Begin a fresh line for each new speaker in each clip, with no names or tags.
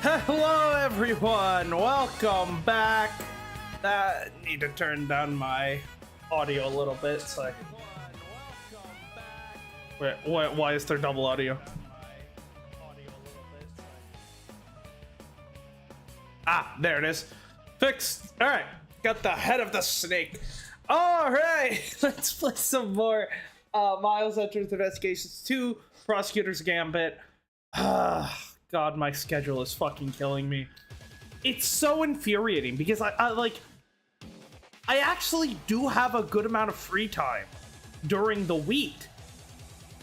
Hello everyone, welcome back. I need to turn down my audio a little bit so I can... Wait, why is there double audio? Ah, there it is. Fixed. Alright, got the head of the snake. Alright, let's play some more Miles Enters Investigations 2, Prosecutor's Gambit. God, my schedule is fucking killing me. It's so infuriating because I actually do have a good amount of free time during the week.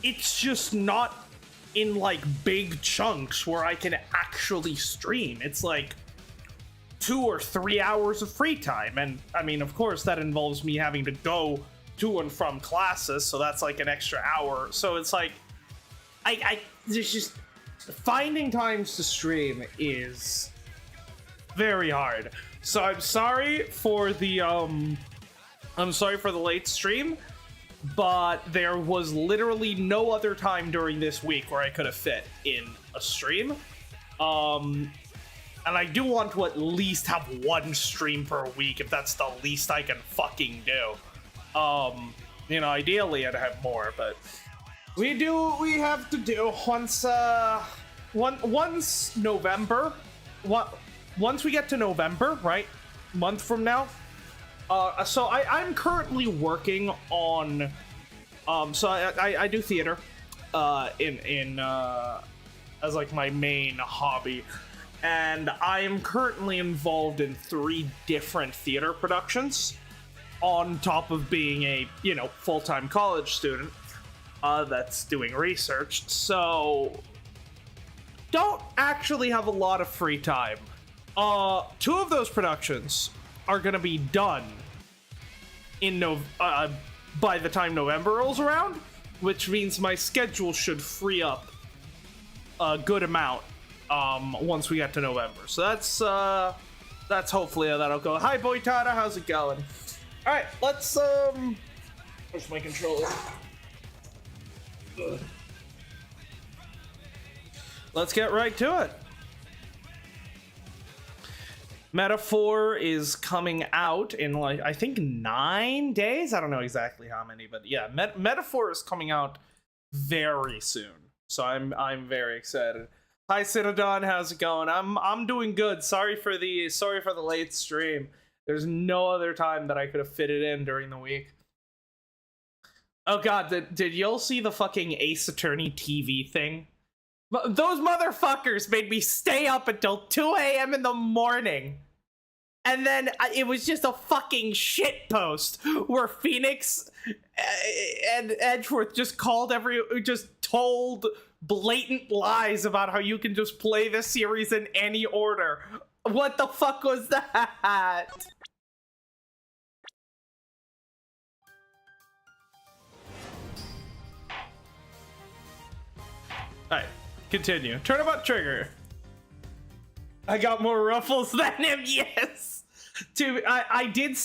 It's just not in like big chunks where I can actually stream. It's like 2 or 3 hours of free time, and I mean, of course, that involves me having to go to and from classes, so that's like an extra hour. So it's like there's just finding times to stream is very hard. So I'm sorry for the late stream, but there was literally no other time during this week where I could have fit in a stream. And I do want to at least have one stream per week if that's the least I can fucking do. You know, ideally I'd have more, but we have to do once November. Once we get to November, right? Month from now. So I'm currently working on so I do theater as like my main hobby, and I am currently involved in 3 different theater productions on top of being a, you know, full-time college student that's doing research. So don't actually have a lot of free time. 2 of those productions are gonna be done in by the time November rolls around, which means my schedule should free up a good amount once we get to November. So that's hopefully how that'll go. Hi Boytana, how's it going? All right, let's where's my controller? Ugh. Let's get right to it. Metaphor is coming out in like, I think 9 days. I don't know exactly how many, but yeah, Metaphor is coming out very soon. So I'm very excited. Hi Citadon, how's it going? I'm doing good. Sorry for the late stream. There's no other time that I could have fit it in during the week. Oh god, did y'all see the fucking Ace Attorney TV thing? Those motherfuckers made me stay up until 2 a.m. in the morning. And then it was just a fucking shit post where Phoenix and Edgeworth just told blatant lies about how you can just play this series in any order. What the fuck was that? Alright. Continue. Turnabout trigger. I got more ruffles than him. Yes. Dude, I did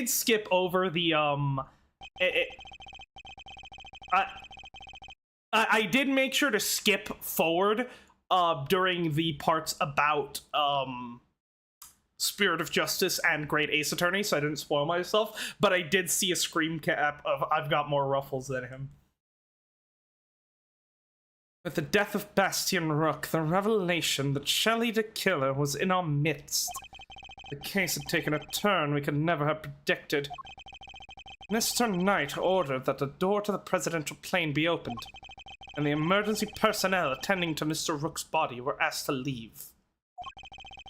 skip over the I did make sure to skip forward during the parts about Spirit of Justice and Great Ace Attorney, so I didn't spoil myself, but I did see a screen cap of I've got more ruffles than him. With the death of Bastion Rook, the revelation that Shelly the Killer was in our midst. The case had taken a turn we could never have predicted. Mr. Knight ordered that the door to the presidential plane be opened, and the emergency personnel attending to Mr. Rook's body were asked to leave.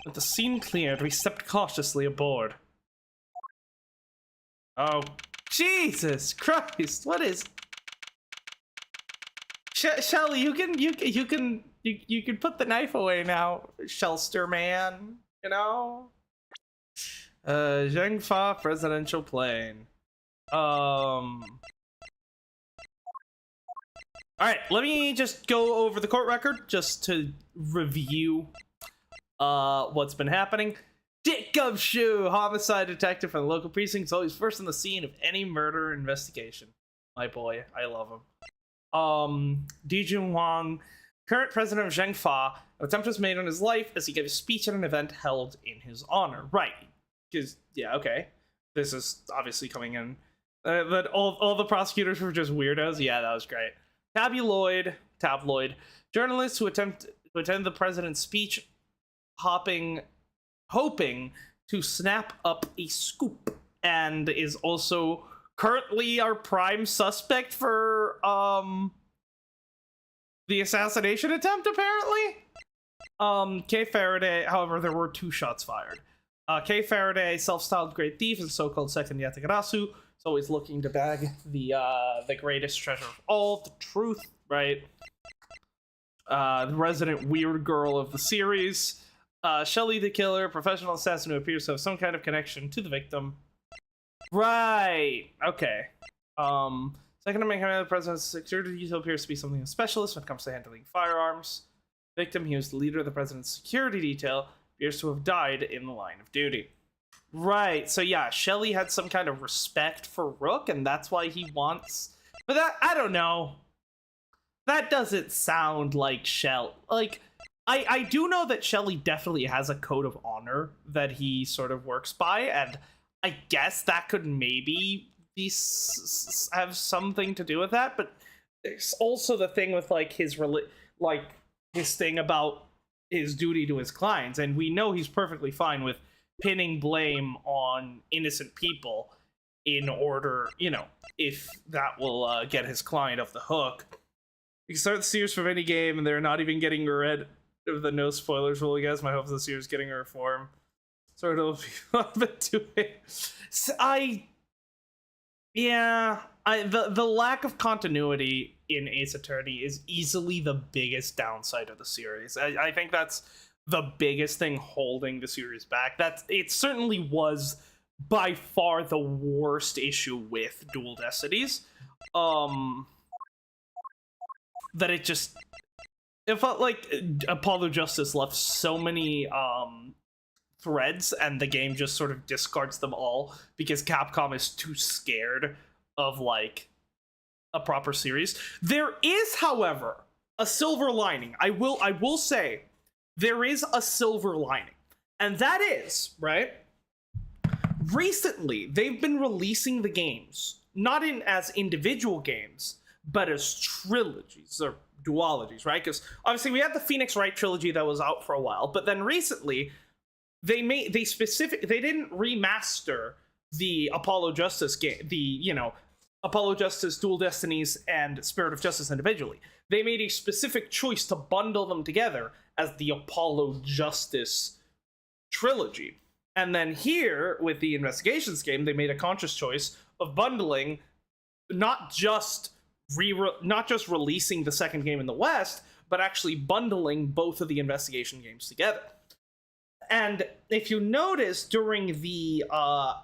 With the scene cleared, we stepped cautiously aboard. Oh, Jesus Christ! What is? Shelly, you can put the knife away now, Shellster man. You know. Zhengfa presidential plane. All right, let me just go over the court record just to review what's been happening. Dick Gumshoe, homicide detective from the local precinct, is always first on the scene of any murder investigation. My boy, I love him. Dijun Wang, Current president of Zhengfa, an attempt was made on his life as he gave a speech at an event held in his honor. Right. Because, yeah, okay. This is obviously coming in. But all the prosecutors were just weirdos. Yeah, that was great. Tabloid. Journalists who attend the president's speech, hoping to snap up a scoop, and is also currently our prime suspect for the assassination attempt, apparently. Kay Faraday, however, there were 2 shots fired. Kay Faraday, self-styled great thief and so-called second Yatagarasu, is always looking to bag the greatest treasure of all, the truth, right? The resident weird girl of the series. Shelly the killer, professional assassin who appears to have some kind of connection to the victim. Right. Okay. Second in command of the president's security detail appears to be something of a specialist when it comes to handling firearms. Victim, he was the leader of the president's security detail, appears to have died in the line of duty. Right. So yeah, Shelly had some kind of respect for Rook, and that's why he wants. But that, I don't know. That doesn't sound like Shell. Like, I do know that Shelly definitely has a code of honor that he sort of works by, and I guess that could maybe be have something to do with that. But there's also the thing with like his thing about his duty to his clients, and we know he's perfectly fine with pinning blame on innocent people in order, you know, if that will get his client off the hook. You can start the series from any game, and they're not even getting rid of the no spoilers rule. I guess my hope is the series getting a reform. Sort of to it. The lack of continuity in Ace Attorney is easily the biggest downside of the series. I think that's the biggest thing holding the series back. It certainly was by far the worst issue with Dual Destinies. That it felt like Apollo Justice left so many threads, and the game just sort of discards them all because Capcom is too scared of like a proper series. There is, however, a silver lining. I will say there is a silver lining, and that is, right, recently they've been releasing the games not as individual games but as trilogies or duologies, right? Because obviously we had the Phoenix Wright trilogy that was out for a while, but then recently they didn't remaster the Apollo Justice game, Apollo Justice, Dual Destinies, and Spirit of Justice individually. They made a specific choice to bundle them together as the Apollo Justice trilogy. And then here, with the Investigations game, they made a conscious choice of bundling not just releasing the second game in the West, but actually bundling both of the Investigation games together. And if you notice during the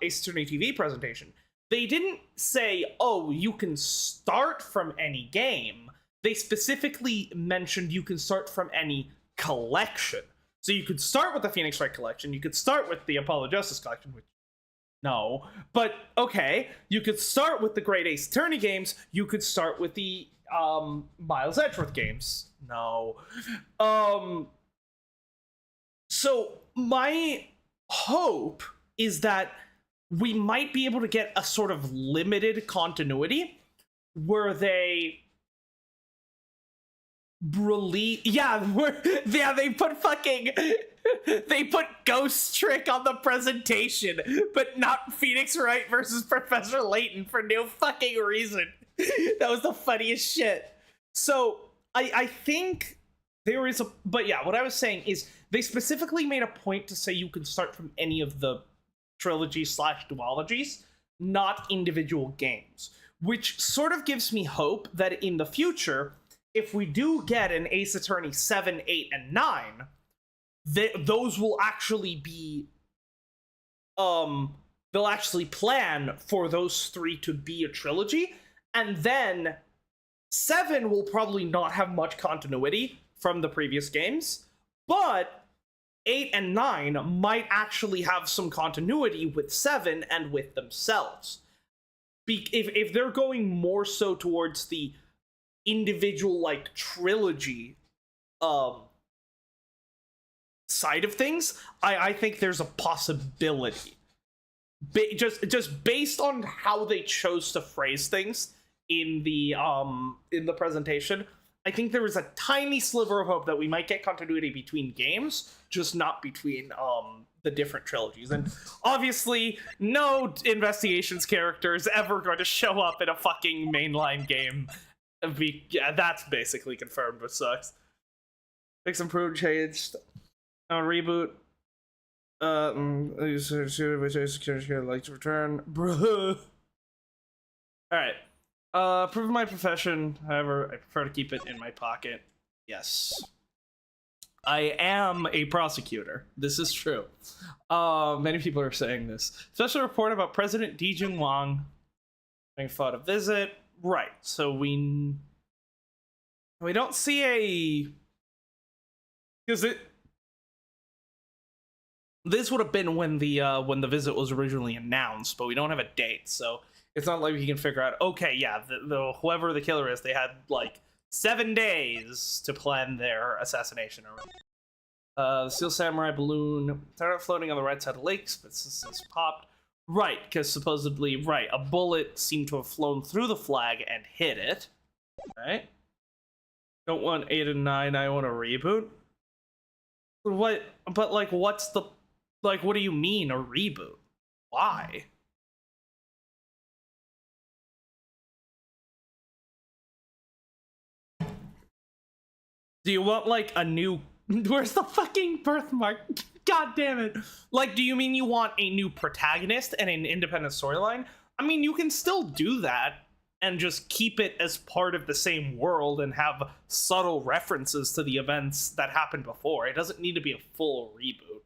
Ace Attorney TV presentation, they didn't say, oh, you can start from any game. They specifically mentioned you can start from any collection. So you could start with the Phoenix Wright collection, you could start with the Apollo Justice collection, which no, but okay, you could start with the Great Ace Attorney games, you could start with the Miles Edgeworth games. No. So my hope is that we might be able to get a sort of limited continuity where they release, they put Ghost Trick on the presentation, but not Phoenix Wright versus Professor Layton for no fucking reason. That was the funniest shit. So I think there is but yeah, what I was saying is they specifically made a point to say you can start from any of the trilogy/duologies, not individual games, which sort of gives me hope that in the future, if we do get an Ace Attorney 7, 8, and 9, those will actually be they'll actually plan for those 3 to be a trilogy, and then 7 will probably not have much continuity from the previous games, but 8 and 9 might actually have some continuity with 7 and with themselves. If they're going more so towards the individual, like, trilogy side of things, I think there's a possibility. Just based on how they chose to phrase things in the presentation, I think there is a tiny sliver of hope that we might get continuity between games, just not between the different trilogies. And obviously, no investigations character is ever going to show up in a fucking mainline game. Yeah, that's basically confirmed, which sucks. Fix, improve, changed, reboot. Security like to return. Bruh. Alright. Prove my profession. However, I prefer to keep it in my pocket. Yes. I am a prosecutor. This is true. Many people are saying this. Special report about President Di Jun Wang having fought a visit. Right. So we don't see a... Because this would have been when the visit was originally announced, but we don't have a date, so it's not like we can figure out, okay, yeah, the whoever the killer is, they had like 7 days to plan their assassination. The Steel Samurai balloon started floating on the right side of the lakes, but it's popped. Right, because supposedly, right, a bullet seemed to have flown through the flag and hit it. Right? Don't want 8 and 9, I want a reboot. What? But like, what's the... Like, what do you mean, a reboot? Why? Do you want, like, a new... Where's the fucking birthmark? God damn it. Like, do you mean you want a new protagonist and an independent storyline? I mean, you can still do that and just keep it as part of the same world and have subtle references to the events that happened before. It doesn't need to be a full reboot.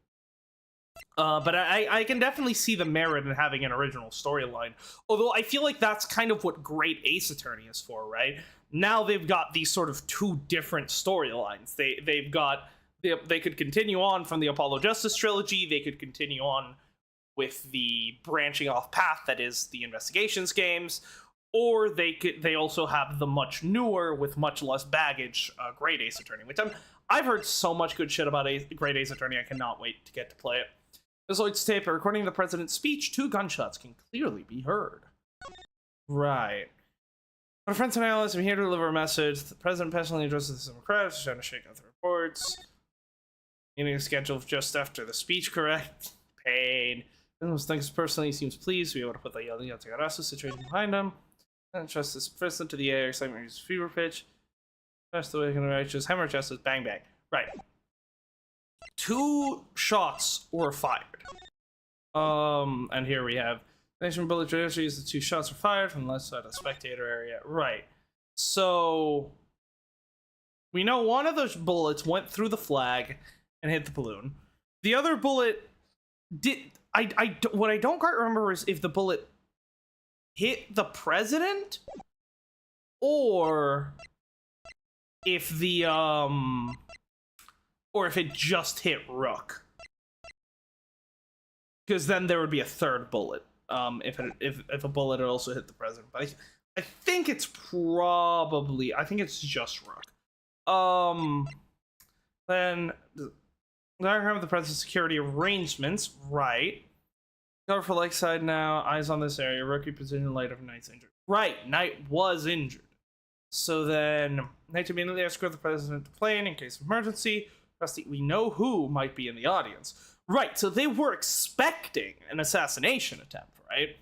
But I can definitely see the merit in having an original storyline. Although I feel like that's kind of what Great Ace Attorney is for, right? Now they've got these sort of two different storylines. They could continue on from the Apollo Justice trilogy. They could continue on with the branching off path that is the investigations games, or they also have the much newer, with much less baggage, Great Ace Attorney, which I've heard so much good shit about Great Ace Attorney. I cannot wait to get to play it. This Lloyd's tape, according to the president's speech, 2 gunshots can clearly be heard. Right. My friends and analysts, I'm here to deliver a message. The president personally addresses the Democrats, trying to shake out the reports. Meeting scheduled just after the speech, correct? Pain. Business thinks personally, he seems pleased to be able to put the Yatagarasu situation behind him. And trust this person to the air, excitement reaches fever pitch. That's the way can righteous hammer justice, bang bang. Right. 2 shots were fired. And here we have nation bullet trajectories. The 2 shots were fired from the left side of the spectator area. Right. So we know one of those bullets went through the flag and hit the balloon. The other bullet did. What I don't quite remember is if the bullet hit the president or if the or if it just hit Rook. Because then there would be a third bullet. If a bullet had also hit the president. But I think it's probably, I think it's just Rook. Then the diagram of the president's security arrangements, right. Cover for lakeside now, eyes on this area, rookie position light of Knight's injured. Right, Knight was injured. So then Knight immediately escort the president to plane in case of emergency. We know who might be in the audience. Right, so they were expecting an assassination attempt, right?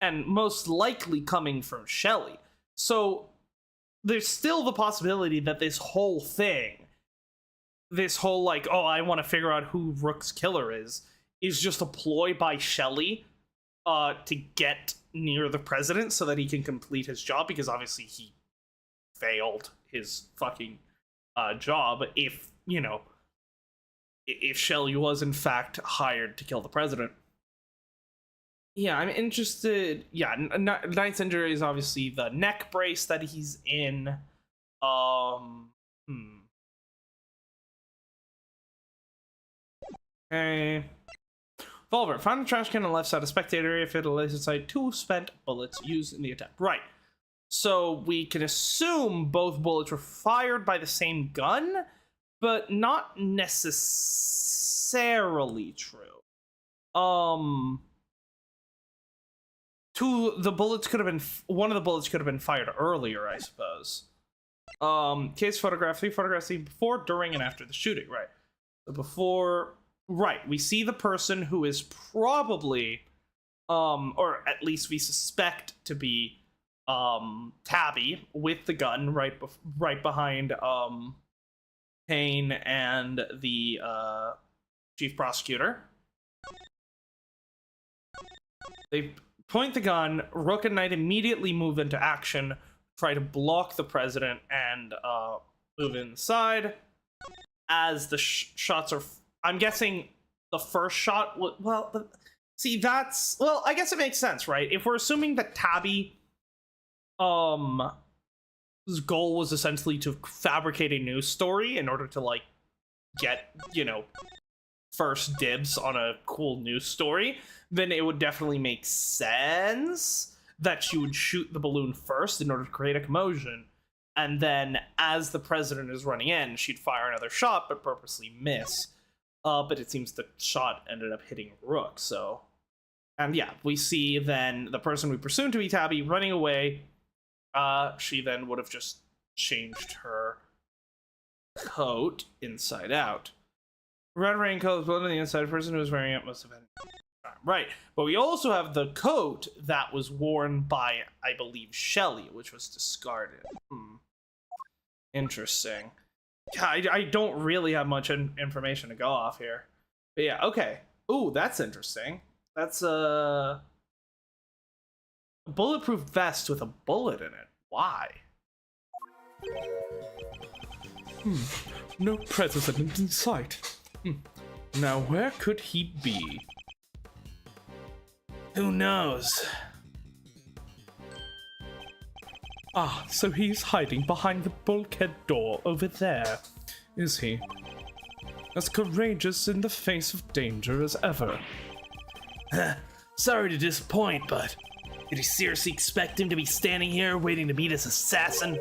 And most likely coming from SHELLY. So there's still the possibility that this whole thing, this whole like, oh, I want to figure out who Rook's killer is just a ploy by SHELLY to get near the president so that he can complete his job, because obviously he failed his fucking job if, you know, if SHELLY was in fact hired to kill the president. Yeah, I'm interested. Yeah, Knight's injury is obviously the neck brace that he's in. Okay. Volver, find a trash can on the left side of spectator area, fit a laser sight, 2 spent bullets used in the attack. Right. So we can assume both bullets were fired by the same gun, but not necessarily true. The bullets could have been, one of the bullets could have been fired earlier, I suppose. Case photograph, 3 photographs seen before, during, and after the shooting, right? So before, right, we see the person who is probably, or at least we suspect to be, Tabby with the gun right behind, Payne and the, chief prosecutor. They point the gun. Rook and Knight immediately move into action, try to block the president, and move inside. As the shots are, I'm guessing the first shot. Well, see, that's, well, I guess it makes sense, right? If we're assuming that Tabby, his goal was essentially to fabricate a news story in order to, like, get, you know, first dibs on a cool news story, then it would definitely make sense that she would shoot the balloon first in order to create a commotion, and then as the president is running in, she'd fire another shot but purposely miss. But it seems the shot ended up hitting Rook, so... And yeah, we see then the person we presume to be Tabby running away. She then would have just changed her coat inside out. Red raincoat, blood on the inside. The person who was wearing it must have been... Right, but we also have the coat that was worn by, I believe, SHELLY, which was discarded. Interesting. I don't really have much information to go off here. But yeah, okay. Ooh, that's interesting. That's a bulletproof vest with a bullet in it. Why? No president in sight. Now, where could he be? Who knows? Ah, so he's hiding behind the bulkhead door over there, is he? As courageous in the face of danger as ever. Sorry to disappoint, but did you seriously expect him to be standing here waiting to meet his assassin?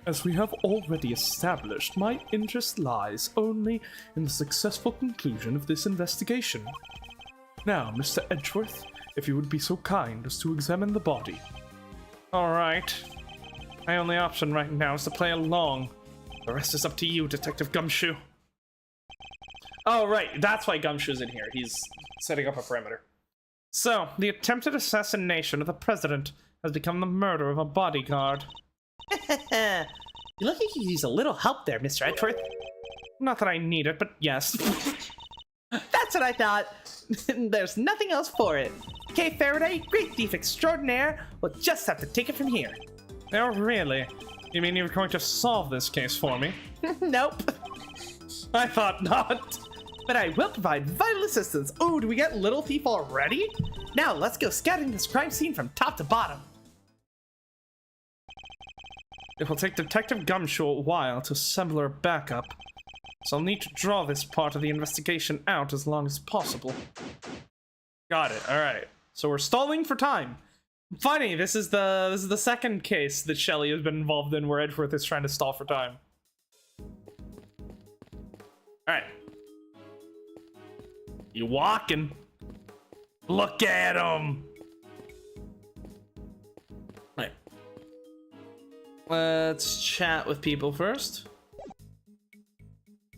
As we have already established, my interest lies only in the successful conclusion of this investigation. Now, Mr. Edgeworth, if you would be so kind as to examine the body. Alright. My only option right now is to play along. The rest is up to you, Detective Gumshoe. Oh, right. That's why Gumshoe's in here. He's setting up a perimeter. So, the attempted assassination of the president has become the murder of a bodyguard. You look like you could use a little help there, Mr. Edgeworth. Not that I need it, but yes. That's what I thought. There's nothing else for it. Okay, Faraday, great thief extraordinaire. We'll just have to take it from here. Oh, really? You mean you're going to solve this case for me? Nope. I thought not. But I will provide vital assistance. Oh, do we get Little Thief already? Now, let's go scouting this crime scene from top to bottom. It will take Detective Gumshoe a while to assemble her backup, so I'll need to draw this part of the investigation out as long as possible. Got it. All right. So we're stalling for time. Funny, this is the second case that SHELLY has been involved in where Edgeworth is trying to stall for time. All right. You walking? Look at him. Right. Let's chat with people first.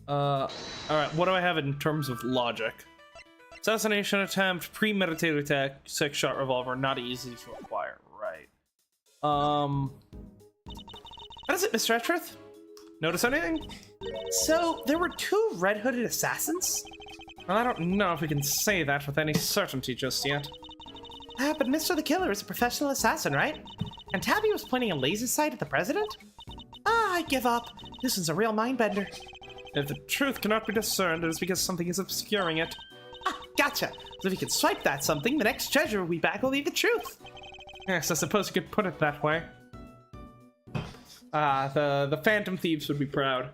All right. What do I have in terms of logic? Assassination attempt, premeditated attack, 6-shot revolver, not easy to acquire. Right. What is it, Mr. Edgeworth? Notice anything? So, there were 2 red-hooded assassins? Well, I don't know if we can say that with any certainty just yet. But Mr. the Killer is a professional assassin, right? And Tabby was pointing a laser sight at the president? I give up. This is a real mind-bender. If the truth cannot be discerned, it is because something is obscuring it. Gotcha. So if you can swipe that something, the next treasure will be back will be the truth. Yes, I suppose you could put it that way. The Phantom Thieves would be proud.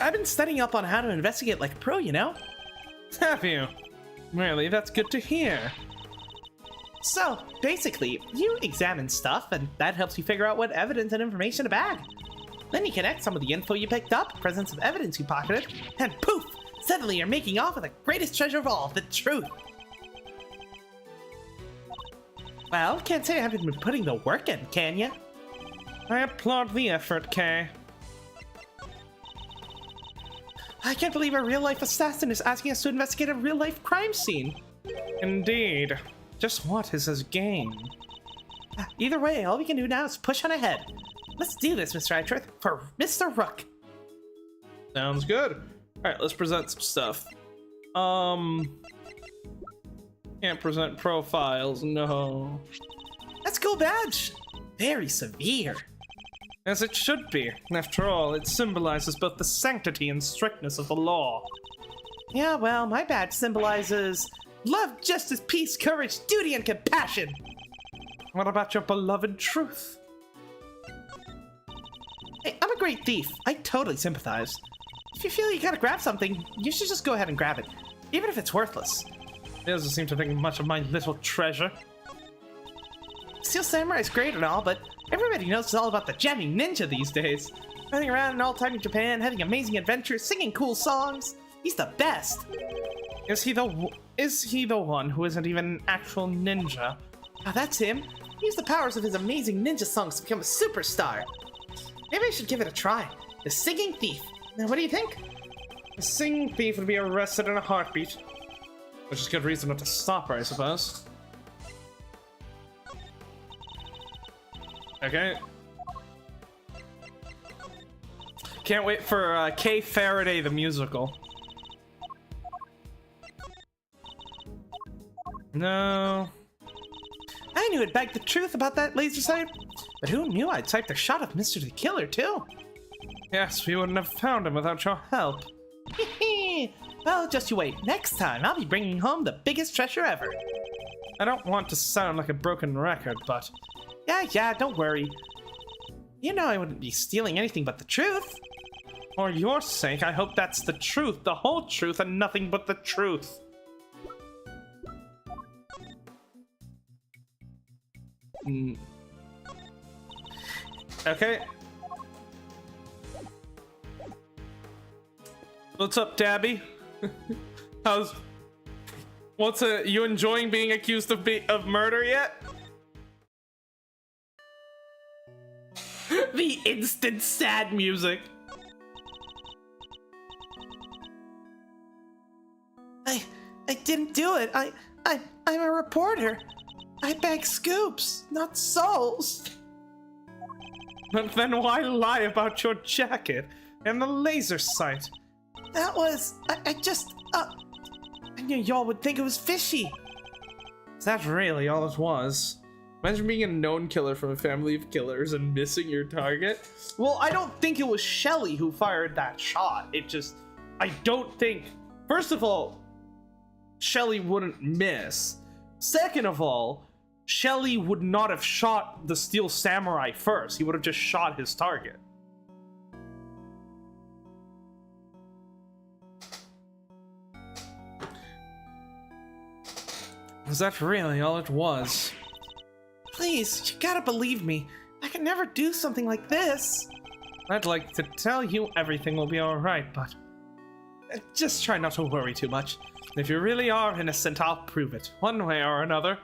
I've been studying up on how to investigate like a pro, you know? Have you? Really? That's good to hear. So, basically, you examine stuff, and that helps you figure out what evidence and information to bag. Then you connect some of the info you picked up, presents of evidence you pocketed, and poof! Suddenly you're making off with the greatest treasure of all, the truth. Well, can't say I haven't been putting the work in, can ya? I applaud the effort, Kay. I can't believe a real-life assassin is asking us to investigate a real-life crime scene. Indeed. Just what is his game? Either way, all we can do now is push on ahead. Let's do this, Mr. Eichworth, for Mr. Rook. Sounds good. Alright, let's present some stuff. Can't present profiles, no. That's cool badge. Very severe. As it should be. After all, it symbolizes both the sanctity and strictness of the law. Yeah, well, my badge symbolizes love, justice, peace, courage, duty, and compassion. What about your beloved truth? Hey, I'm a great thief. I totally sympathize. If you feel you gotta grab something, you should just go ahead and grab it, even if it's worthless. He doesn't seem to think much of my little treasure. Steel Samurai's great and all, but everybody knows it's all about the jamming ninja these days. Running around in all-time Japan, having amazing adventures, singing cool songs. He's the best. Is he the one who isn't even an actual ninja? Ah, that's him. He used the powers of his amazing ninja songs to become a superstar. Maybe I should give it a try. The Singing Thief. Now, what do you think? The Singing Thief would be arrested in a heartbeat. Which is good reason not to stop her, I suppose. Okay. Can't wait for Kay Faraday the musical. No. I knew it begged the truth about that laser sight, but who knew I'd typed a shot of Mr. the Killer too? Yes, we wouldn't have found him without your help. Well, just you wait. Next time, I'll be bringing home the biggest treasure ever. I don't want to sound like a broken record, but... Yeah, don't worry. You know I wouldn't be stealing anything but the truth. For your sake, I hope that's the truth, the whole truth, and nothing but the truth. Okay. What's up, Tabby? You enjoying being accused of murder yet? The instant sad music. I didn't do it. I'm a reporter. I bag scoops, not souls. But then why lie about your jacket and the laser sight? That was... I knew y'all would think it was fishy. Is that really all it was? Imagine being a known killer from a family of killers and missing your target. Well, I don't think it was Shelly who fired that shot. I don't think... First of all, Shelly wouldn't miss. Second of all, Shelly would not have shot the Steel Samurai first. He would have just shot his target. Was that really all it was? Please, you gotta believe me. I could never do something like this. I'd like to tell you everything will be alright, but... just try not to worry too much. If you really are innocent, I'll prove it, one way or another.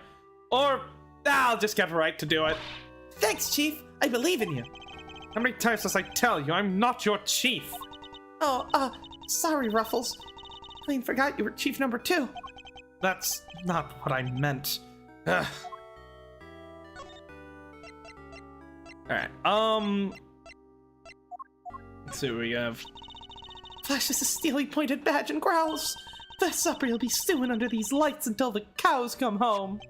Or, I'll just get right to do it. Thanks, Chief. I believe in you. How many times must I tell you I'm not your chief? Oh, sorry, Ruffles. Clean forgot you were Chief number 2. That's not what I meant. Ugh. Alright, let's see what we have. Flashes a steely pointed badge and growls. The supper will be stewing under these lights until the cows come home.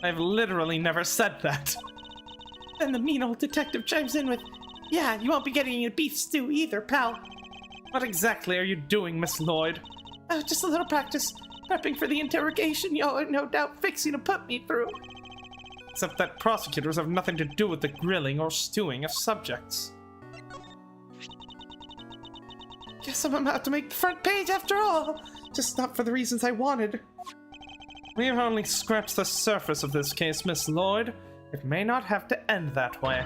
I've literally never said that. Then the mean old detective chimes in with, yeah, you won't be getting any beef stew either, pal. What exactly are you doing, Miss Lloyd? Just a little practice. Prepping for the interrogation y'all are no doubt fixing to put me through. Except that prosecutors have nothing to do with the grilling or stewing of subjects. Guess I'm about to make the front page after all. Just not for the reasons I wanted. We've only scratched the surface of this case, Miss Lloyd. It may not have to end that way.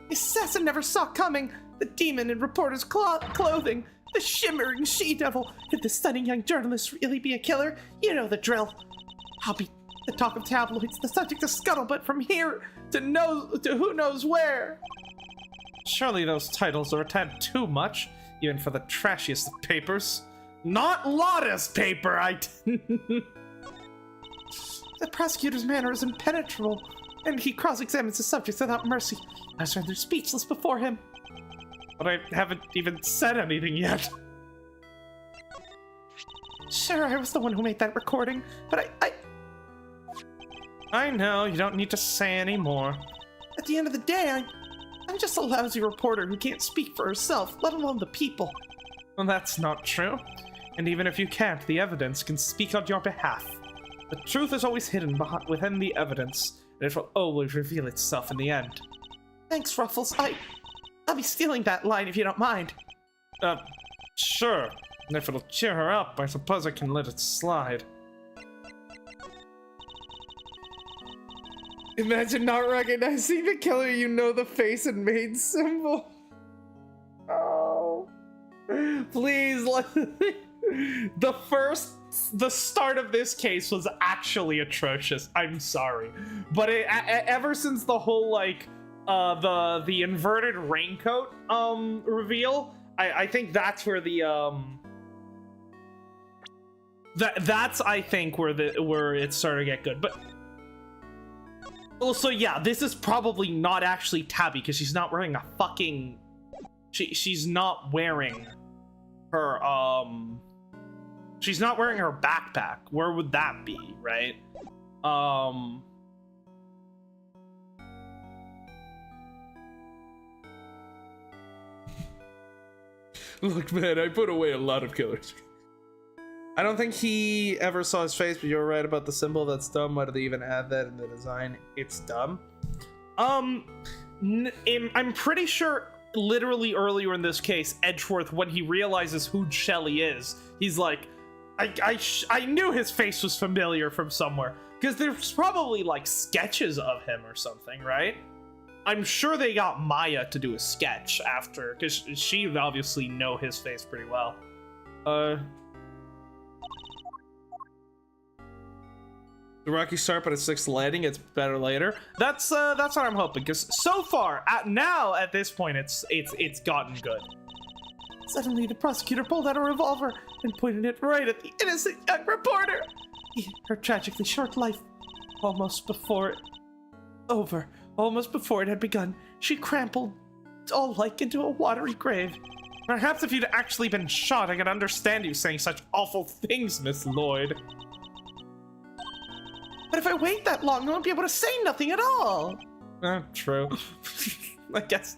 The assassin never saw coming. The demon in reporter's clothing. The shimmering she-devil. Could the stunning young journalist really be a killer? You know the drill. I'll be the talk of tabloids, the subject of scuttlebutt from here to who knows where. Surely those titles are a tad too much, even for the trashiest of papers. Not Lotta's paper, The prosecutor's manner is impenetrable, and he cross-examines the subjects without mercy. I was rather speechless before him. But I haven't even said anything yet. Sure, I was the one who made that recording, but I know, you don't need to say any more. At the end of the day, I'm just a lousy reporter who can't speak for herself, let alone the people. Well, that's not true. And even if you can't, the evidence can speak on your behalf. The truth is always hidden within the evidence, and it will always reveal itself in the end. Thanks, Ruffles. I'll be stealing that line if you don't mind. Sure. And if it'll cheer her up, I suppose I can let it slide. Imagine not recognizing the killer, you know the face and maid symbol. Oh. Please, the start of this case was actually atrocious. I'm sorry. But ever since the whole, like, the inverted raincoat, reveal, I think that's where the, that's, I think, where it started to get good. But also, yeah, this is probably not actually Tabby, because she's not wearing a fucking... She's not wearing her, she's not wearing her backpack. Where would that be, right? Look, man, I put away a lot of killers. I don't think he ever saw his face, but you're right about the symbol. That's dumb. Why do they even add that in the design? It's dumb. I'm pretty sure literally earlier in this case, Edgeworth, when he realizes who Shelly is, he's like, I knew his face was familiar from somewhere. Because there's probably like sketches of him or something, right? I'm sure they got Maya to do a sketch after, because she would obviously know his face pretty well. The rocky start, but a 6th landing, it's better later. That's what I'm hoping, because so far, at this point, it's gotten good. Suddenly, the prosecutor pulled out a revolver and pointed it right at the innocent young reporter. Her tragically short life, almost before it had begun, she crumpled all like into a watery grave. Perhaps if you'd actually been shot, I could understand you saying such awful things, Miss Lloyd. But if I wait that long, I won't be able to say nothing at all. True. I guess.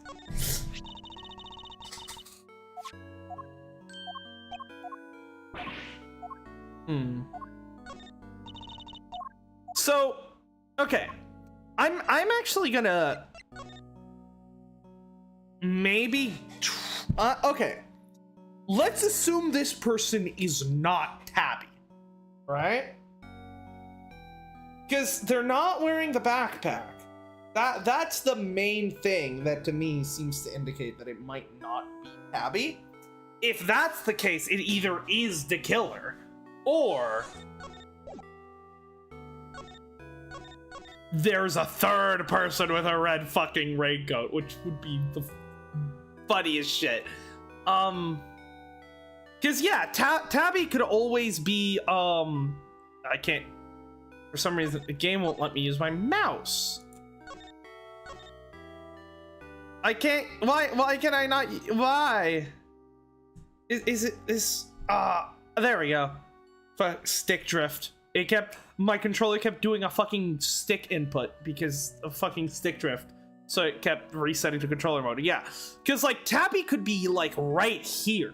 So, okay. I'm actually gonna maybe okay. Let's assume this person is not Tabby, right? Because they're not wearing the backpack. That's the main thing that to me seems to indicate that it might not be Tabby. If that's the case, it either is the killer, or there's a third person with a red fucking raincoat, which would be the funniest shit. Cause yeah, Tabby could always be, I can't, for some reason, the game won't let me use my mouse. I can't, why can I not, why? Is it this, there we go. Stick drift. My controller kept doing a fucking stick input because of fucking stick drift. So it kept resetting to controller mode. Yeah, because like Tabby could be like right here.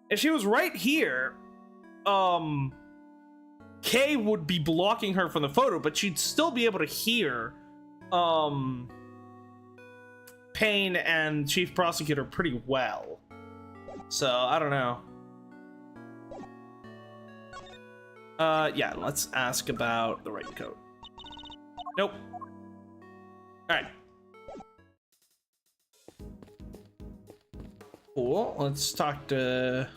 If she was right here, Kay would be blocking her from the photo, but she'd still be able to hear Payne and Chief Prosecutor pretty well. So I don't know. Yeah, let's ask about the raincoat. Nope. Alright. Cool, let's talk to...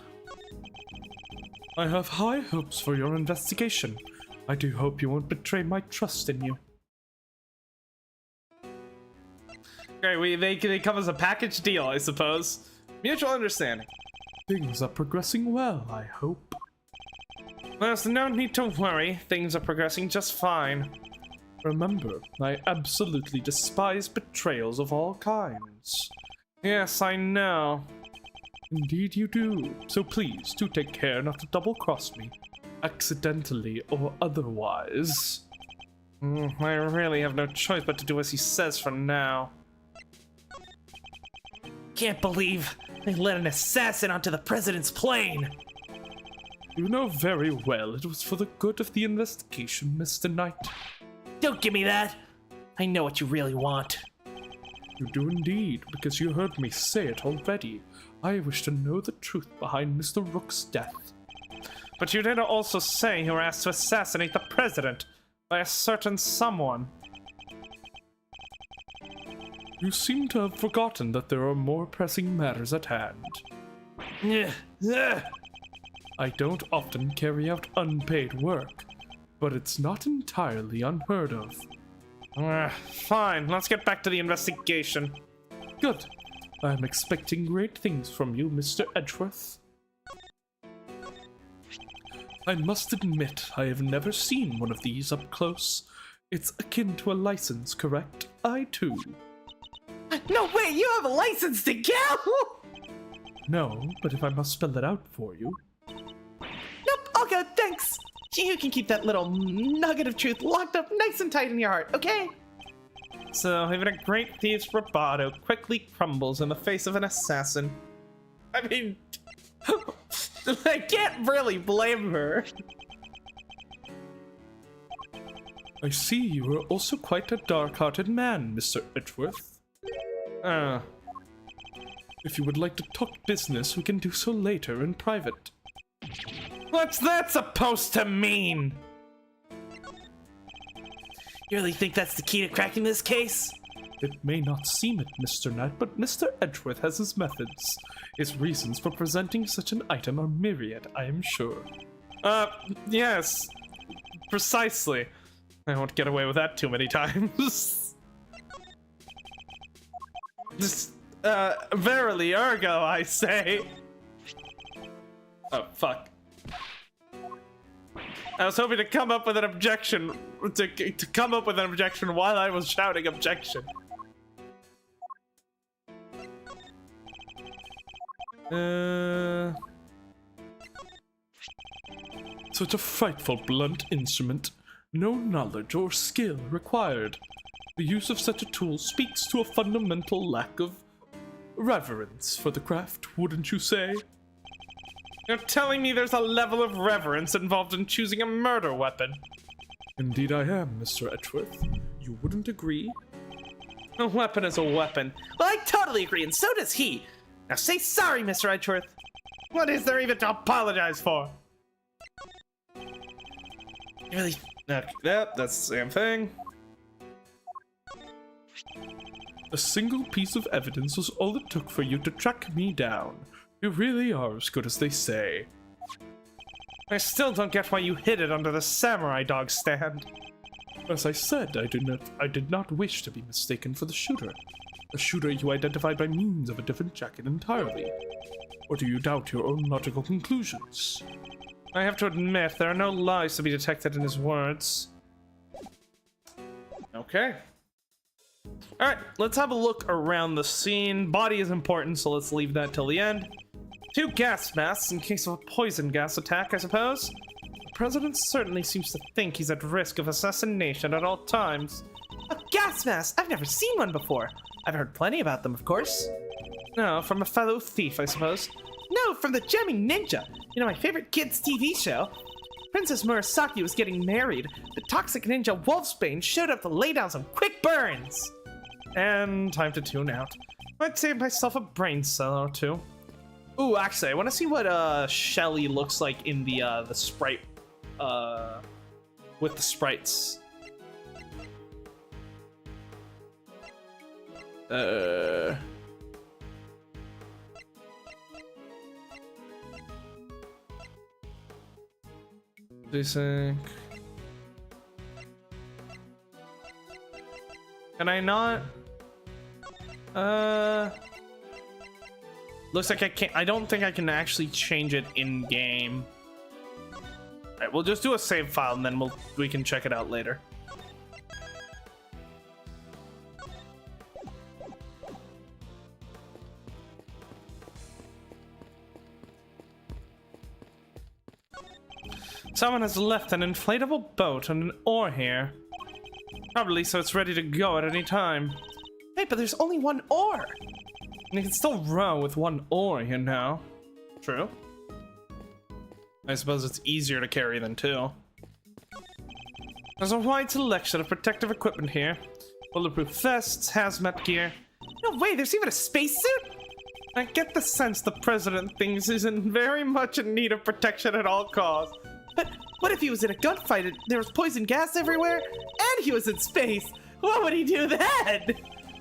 I have high hopes for your investigation. I do hope you won't betray my trust in you. Okay, they come as a package deal, I suppose. Mutual understanding. Things are progressing well, I hope. There's no need to worry. Things are progressing just fine. Remember, I absolutely despise betrayals of all kinds. Yes, I know. Indeed you do. So please, do take care not to double-cross me. Accidentally or otherwise. I really have no choice but to do as he says for now. Can't believe they let an assassin onto the president's plane. You know very well it was for the good of the investigation, Mr. Knight. Don't give me that. I know what you really want. You do indeed, because you heard me say it already. I wish to know the truth behind Mr. Rook's death. But you did also say you were asked to assassinate the president by a certain someone. You seem to have forgotten that there are more pressing matters at hand. I don't often carry out unpaid work, but it's not entirely unheard of. Fine, let's get back to the investigation. Good. I'm expecting great things from you, Mr. Edgeworth. I must admit, I have never seen one of these up close. It's akin to a license, correct? I too. No way, you have a license to kill! No, but if I must spell it out for you. Nope, all good, thanks. You can keep that little nugget of truth locked up nice and tight in your heart, okay? So, even a great thief's bravado quickly crumbles in the face of an assassin. I mean, I can't really blame her. I see you are also quite a dark-hearted man, Mr. Edgeworth. If you would like to talk business, we can do so later in private. What's that supposed to mean? You really think that's the key to cracking this case? It may not seem it, Mr. Knight, but Mr. Edgeworth has his methods. His reasons for presenting such an item are myriad, I am sure. Yes. Precisely. I won't get away with that too many times. Just, verily, ergo, I say. Oh, fuck. I was hoping to come up with an objection, to come up with an objection while I was shouting objection. Such a frightful blunt instrument. No knowledge or skill required. The use of such a tool speaks to a fundamental lack of reverence for the craft, wouldn't you say? You're telling me there's a level of reverence involved in choosing a murder weapon? Indeed I am, Mr. Edgeworth. You wouldn't agree? A weapon is a weapon. Well, I totally agree, and so does he. Now say sorry, Mr. Edgeworth. What is there even to apologize for? You really... Okay, that's the same thing. A single piece of evidence was all it took for you to track me down. You really are as good as they say. I still don't get why you hid it under the samurai dog stand. As I said, I did not wish to be mistaken for the shooter. A shooter you identified by means of a different jacket entirely. Or do you doubt your own logical conclusions? I have to admit, there are no lies to be detected in his words. Okay. Alright, let's have a look around the scene. Body is important, so let's leave that till the end. 2 gas masks in case of a poison gas attack, I suppose. The president certainly seems to think he's at risk of assassination at all times. A gas mask? I've never seen one before. I've heard plenty about them, of course. No, from a fellow thief, I suppose. No, from the Gemming Ninja. You know, my favorite kids' TV show. Princess Murasaki was getting married. The toxic ninja Wolfsbane showed up to lay down some quick burns. And time to tune out. Might save myself a brain cell or two. Ooh, actually, I want to see what Shelly looks like in the sprite with the sprites. Desync. Can I not? Looks like I can't. I don't think I can actually change it in game. Alright, we'll just do a save file and then we can check it out later. Someone has left an inflatable boat and an oar here. Probably so it's ready to go at any time. Hey, but there's only one oar! And you can still row with one oar, you know. True. I suppose it's easier to carry than two. There's a wide selection of protective equipment here. Bulletproof vests, hazmat gear. No way, there's even a spacesuit? I get the sense the president thinks he's very much in need of protection at all costs. But what if he was in a gunfight and there was poison gas everywhere, and he was in space? What would he do then?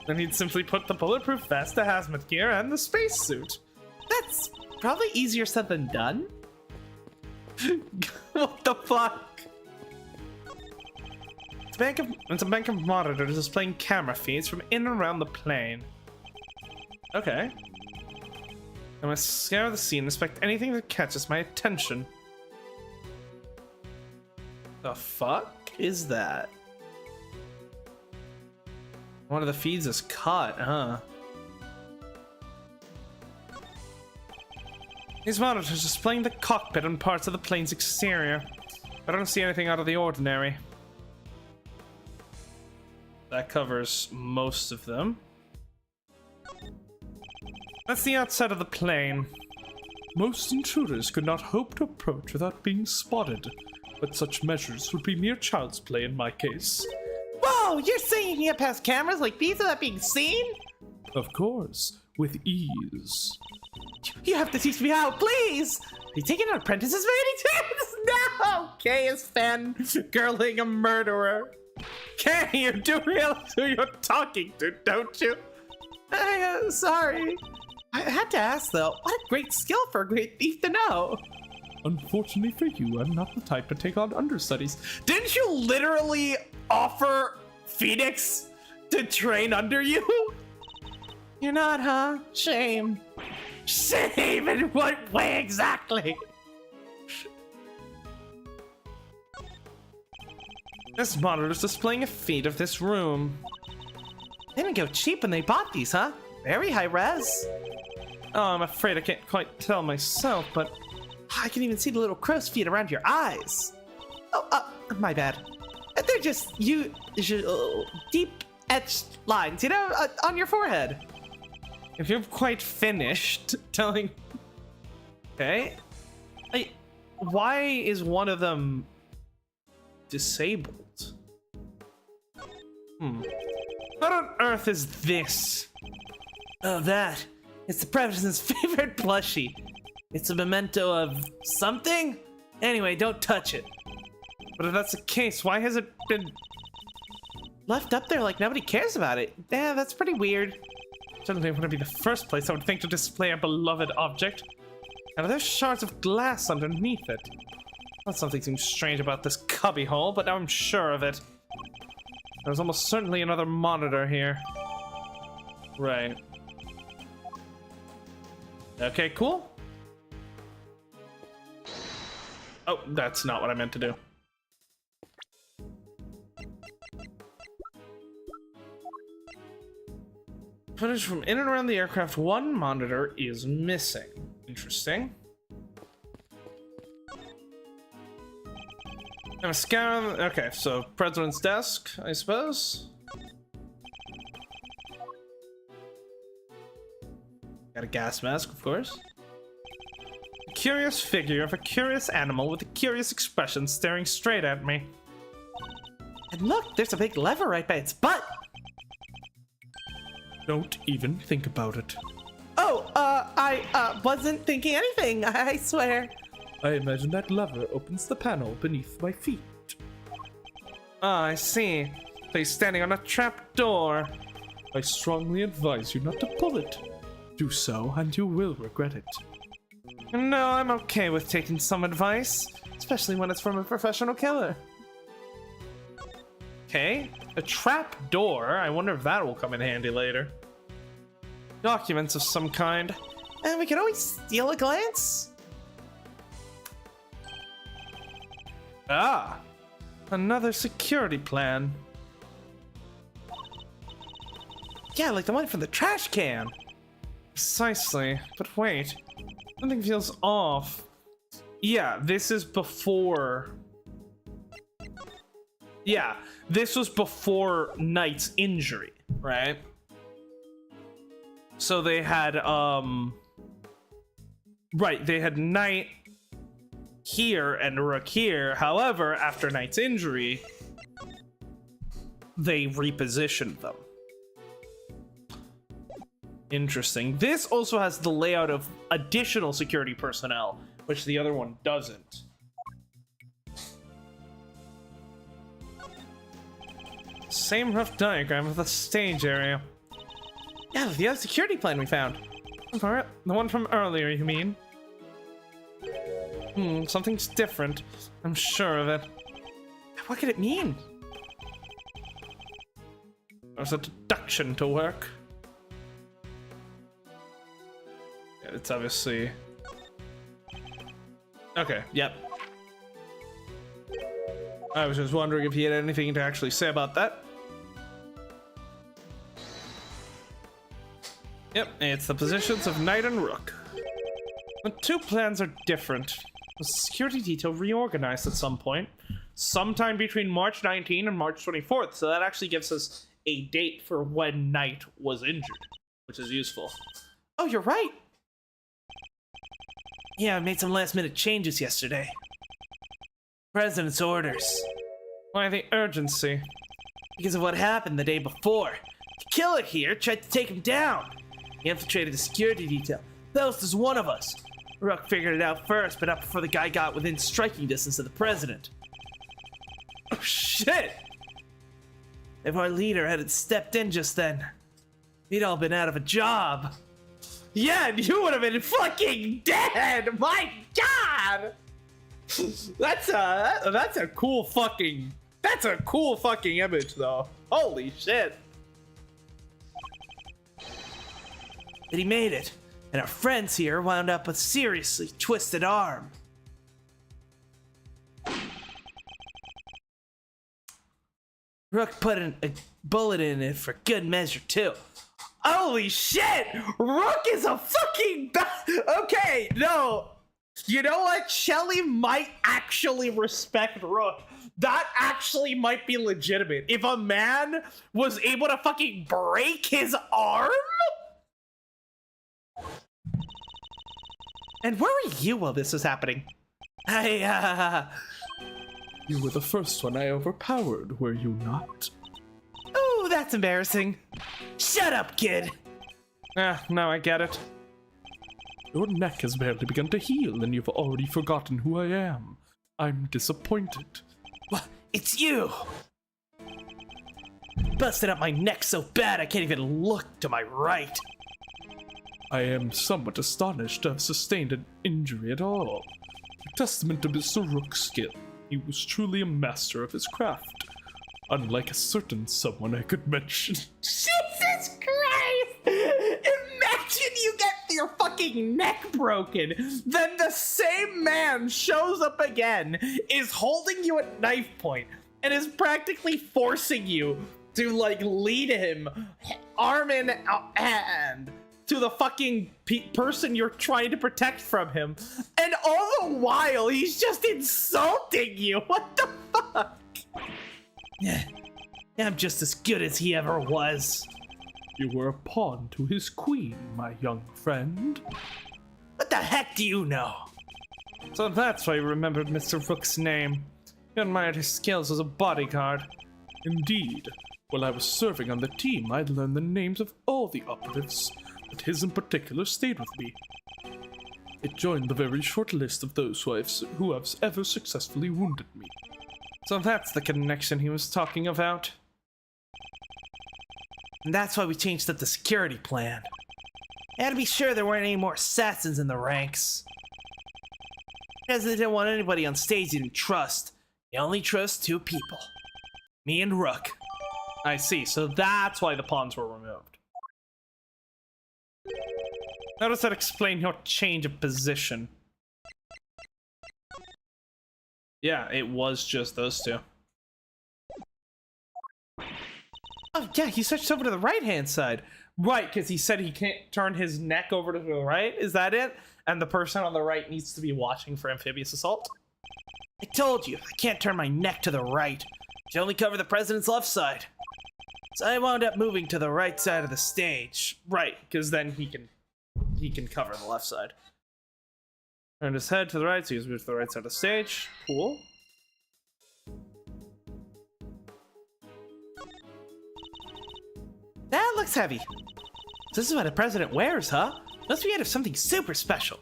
Then he'd simply put the bulletproof vest, the hazmat gear, and the spacesuit. That's probably easier said than done. What the fuck? It's a bank of monitors displaying camera feeds from in and around the plane. Okay. I must scour the scene and inspect anything that catches my attention. The fuck is that? One of the feeds is cut, huh? These monitors displaying the cockpit and parts of the plane's exterior. I don't see anything out of the ordinary. That covers most of them. That's the outside of the plane. Most intruders could not hope to approach without being spotted, but such measures would be mere child's play in my case. Whoa, you're saying you can get past cameras like these without being seen? Of course, with ease. You have to teach me how, please! Are you taking an apprentice's many times? No! Kay is fangirling a murderer. Kay, you do realize who you're talking to, don't you? Sorry. I had to ask, though. What a great skill for a great thief to know. Unfortunately for you, I'm not the type to take on understudies. Didn't you literally offer Phoenix to train under you? You're not, huh? Shame. Shame? In what way exactly? This monitor's displaying a feed of this room. They didn't go cheap when they bought these, huh? Very high res. Oh, I'm afraid I can't quite tell myself, but I can even see the little crow's feet around your eyes. Oh, my bad. They're just deep etched lines, you know, on your forehead. If you're quite finished telling... Okay. Why is one of them disabled? What on earth is this? Oh, that. It's the president's favorite plushie. It's a memento of something? Anyway, don't touch it. But if that's the case, why has it been left up there like nobody cares about it? Yeah, that's pretty weird. Certainly wouldn't be the first place I would think to display a beloved object. And there's shards of glass underneath it. Well, something seems strange about this cubbyhole, but now I'm sure of it. There's almost certainly another monitor here. Right. Okay, cool. Oh, that's not what I meant to do. Footage from in and around the aircraft, one monitor is missing. Interesting. I'm a scout. Okay, so president's desk, I suppose. Got a gas mask, of course. A curious figure of a curious animal with a curious expression staring straight at me. And look, there's a big lever right by its butt. Don't even think about it. Oh, I wasn't thinking anything, I swear.
I imagine that lever opens the panel beneath my feet.
Ah, I see. So he's standing on a trap door.
I strongly advise you not to pull it. Do so, and you will regret it.
No, I'm okay with taking some advice, especially when it's from a professional killer. Okay, a trap door. I wonder if that will come in handy later. Documents of some kind. And we can always steal a glance. Ah, another security plan. Yeah, like the one from the trash can. Precisely, but wait. Something feels off. Yeah, this is before... Yeah, this was before Knight's injury, right? So they had, Right, they had Knight here and Rook here. However, after Knight's injury, they repositioned them. Interesting. This also has the layout of additional security personnel, which the other one doesn't. Same rough diagram of the stage area. Yeah, the other security plan we found. The one from earlier, you mean? Something's different. I'm sure of it. What could it mean? There's a deduction to work. Yeah, it's obviously... Okay, yep. I was just wondering if he had anything to actually say about that. Yep, it's the positions of Knight and Rook. The two plans are different. The security detail reorganized at some point, sometime between March 19 and March 24th, so that actually gives us a date for when Knight was injured, which is useful. Oh, you're right! Yeah, I made some last-minute changes yesterday. President's orders. Why the urgency? Because of what happened the day before. The killer here tried to take him down. He infiltrated the security detail. Faust is one of us. Rook figured it out first, but not before the guy got within striking distance of the president. Oh shit! If our leader hadn't stepped in just then, we'd all been out of a job. Yeah, and you would have been fucking dead! My god! That's a cool fucking image though. Holy shit. But he made it, and our friends here wound up with a seriously twisted arm. Rook put a bullet in it for good measure too. Holy shit! Rook is a fucking okay, no. You know what? Shelly might actually respect Rook. That actually might be legitimate. If a man was able to fucking break his arm? And where were you while this was happening?
You were the first one I overpowered, were you not?
Oh, that's embarrassing. Shut up, kid. No, I get it.
Your neck has barely begun to heal, and you've already forgotten who I am. I'm disappointed.
What? It's you! Busted up my neck so bad I can't even look to my right.
I am somewhat astonished to have sustained an injury at all. A testament to Mr. Rook's skill. He was truly a master of his craft. Unlike a certain someone I could mention.
Jesus Christ! Imagine you get your fucking neck broken, then the same man shows up again, is holding you at knife point, and is practically forcing you to, like, lead him arm in hand to the fucking person you're trying to protect from him. And all the while, he's just insulting you. What the fuck? Yeah, I'm just as good as he ever was.
You were a pawn to his queen, my young friend.
What the heck do you know? So that's why you remembered Mr. Rook's name. You admired his skills as a bodyguard.
Indeed. While I was serving on the team, I'd learned the names of all the operatives, but his in particular stayed with me. It joined the very short list of those who have ever successfully wounded me.
So that's the connection he was talking about. And that's why we changed up the security plan. And to be sure there weren't any more assassins in the ranks. Because they didn't want anybody on stage he didn't trust. He only trusts two people. Me and Rook. I see, so that's why the pawns were removed. How does that explain your change of position? Yeah, it was just those two. Oh yeah, he switched over to the right-hand side. Right, because he said he can't turn his neck over to the right. Is that it? And the person on the right needs to be watching for amphibious assault? I told you, I can't turn my neck to the right. I can only cover the president's left side. So I wound up moving to the right side of the stage. Right, because then he can cover the left side. Turn his head to the right, so he's moved to the right side of the stage. Cool. That looks heavy. This is what a president wears, huh? Must be out of something super special.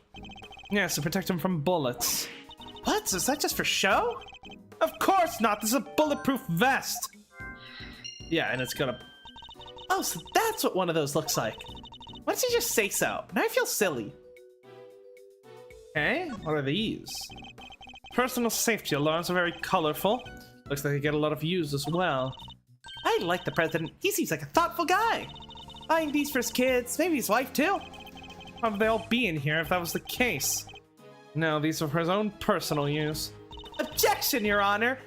Yes, to protect him from bullets. What? Is that just for show? Of course not! This is a bulletproof vest! Yeah, and it's gonna... Oh, so that's what one of those looks like. Why don't you just say so? Now I feel silly. Okay, what are these? Personal safety alarms are very colorful. Looks like they get a lot of views as well. I like the president. He seems like a thoughtful guy. Buying these for his kids, maybe his wife too. Why would they all be in here if that was the case? No, these are for his own personal use. Objection, Your Honor!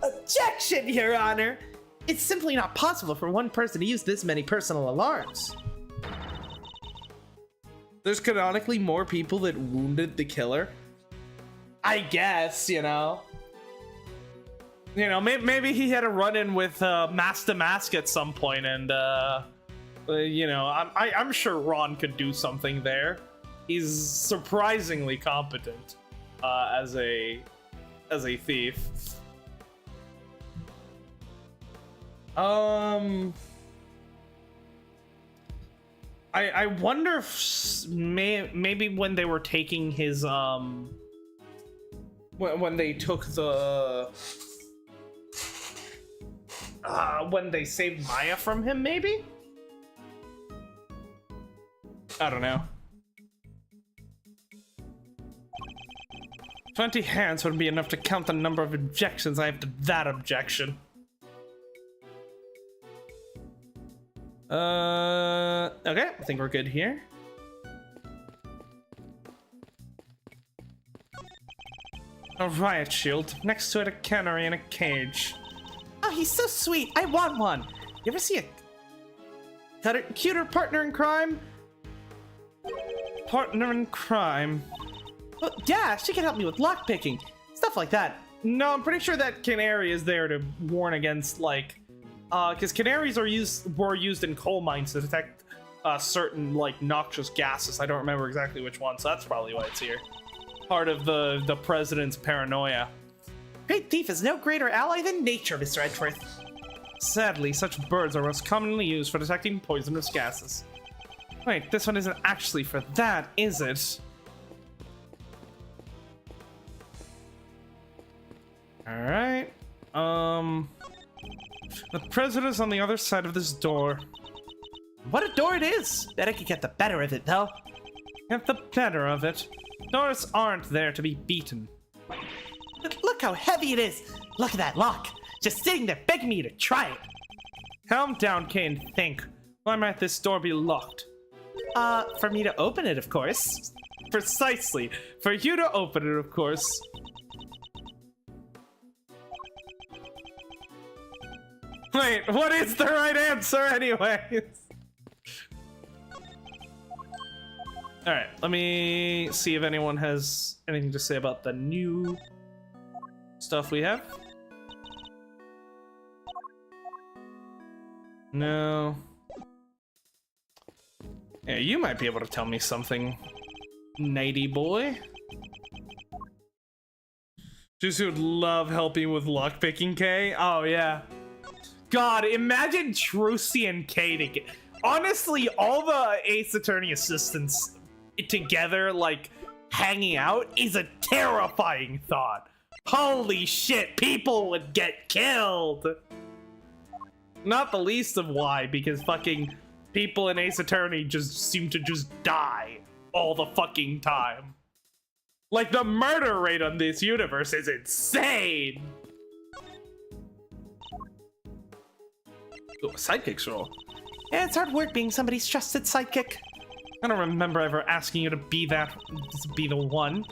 Objection, Your Honor! It's simply not possible for one person to use this many personal alarms. There's canonically more people that wounded the killer. I guess, you know. You know, maybe he had a run-in with Mask to Mask at some point, and you know, I'm sure Ron could do something there. He's surprisingly competent as a thief. I wonder if maybe when they were taking his when they took the when they saved Maya from him, maybe? I don't know. 20 hands would be enough to count the number of objections I have to that objection. Okay, I think we're good here. A riot shield. Next to it, a canary in a cage. Oh, he's so sweet. I want one. You ever see a cuter partner in crime? Partner in crime. Well, yeah, she can help me with lockpicking. Stuff like that. No, I'm pretty sure that canary is there to warn against, like... because canaries were used in coal mines to detect certain, like, noxious gases. I don't remember exactly which one, so that's probably why it's here. Part of the president's paranoia. Great thief is no greater ally than nature, Mr. Edgeworth. Sadly, such birds are most commonly used for detecting poisonous gases. Wait, this one isn't actually for that, is it? Alright. The president's on the other side of this door. What a door it is! Bet I could get the better of it, though. Get the better of it? Doors aren't there to be beaten. But look how heavy it is! Look at that lock! Just sitting there begging me to try it! Calm down, Kay, and think. Why might this door be locked? For me to open it, of course. Precisely. For you to open it, of course. Wait, what is the right answer anyways? Alright, let me see if anyone has anything to say about the new stuff we have. No. Yeah, you might be able to tell me something, nighty boy. Just would love helping with lockpicking, Kay. Oh, yeah. God, imagine Trucy and Kay together. Honestly, all the Ace Attorney assistants together, like, hanging out is a terrifying thought. Holy shit, people would get killed! Not the least of why, because fucking people in Ace Attorney just seem to just die all the fucking time. Like, the murder rate on this universe is insane! Ooh, a sidekick's role. Yeah, it's hard work being somebody's trusted sidekick. I don't remember ever asking you to be the one.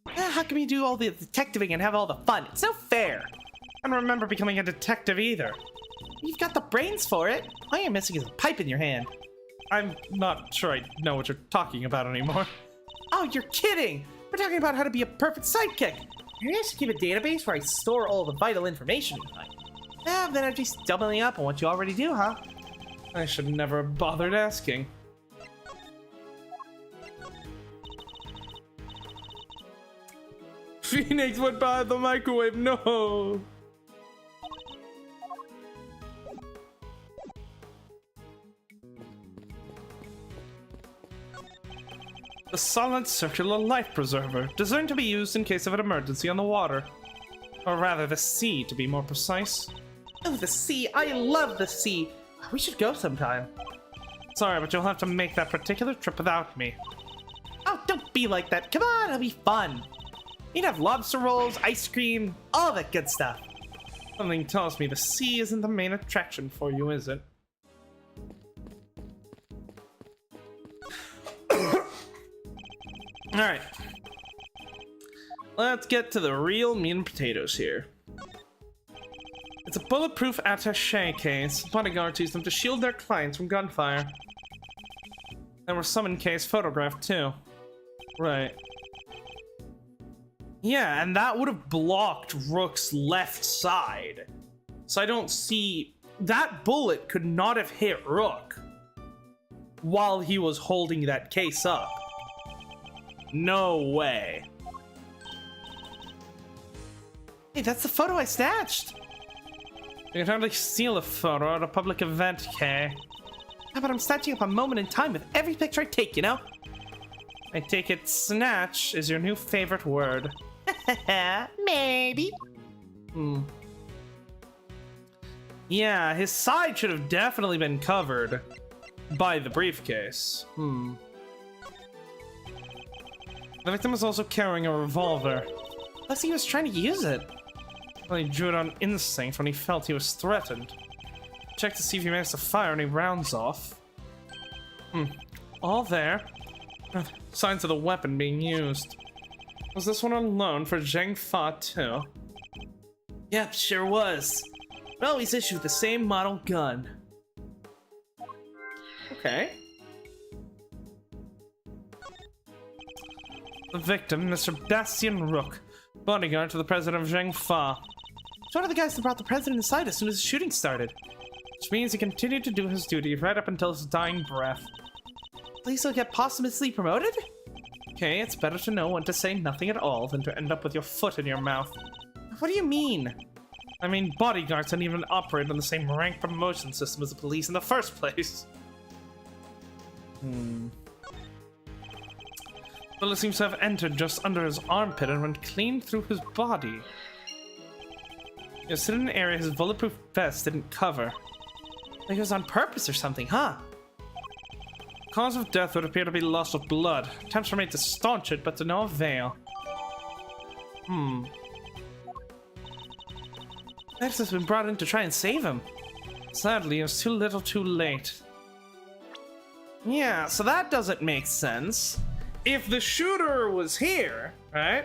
How come you do all the detectiving and have all the fun? It's no fair. I don't remember becoming a detective either. You've got the brains for it. All you're missing is a pipe in your hand. I'm not sure I know what you're talking about anymore. Oh, you're kidding! We're talking about how to be a perfect sidekick. Maybe I should keep a database where I store all the vital information you find. Then I'd just doubling up on what you already do, huh? I should never have bothered asking. Phoenix went by the microwave, no! The solid circular life preserver, designed to be used in case of an emergency on the water. Or rather, the sea, to be more precise. Oh, the sea! I love the sea! We should go sometime. Sorry, but you'll have to make that particular trip without me. Oh, don't be like that. Come on, it'll be fun. You'd have lobster rolls, ice cream, all that good stuff. Something tells me the sea isn't the main attraction for you, is it? Alright. Let's get to the real meat and potatoes here. It's a bulletproof attaché case. Bodyguards use them to shield their clients from gunfire. There were some in case photographed too. Right. Yeah, and that would have blocked Rook's left side. So I don't see... That bullet could not have hit Rook while he was holding that case up. No way. Hey, that's the photo I snatched! You can hardly steal a photo at a public event, Kay. How about I'm snatching up a moment in time with every picture I take, you know? I take it snatch is your new favorite word. Maybe. Yeah, his side should have definitely been covered by the briefcase. The victim was also carrying a revolver. Unless he was trying to use it. Well, he drew it on instinct when he felt he was threatened. Check to see if he managed to fire any rounds off. All there. Signs of the weapon being used. Was this one alone for Zheng Fa too? Yep, sure was. But always issued the same model gun. Okay. The victim, Mr. Bastian Rook, bodyguard to the president of Zheng Fa. He's one of the guys that brought the president inside as soon as the shooting started. Which means he continued to do his duty right up until his dying breath. Please he'll get posthumously promoted? Okay, it's better to know when to say nothing at all than to end up with your foot in your mouth. What do you mean? I mean, bodyguards don't even operate on the same rank promotion system as the police in the first place. Bullet seems to have entered just under his armpit and went clean through his body. It was in an area his bulletproof vest didn't cover. Like it was on purpose or something, huh? Cause of death would appear to be loss of blood. Attempts were made to staunch it, but to no avail. Next has been brought in to try and save him. Sadly, it was too little too late. Yeah, so that doesn't make sense. If the shooter was here, right?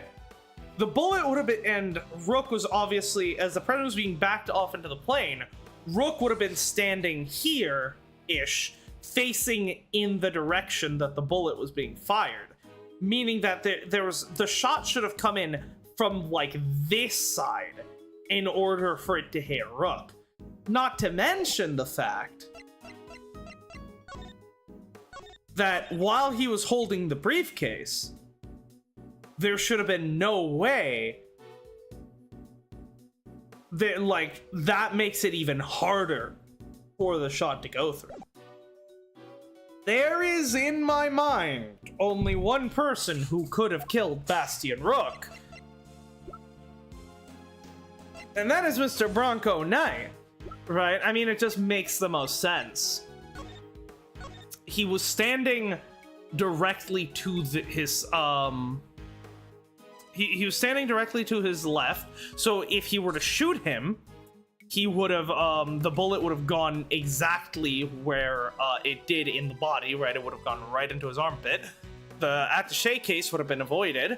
The bullet would have been, and Rook was obviously, as the predator was being backed off into the plane, Rook would have been standing here-ish, facing in the direction that the bullet was being fired. Meaning that the shot should have come in from, like, this side in order for it to hit Rook. Not to mention the fact that while he was holding the briefcase, there should have been no way that, like, that makes it even harder for the shot to go through. There is, in my mind, only one person who could have killed Bastion Rook. And that is Mr. Bronco Knight, right? I mean, it just makes the most sense. He was standing directly to his, he was standing directly to his left, so if he were to shoot him, he would have, the bullet would have gone exactly where it did in the body, right? It would have gone right into his armpit. The attaché case would have been avoided.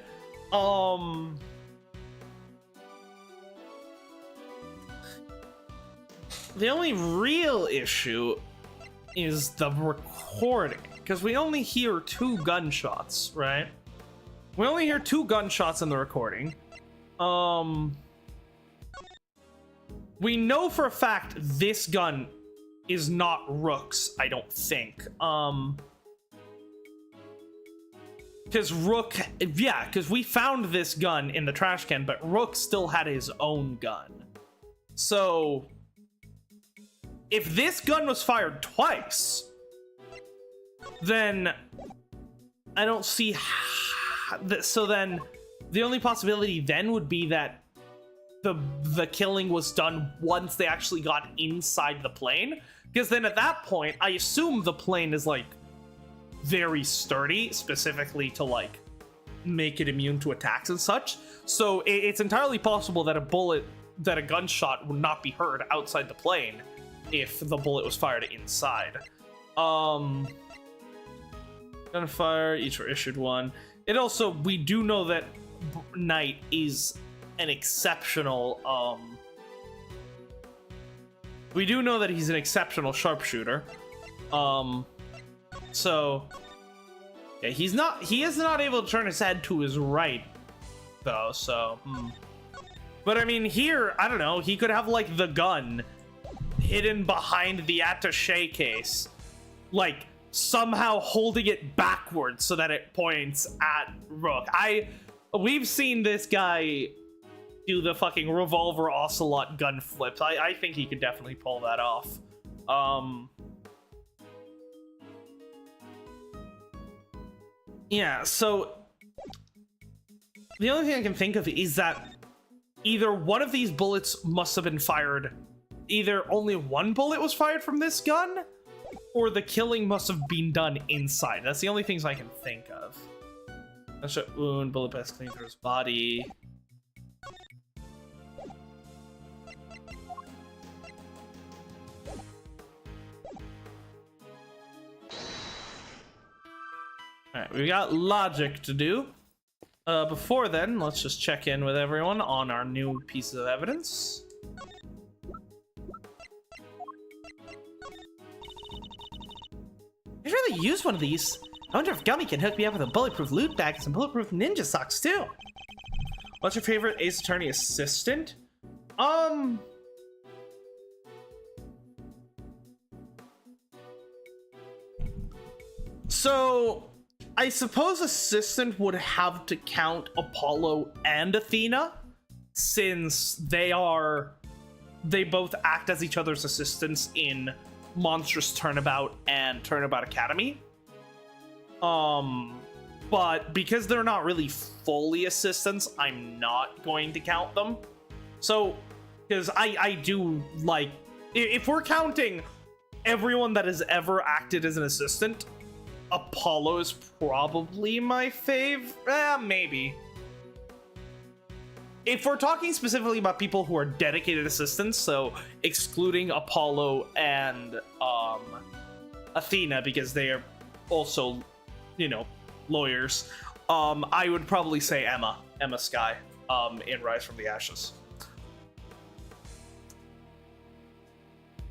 The only real issue is the recording, because we only hear 2 gunshots, right? We only hear 2 gunshots in the recording. We know for a fact this gun is not Rook's, I don't think. Because Rook, yeah, because we found this gun in the trash can, but Rook still had his own gun. So, if this gun was fired twice, then I don't see how, so then the only possibility then would be that the killing was done once they actually got inside the plane, because then at that point I assume the plane is like very sturdy, specifically to like make it immune to attacks and such. So it's entirely possible that a gunshot would not be heard outside the plane if the bullet was fired inside. Gunfire, each were issued 1. It also, we do know that Knight is an exceptional, we do know that he's an exceptional sharpshooter. So yeah, he is not able to turn his head to his right though, so but I mean, here, I don't know, he could have like the gun hidden behind the attaché case, like somehow holding it backwards so that it points at Rook. We've seen this guy do the fucking revolver ocelot gun flips. I think he could definitely pull that off. Yeah, so the only thing I can think of is that either one of these bullets must have been fired, either only one bullet was fired from this gun, or the killing must have been done inside. That's the only things I can think of. Gunshot wound, bullet passed clean through his body. Alright, we got logic to do. Before then, let's just check in with everyone on our new pieces of evidence. I really use one of these. I wonder if Gummy can hook me up with a bulletproof loot bag and some bulletproof ninja socks too. What's your favorite Ace Attorney assistant? So I suppose assistant would have to count Apollo and Athena, since they both act as each other's assistants in Monstrous Turnabout and Turnabout Academy. But because they're not really fully assistants, I'm not going to count them. So, because I do like, if we're counting everyone that has ever acted as an assistant, Apollo is probably my fave. Maybe. If we're talking specifically about people who are dedicated assistants, so excluding Apollo and Athena, because they are also, you know, lawyers, I would probably say Emma Skye in Rise from the Ashes.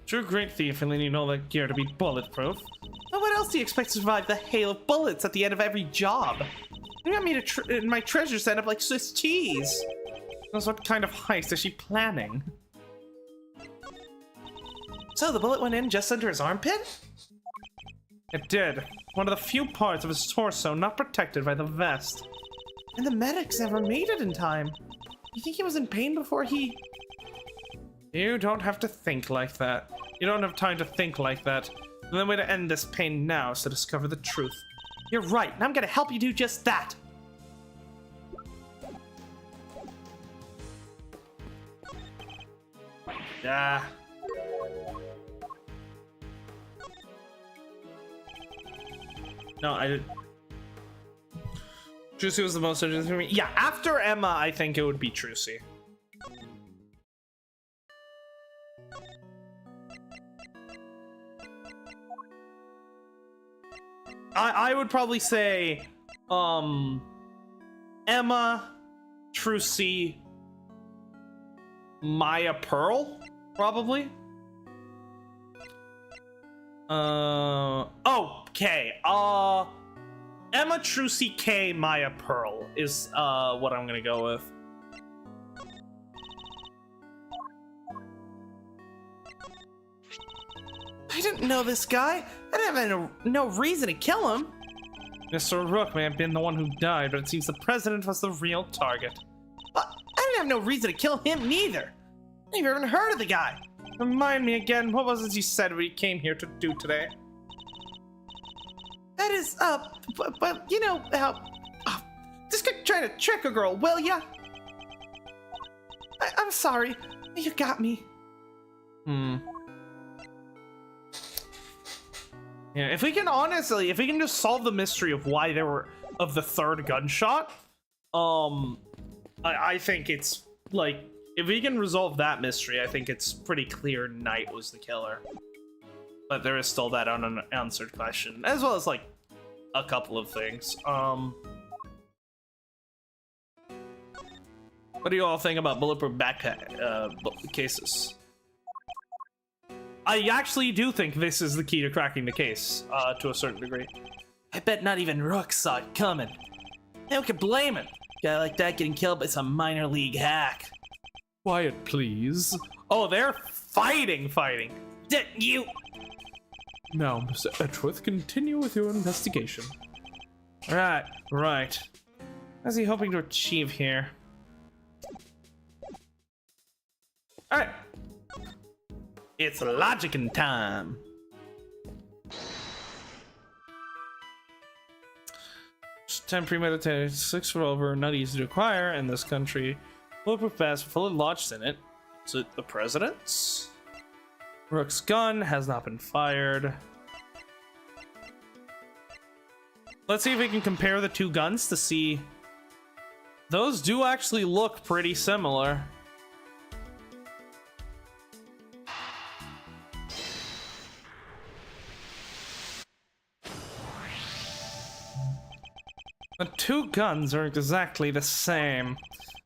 True great thief and letting you know that gear to be bulletproof. But what else do you expect to survive the hail of bullets at the end of every job? You got me to my treasures end up like Swiss cheese. What kind of heist is she planning? So the bullet went in just under his armpit? It did. One of the few parts of his torso not protected by the vest. And the medics never made it in time. You think he was in pain before he... You don't have to think like that. You don't have time to think like that. The only way to end this pain now is to discover the truth. You're right, and I'm gonna help you do just that. Yeah. No, I didn't. Trucy was the most interesting for me. Yeah, after Emma, I think it would be Trucy. I would probably say, Emma, Trucy, Maya Pearl, probably. Okay. Emma, Trucy, K, Maya Pearl is what I'm gonna go with. I didn't know this guy. I didn't have no reason to kill him. Mr. Rook may have been the one who died, but it seems the president was the real target. I didn't have no reason to kill him neither. I never even heard of the guy. Remind me again, what was it you said we came here to do today? That is, but you know how... just trying to trick a girl, will ya? I'm sorry. You got me. Yeah, if we can just solve the mystery of why there were of the third gunshot, I think it's like if we can resolve that mystery, I think it's pretty clear Knight was the killer. But there is still that unanswered question, as well as like a couple of things. What do you all think about bulletproof backpack cases? I actually do think this is the key to cracking the case, to a certain degree. I bet not even Rook saw it coming. Who could blame him? Guy like that getting killed by some minor league hack.
Quiet, please.
Oh, they're fighting. You.
Now, Mr. Edgeworth, continue with your investigation.
Right. What's he hoping to achieve here? Alright. It's logicking time. Just 10 premeditated, 6 for over, not easy to acquire in this country. Bulletproof vest fully lodged in it. Is it the president's? Rook's gun has not been fired. Let's see if we can compare the two guns to see. Those do actually look pretty similar. The two guns are exactly the same,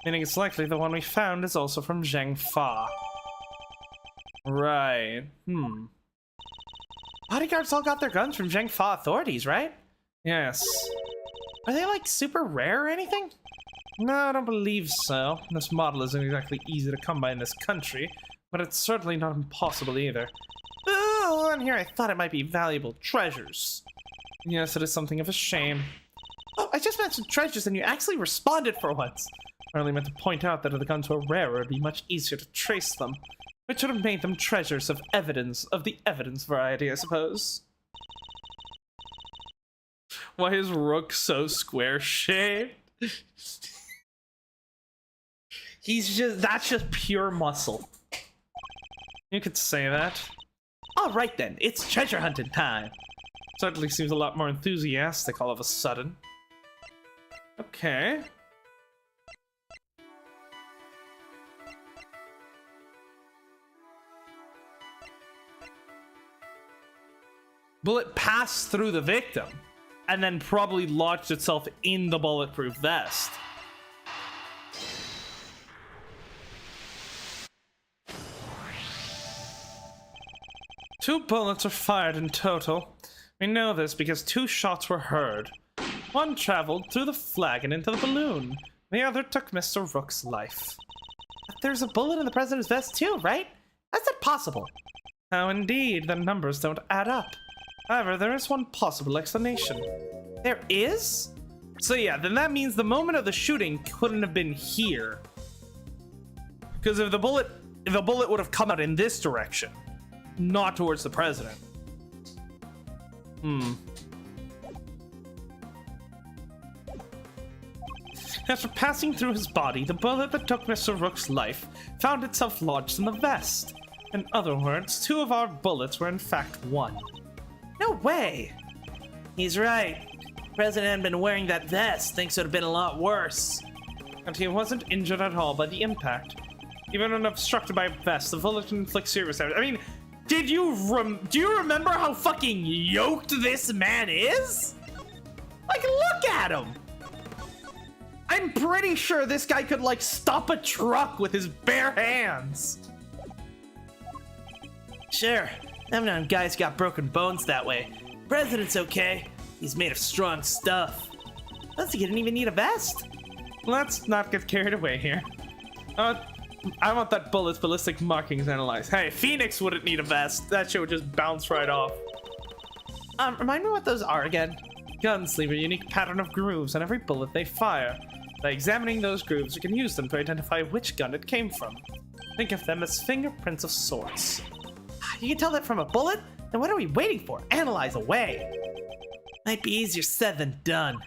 meaning it's likely the one we found is also from Zheng Fa. Right. Bodyguards all got their guns from Zheng Fa authorities, right? Yes. Are they like super rare or anything? No, I don't believe so. This model isn't exactly easy to come by in this country, but it's certainly not impossible either. Oh, and here I thought it might be valuable treasures. Yes, it is something of a shame. Oh, I just mentioned treasures and you actually responded for once. I only meant to point out that if the guns were rarer, it'd be much easier to trace them. Which would have made them treasures of evidence, of the evidence variety, I suppose. Why is Rook so square-shaped? That's just pure muscle. You could say that. Alright then, it's treasure hunting time. Certainly seems a lot more enthusiastic all of a sudden. Okay. Bullet passed through the victim and then probably lodged itself in the bulletproof vest. Two bullets are fired in total. We know this because 2 shots were heard. One traveled through the flag and into the balloon. The other took Mr. Rook's life. But there's a bullet in the president's vest too, right? How's that possible? How indeed, the numbers don't add up. However, there is one possible explanation. There is? So yeah, then that means the moment of the shooting couldn't have been here. Because if the bullet would have come out in this direction, not towards the president. After passing through his body, the bullet that took Mr. Rook's life found itself lodged in the vest. In other words, 2 of our bullets were in fact 1. No way! He's right. The President hadn't been wearing that vest. Things would have been a lot worse. And he wasn't injured at all by the impact. Even when obstructed by a vest, the bullet can inflict serious damage. I mean, do you remember how fucking yoked this man is? Like, look at him! I'm pretty sure this guy could, like, stop a truck with his bare hands. Sure, I've known guys got broken bones that way. President's okay. He's made of strong stuff. Plus, he didn't even need a vest. Let's not get carried away here. I want that bullet's ballistic markings analyzed. Hey, Phoenix wouldn't need a vest. That shit would just bounce right off. Remind me what those are again. Guns leave a unique pattern of grooves on every bullet they fire. By examining those grooves, you can use them to identify which gun it came from. Think of them as fingerprints of sorts. You can tell that from a bullet? Then what are we waiting for? Analyze away. Might be easier said than done.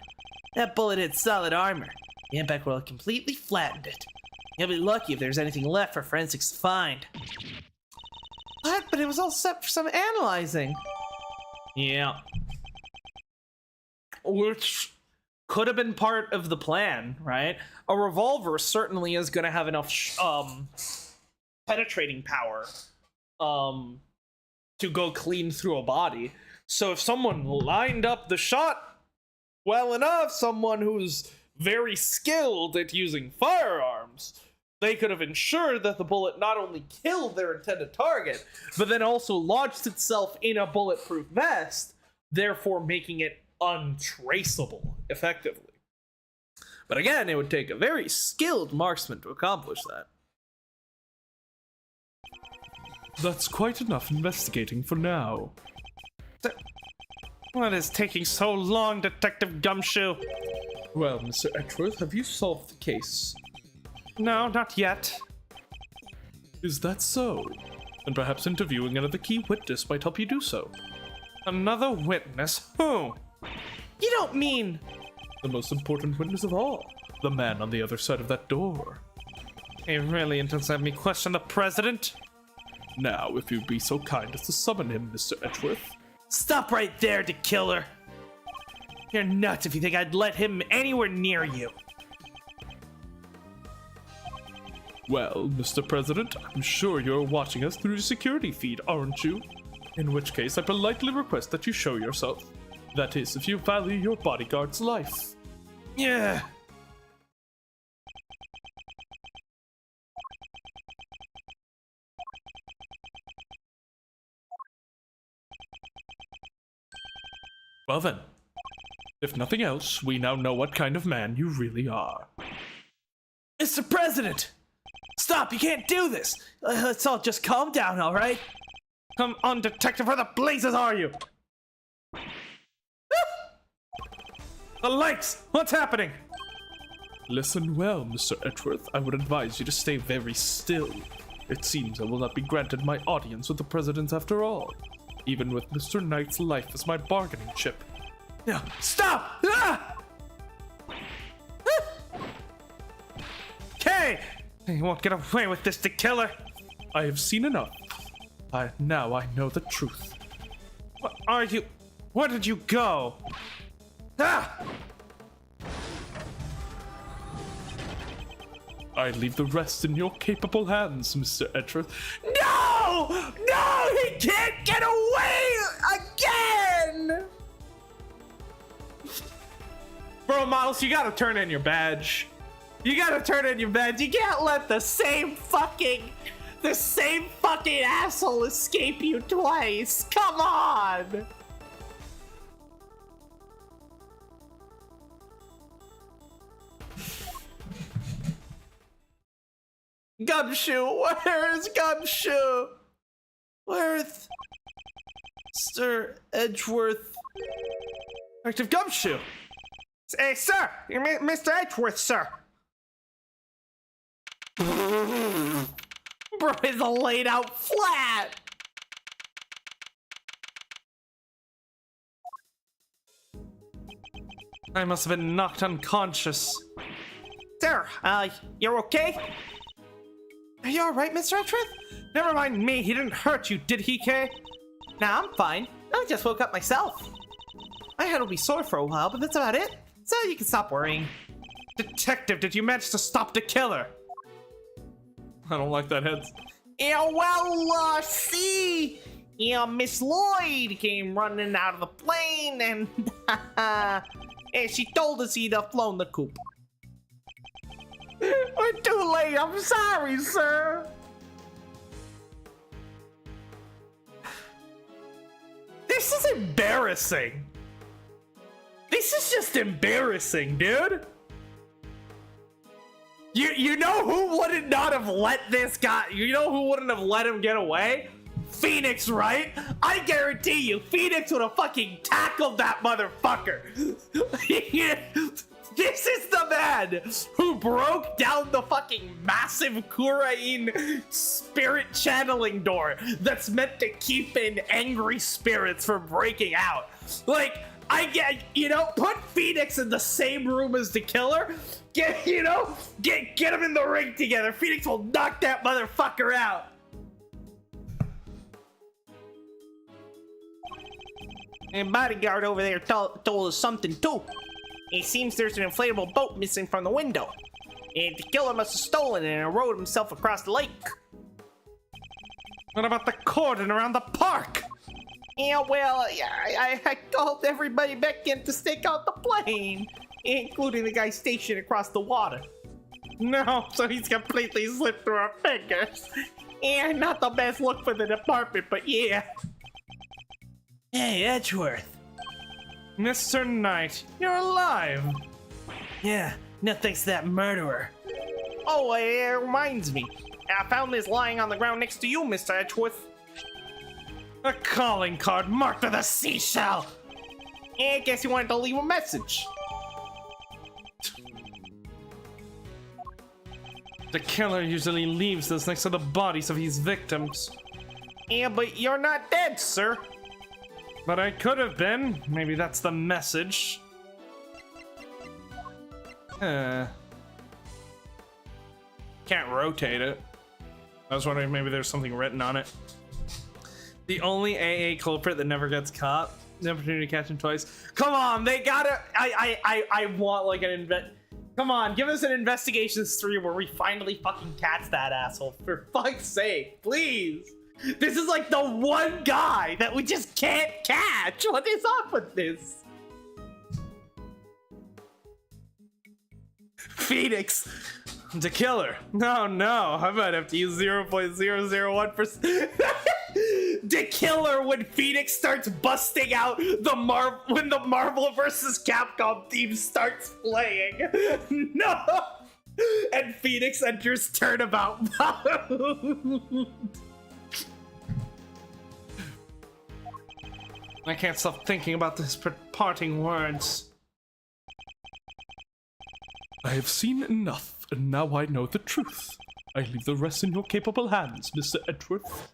That bullet hit solid armor. The impact will have completely flattened it. You'll be lucky if there's anything left for forensics to find. What? But it was all set for some analyzing. Yeah. Which could have been part of the plan, right? A revolver certainly is going to have enough penetrating power to go clean through a body. So if someone lined up the shot well enough, someone who's very skilled at using firearms, they could have ensured that the bullet not only killed their intended target, but then also lodged itself in a bulletproof vest, therefore making it untraceable, effectively. But again, it would take a very skilled marksman to accomplish that.
That's quite enough investigating for now.
What is taking so long, Detective Gumshoe?
Well, Mr. Edgeworth, have you solved the case?
No, not yet.
Is that so? Then perhaps interviewing another key witness might help you do so.
Another witness? Who? You don't mean...
The most important witness of all. The man on the other side of that door.
He really intends to have me question the president?
Now, if you'd be so kind as to summon him, Mr. Edgeworth.
Stop right there, De Killer. You're nuts if you think I'd let him anywhere near you.
Well, Mr. President, I'm sure you're watching us through the security feed, aren't you? In which case, I politely request that you show yourself. That is, if you value your bodyguard's life.
Yeah.
Well then, if nothing else, we now know what kind of man you really are.
Mr. President! Stop, you can't do this! Let's all just calm down, alright? Come on, Detective, where the blazes are you? The lights! What's happening?
Listen well, Mr. Edgeworth. I would advise you to stay very still. It seems I will not be granted my audience with the President after all, even with Mr. Knight's life as my bargaining chip.
No, stop! Ah! Okay! You won't get away with this, De Killer!
I have seen enough. Now I know the truth.
What are you? Where did you go? Ah!
I leave the rest in your capable hands, Mr. Edgeworth.
No! No! He can't get away again! Bro, Miles, you gotta turn in your badge. You gotta turn in your badge. You can't let the same fucking asshole escape you twice. Come on! Gumshoe, where is Gumshoe? Where's Mr. Edgeworth? Detective Gumshoe. Hey, sir! You're Mr. Edgeworth, sir. Bro is laid out flat. I must have been knocked unconscious. Sir, you're okay? Are you alright, Mr. Edgeworth? Never mind me, he didn't hurt you, did he, Kay? Nah, I'm fine. I just woke up myself. My head will be sore for a while, but that's about it. So you can stop worrying. Detective, did you manage to stop the killer? I don't like that head. Yeah, well, see? Yeah, Miss Lloyd came running out of the plane and, and she told us he'd flown the coop. We're too late, I'm sorry, sir. This is embarrassing. This is just embarrassing, dude. You know who wouldn't not have let this guy, you know who wouldn't have let him get away? Phoenix, right? I guarantee you, Phoenix would have fucking tackled that motherfucker. This is the man who broke down the fucking massive Kurain spirit channeling door that's meant to keep in angry spirits from breaking out. Like, I get, you know, put Phoenix in the same room as the killer. Get him in the ring together. Phoenix will knock that motherfucker out. And bodyguard over there told us something too. It seems there's an inflatable boat missing from the window. And the killer must have stolen it and rowed himself across the lake. What about the cordon around the park? Yeah, well, I called everybody back in to stake out the plane, including the guy stationed across the water. No, so he's completely slipped through our fingers. Yeah, not the best look for the department, but yeah. Hey, Edgeworth. Mr. Knight, you're alive. Yeah, no thanks to that murderer. Oh, it reminds me. I found this lying on the ground next to you, Mr. Edgeworth. A calling card marked with a seashell. I guess you wanted to leave a message. The killer usually leaves this next to the bodies of his victims. Yeah, but you're not dead, sir. But I could have been. Maybe that's the message. Can't rotate it. I was wondering if maybe there's something written on it. The only AA culprit that never gets caught. The opportunity to catch him twice. Come on, they gotta. I want like an Come on, give us an Investigations 3 where we finally fucking catch that asshole. For fuck's sake, please. This is like the one guy that we just can't catch. What is up with this? Phoenix, the killer. No, I might have to use 0.001%. The killer when Phoenix starts busting out when the Marvel vs. Capcom theme starts playing. No! And Phoenix enters turnabout mode. I can't stop thinking about his parting words.
I have seen enough, and now I know the truth. I leave the rest in your capable hands, Mr. Edgeworth.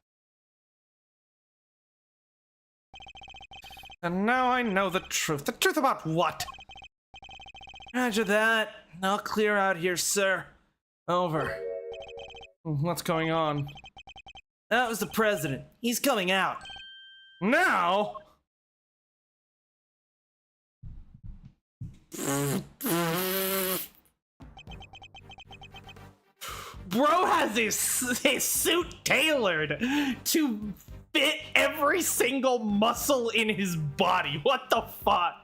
And now I know the truth. The truth about what? Roger that. I'll clear out here, sir. Over. What's going on? That was the president. He's coming out. Now? Bro has his suit tailored to fit every single muscle in his body. What the fuck?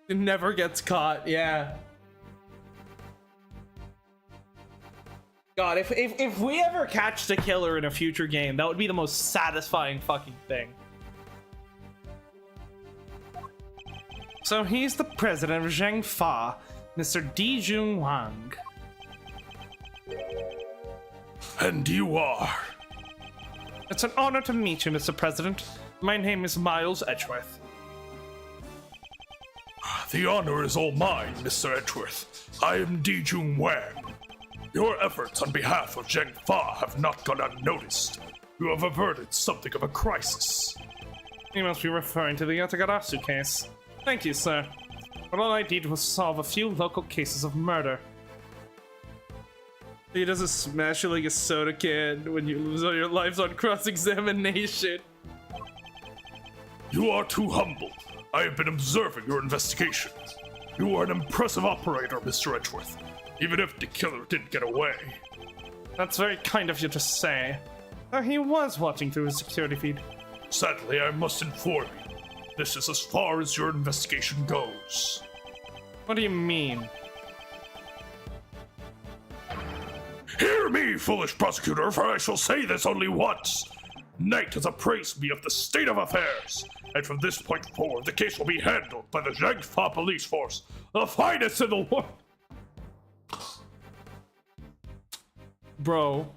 It never gets caught, yeah. God, if we ever catch the killer in a future game, that would be the most satisfying fucking thing. So he's the president of Zhengfa, Mr. Dijun Wang.
And you are?
It's an honor to meet you, Mr. President. My name is Miles Edgeworth.
The honor is all mine, Mr. Edgeworth. I am Dijun Wang. Your efforts on behalf of Zhengfa have not gone unnoticed. You have averted something of a crisis.
You must be referring to the Yatagarasu case. Thank you, sir. But all I did was solve a few local cases of murder. He doesn't smash you like a soda can when you lose all your lives on cross-examination.
You are too humble. I have been observing your investigation. You are an impressive operator, Mr. Edgeworth, even if the killer didn't get away.
That's very kind of you to say. He was watching through his security feed.
Sadly, I must inform you, this is as far as your investigation goes.
What do you mean?
Hear me, foolish prosecutor, for I shall say this only once. Knight has appraised me of the state of affairs, and from this point forward, the case will be handled by the Zhangfa police force, the finest in the world.
Bro,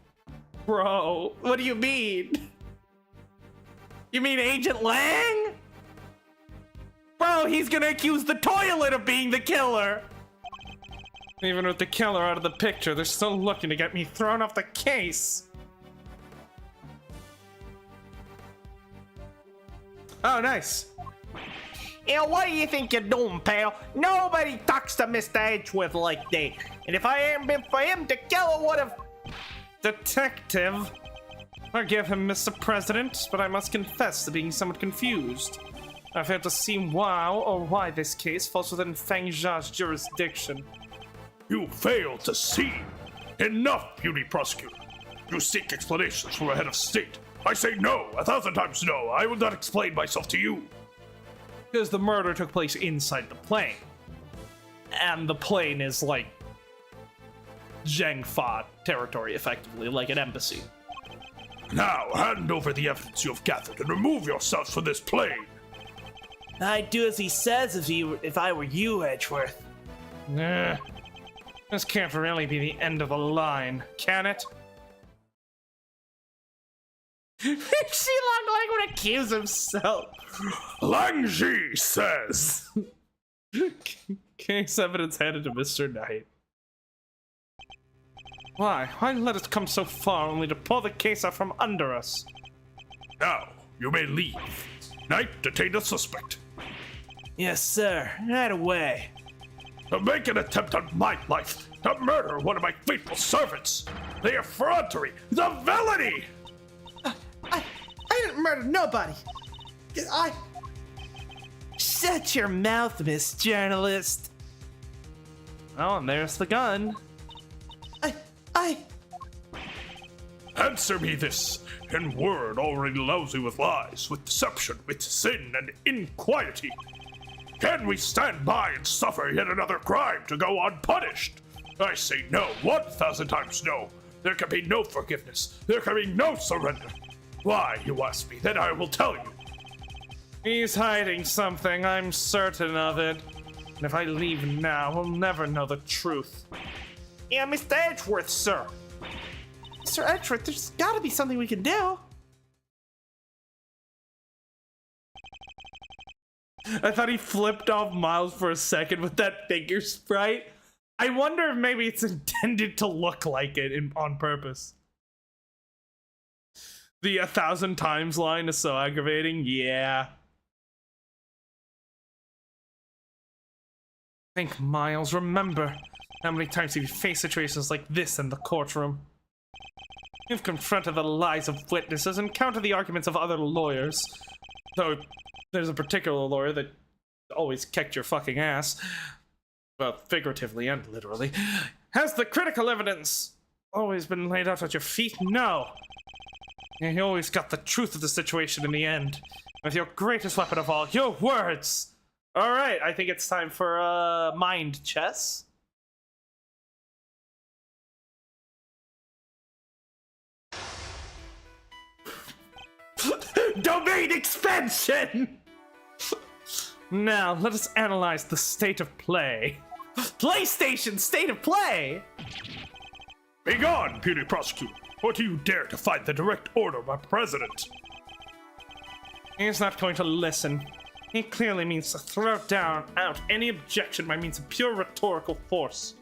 what do you mean? You mean Agent Lang? Bro, he's gonna accuse the toilet of being the killer! Even with the killer out of the picture, they're still looking to get me thrown off the case. Oh, nice. Yeah, what do you think you're doing, pal? Nobody talks to Mr. Edgeworth like that. And if I hadn't been for him, the killer would have... Detective. Forgive him, Mr. President, but I must confess to being somewhat confused. I've had to see why this case falls within Feng Zha's jurisdiction.
You failed to see. Enough, puny prosecutor. You seek explanations from a head of state. I say no, 1,000 times no. I will not explain myself to you.
Because the murder took place inside the plane. And the plane is like Zhangfa territory, effectively, like an embassy.
Now, hand over the evidence you have gathered and remove yourselves from this plane.
I'd do as he says if I were you, Edgeworth. Nah. This can't really be the end of the line, can it? She looked like would accuse himself.
Langji says.
Case evidence handed to Mr. Knight. Why? Why let us come so far only to pull the case out from under us?
Now, you may leave. Knight, detain the suspect.
Yes, sir. Right away.
To make an attempt on my life, to murder one of my faithful servants. The effrontery, the villainy!
I didn't murder nobody. Shut your mouth, Miss Journalist. Oh, and there's the gun.
Answer me this, in word already lousy with lies, with deception, with sin and inquietude. Can we stand by and suffer yet another crime to go unpunished? I say no, 1,000 times no. There can be no forgiveness. There can be no surrender. Why, you ask me, then I will tell you. He's hiding something, I'm certain of it. And if I leave now, we'll never know the truth.
Yeah, Mr. Edgeworth, sir. Mr. Edgeworth, there's gotta be something we can do. I thought he flipped off Miles for a second with that figure sprite. I wonder if maybe it's intended to look like it on purpose. The 1,000 times line is so aggravating. Yeah. Think, Miles, remember how many times you've faced situations like this in the courtroom. You've confronted the lies of witnesses and countered the arguments of other lawyers. Though there's a particular lawyer that always kicked your fucking ass. Well, figuratively and literally. Has the critical evidence always been laid out at your feet? No. You always got the truth of the situation in the end. With your greatest weapon of all, your words! Alright, I think it's time for, mind chess. Domain expansion! Now, let us analyze the state of play. PlayStation State of Play!
Begone, puny prosecutor! Or do you dare to fight the direct order of my president?
He's not going to listen. He clearly means to throw out any objection by means of pure rhetorical force.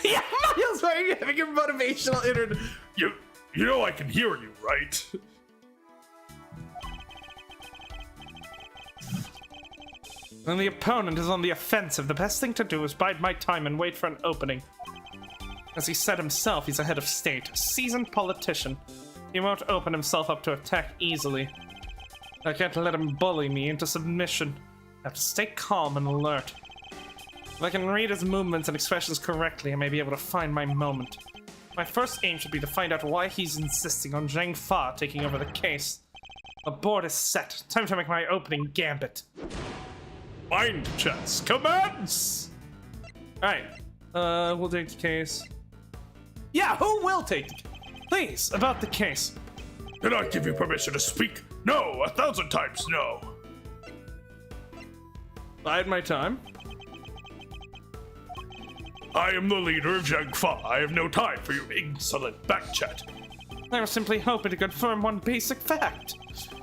Yeah, Miles, why are you having your motivational internet?
You know I can hear you, right?
When the opponent is on the offensive, the best thing to do is bide my time and wait for an opening. As he said himself, he's a head of state, a seasoned politician. He won't open himself up to attack easily. I can't let him bully me into submission. I have to stay calm and alert. If I can read his movements and expressions correctly, I may be able to find my moment. My first aim should be to find out why he's insisting on Zhang Fa taking over the case. The board is set. Time to make my opening gambit.
Mind chess, commence!
Alright, we'll take the case. Yeah, who will take the case? Please, about the case.
Did I give you permission to speak? No, 1,000 times no.
Bide my time.
I am the leader of Zhang Fa. I have no time for your insolent backchat.
I was simply hoping to confirm one basic fact.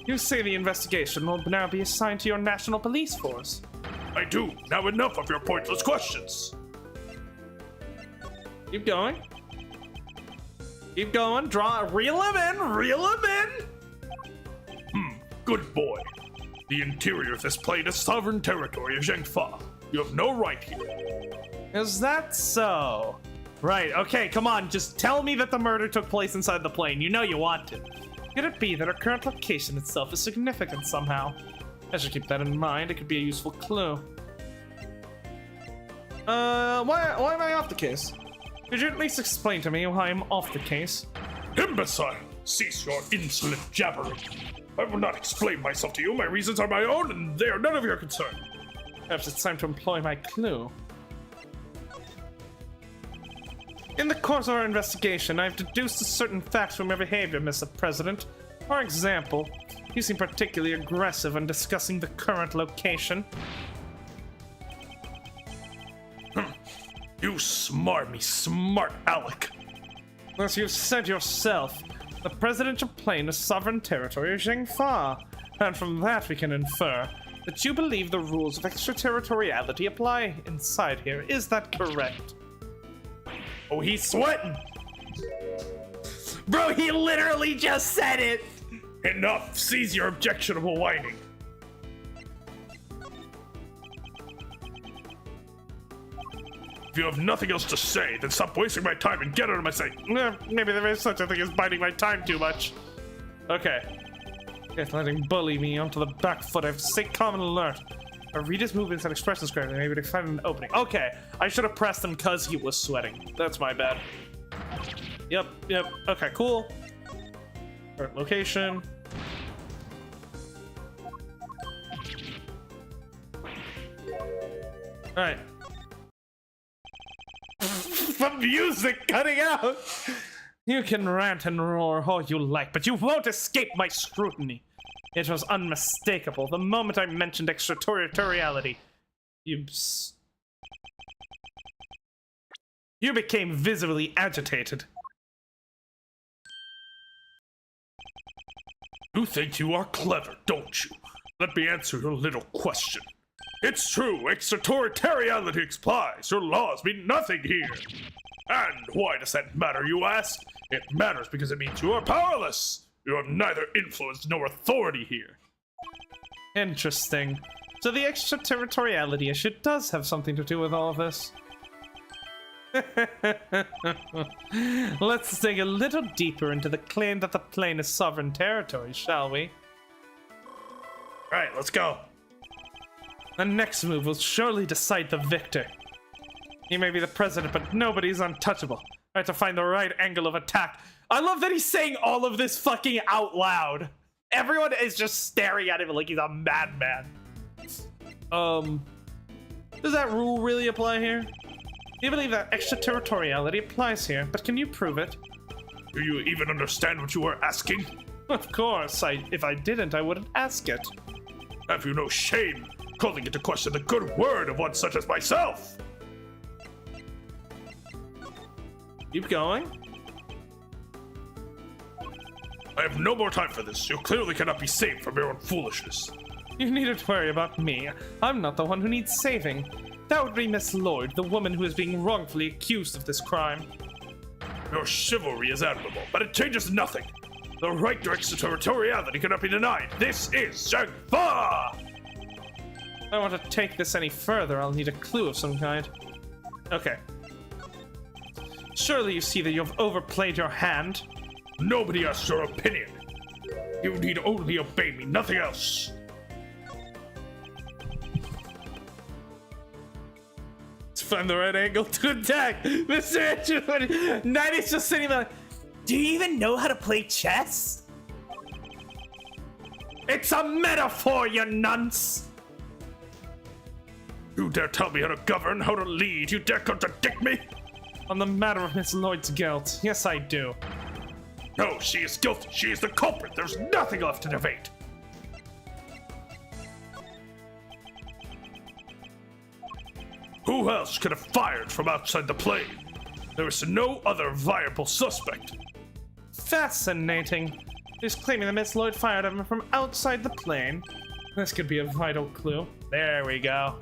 You say the investigation will now be assigned to your national police force.
I do. Now enough of your pointless questions.
Keep going. Keep going. Reel him in.
Good boy. The interior of this plane is sovereign territory of Zhang Fa. You have no right here.
Is that so? Right, okay, come on, just tell me that the murder took place inside the plane. You know you want to. Could it be that our current location itself is significant somehow? I should keep that in mind. It could be a useful clue. Why am I off the case? Could you at least explain to me why I'm off the case?
Imbecile! Cease your insolent jabbering. I will not explain myself to you. My reasons are my own, and they are none of your concern.
Perhaps it's time to employ my clue. In the course of our investigation, I have deduced certain facts from your behavior, Mr. President. For example, you seem particularly aggressive when discussing the current location.
You smarmy smart aleck.
As you've said yourself, the presidential plane is sovereign territory of Zhang Fa, and from that we can infer that you believe the rules of extraterritoriality apply inside here. Is that correct?
Oh, he's sweating.
Bro, he literally just said it!
Enough! Cease your objectionable whining. If you have nothing else to say, then stop wasting my time and get out of my sight.
Maybe there is such a thing as biting my time too much. Okay. If letting bully me onto the back foot, I have to stay calm and alert. I read his movements and expressions correctly, maybe to find an opening. Okay, I should have pressed him because he was sweating. That's my bad. Yep. Okay, cool. Current location. Alright. The music cutting out! You can rant and roar all you like, but you won't escape my scrutiny. It was unmistakable the moment I mentioned extraterritoriality. You became visibly agitated.
You think you are clever, don't you? Let me answer your little question. It's true, extraterritoriality applies. Your laws mean nothing here. And why does that matter, you ask? It matters because it means you are powerless. You have neither influence nor authority here.
Interesting. So the extraterritoriality issue does have something to do with all of this. Let's dig a little deeper into the claim that the plane is sovereign territory, shall we?
Alright, let's go.
The next move will surely decide the victor. He may be the president, but nobody's untouchable. I have to find the right angle of attack. I love that he's saying all of this fucking out loud. Everyone is just staring at him like he's a madman. Does that rule really apply here? You believe that extraterritoriality applies here, but can you prove it?
Do you even understand what you are asking?
Of course, if I didn't, I wouldn't ask it.
Have you no shame, calling into question the good word of one such as myself?
Keep going.
I have no more time for this. You clearly cannot be saved from your own foolishness.
You needn't worry about me. I'm not the one who needs saving. That would be Miss Lloyd, the woman who is being wrongfully accused of this crime.
Your chivalry is admirable, but it changes nothing. The right to extraterritoriality cannot be denied. This is Zhang Fa!
If I want to take this any further, I'll need a clue of some kind. Okay. Surely you see that you've overplayed your hand.
Nobody asks your opinion. You need only obey me, nothing else.
Let's find the right angle to attack. Mr. Edgewood. Knight is just sitting there like, do you even know how to play chess? It's a metaphor, you nunce!
You dare tell me how to govern, how to lead? You dare contradict me?
On the matter of Miss Lloyd's guilt, yes I do.
No, she is guilty. She is the culprit. There's nothing left to debate. Who else could have fired from outside the plane? There is no other viable suspect.
Fascinating. He's claiming that Miss Lloyd fired him from outside the plane. This could be a vital clue. There we go.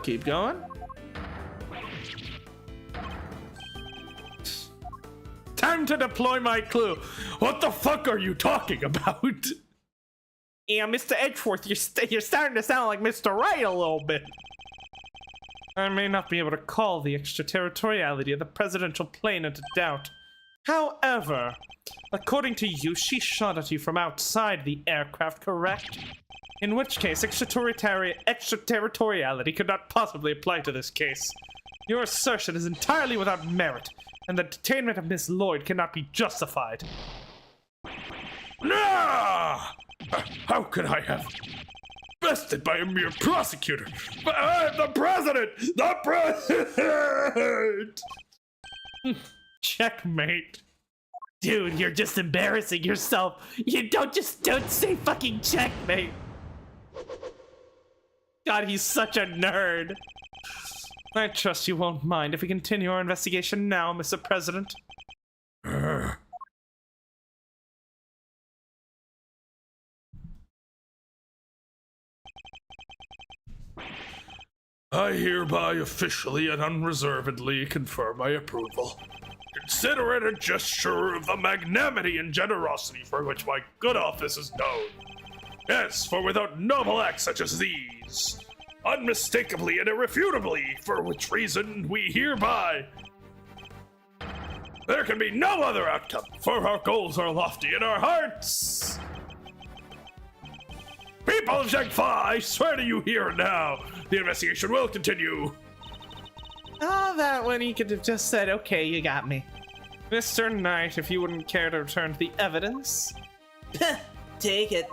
Keep going.
Time to deploy my clue. What the fuck are you talking about?
Yeah, Mr. Edgeworth, you're starting to sound like Mr. Right a little bit. I may not be able to call the extraterritoriality of the presidential plane into doubt. However, according to you, she shot at you from outside the aircraft, correct? In which case, extraterritoriality could not possibly apply to this case. Your assertion is entirely without merit, and the detainment of Miss Lloyd cannot be justified.
No! How could I have bested by a mere prosecutor? But I'm the president! The president!
Checkmate. Dude, you're just embarrassing yourself. You don't say fucking checkmate. God, he's such a nerd. I trust you won't mind if we continue our investigation now, Mr. President.
I hereby officially and unreservedly confirm my approval. Consider it a gesture of the magnanimity and generosity for which my good office is known. Yes, for without noble acts such as these, unmistakably and irrefutably, for which reason we hereby... There can be no other outcome, for our goals are lofty and our hearts... People of Zhengfa, I swear to you here and now, the investigation will continue.
Oh, that one he could have just said, okay, you got me. Mr. Knight, if you wouldn't care to return to the evidence.
Take it.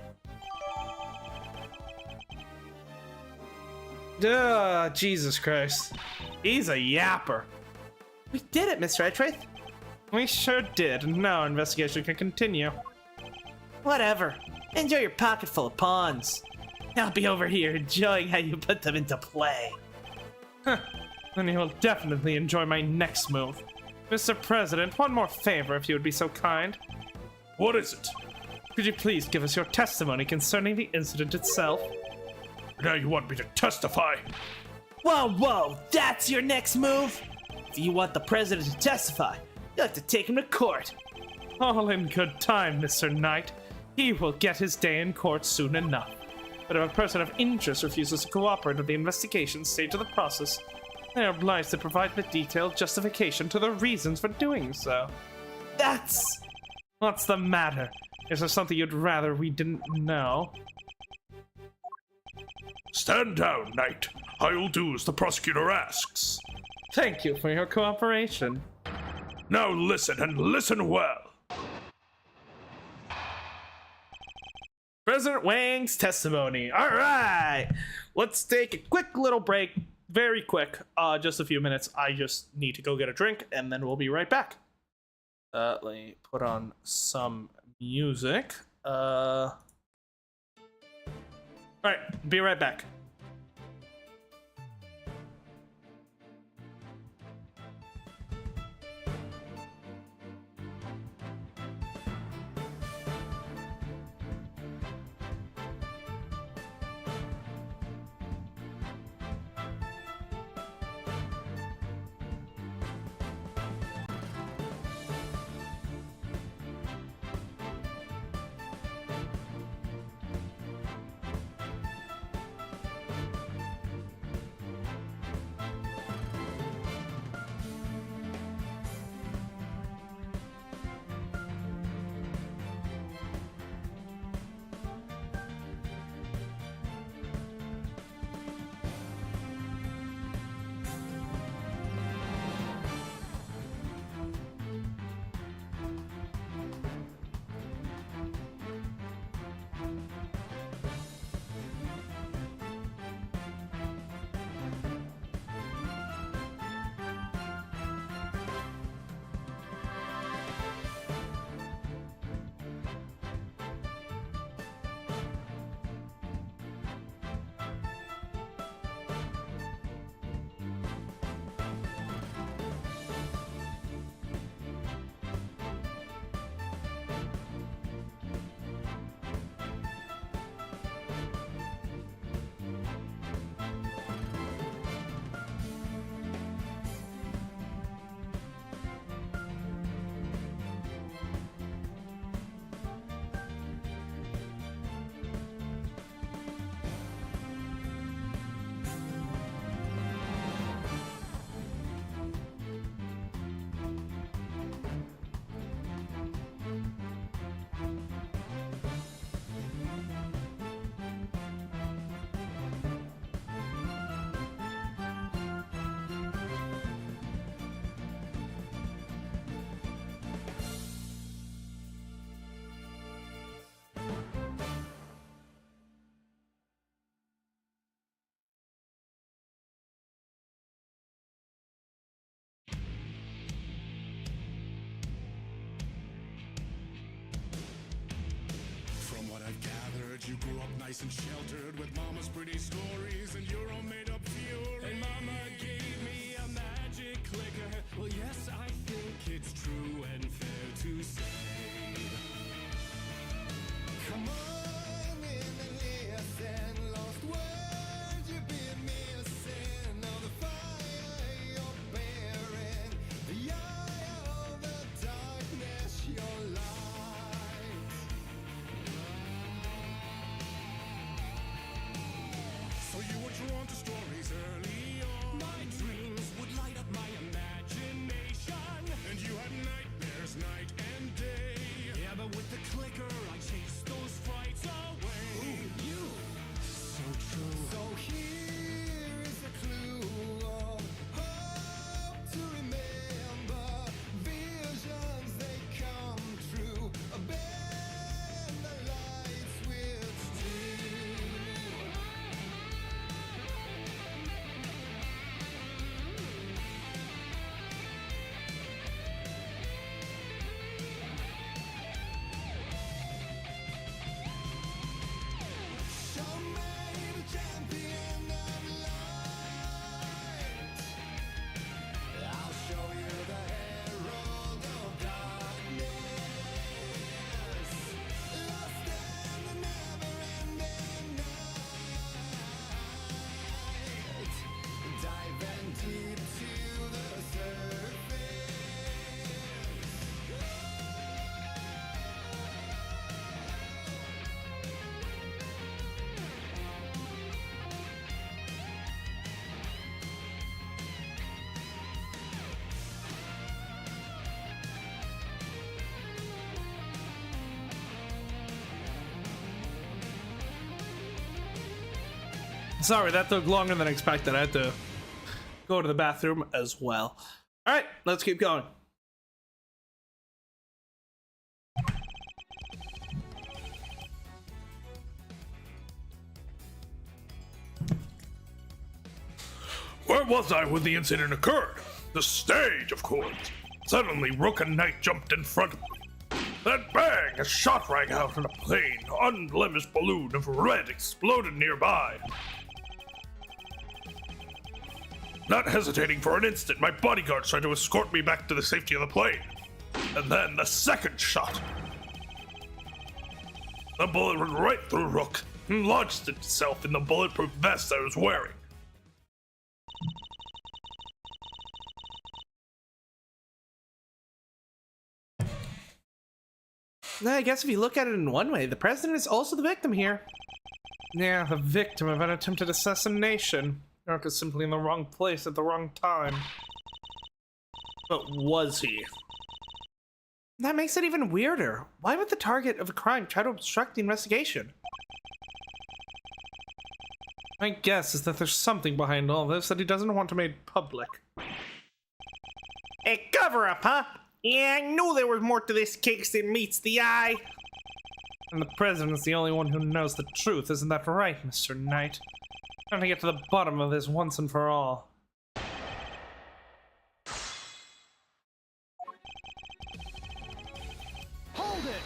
Jesus Christ. He's a yapper.
We did it, Mr. Edgeworth.
We sure did. Now investigation can continue.
Whatever. Enjoy your pocket full of pawns. I'll be over here enjoying how you put them into play.
Huh. Then you'll definitely enjoy my next move. Mr. President, one more favor if you would be so kind.
What is it?
Could you please give us your testimony concerning the incident itself?
Now you want me to testify?
Whoa, that's your next move? If you want the president to testify, you'll have to take him to court.
All in good time, Mr. Knight. He will get his day in court soon enough. But if a person of interest refuses to cooperate with the investigation stage of the process, they are obliged to provide the detailed justification to the reasons for doing so.
That's...
What's the matter? Is there something you'd rather we didn't know?
Stand down, Knight. I will do as the prosecutor asks.
Thank you for your cooperation.
Now listen, and listen well.
President Wang's testimony. All right. Let's take a quick little break. Very quick. Just a few minutes. I just need to go get a drink, and then we'll be right back. Let me put on some music. All right. Be right back.
grew up nice and sheltered with mama's pretty stories and your own made up fury. And mama gave me a magic clicker. Well, yes, I think it's true and fair to say. Come on in and listen, lost words you've been missing. Now the fire you're bearing, the eye of the darkness, your light. So you were drawn to stories early on. My dreams would light up my imagination, and you had nightmares night and day. Yeah, but with the clicker, I chased those frights away. Ooh, you, so true. So here is a clue of hope to remember. Visions, they come true. Bend the light switch too. Show me the champion of light. I'll show you the herald of darkness. Lost in the never-ending night. Diving deep to the surface.
Sorry, that took longer than expected. I had to go to the bathroom as well. All right, let's keep going.
Where was I when the incident occurred? The stage, of course. Suddenly, Rook and Knight jumped in front of me. Then bang! A shot rang out and a plain, unblemished balloon of red exploded nearby. Not hesitating for an instant, my bodyguards tried to escort me back to the safety of the plane. And then the second shot. The bullet went right through Rook and lodged itself in the bulletproof vest I was wearing.
I guess if you look at it in one way, the president is also the victim here. Yeah, the victim of an attempted assassination. Rook is simply in the wrong place at the wrong time. But was he? That makes it even weirder. Why would the target of a crime try to obstruct the investigation? My guess is that there's something behind all this that he doesn't want to make public. A cover-up, huh? Yeah, I knew there was more to this case than meets the eye. And the president's the only one who knows the truth, isn't that right, Mr. Knight? Trying to get to the bottom of this once and for all.
Hold it!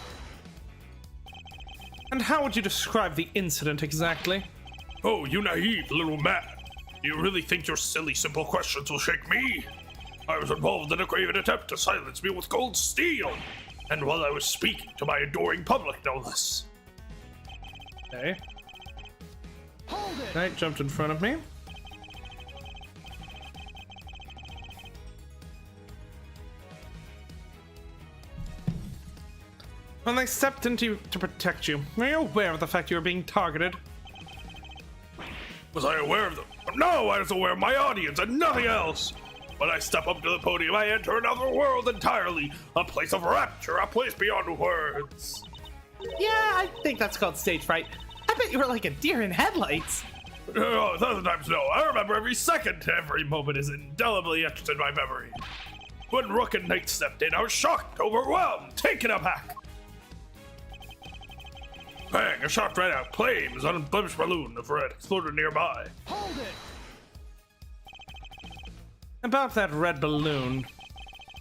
And how would you describe the incident exactly?
Oh, you naive little man. Do you really think your silly, simple questions will shake me? I was involved in a craven attempt to silence me with cold steel. And while I was speaking to my adoring public, no less.
Okay.
Hold it!
Knight jumped in front of me. When they stepped into to protect you, were you aware of the fact you were being targeted?
Was I aware of them? No, I was aware of my audience and nothing else. When I step up to the podium, I enter another world entirely. A place of rapture, a place beyond words.
Yeah, I think that's called stage fright. I bet you were like a deer in headlights.
Oh, 1,000 times no. I remember every second. Every moment is indelibly etched in my memory. When Rook and Knight stepped in, I was shocked, overwhelmed, taken aback. Bang, a shot right out. Flames, an unblemished balloon of red exploded nearby.
Hold it!
About that red balloon.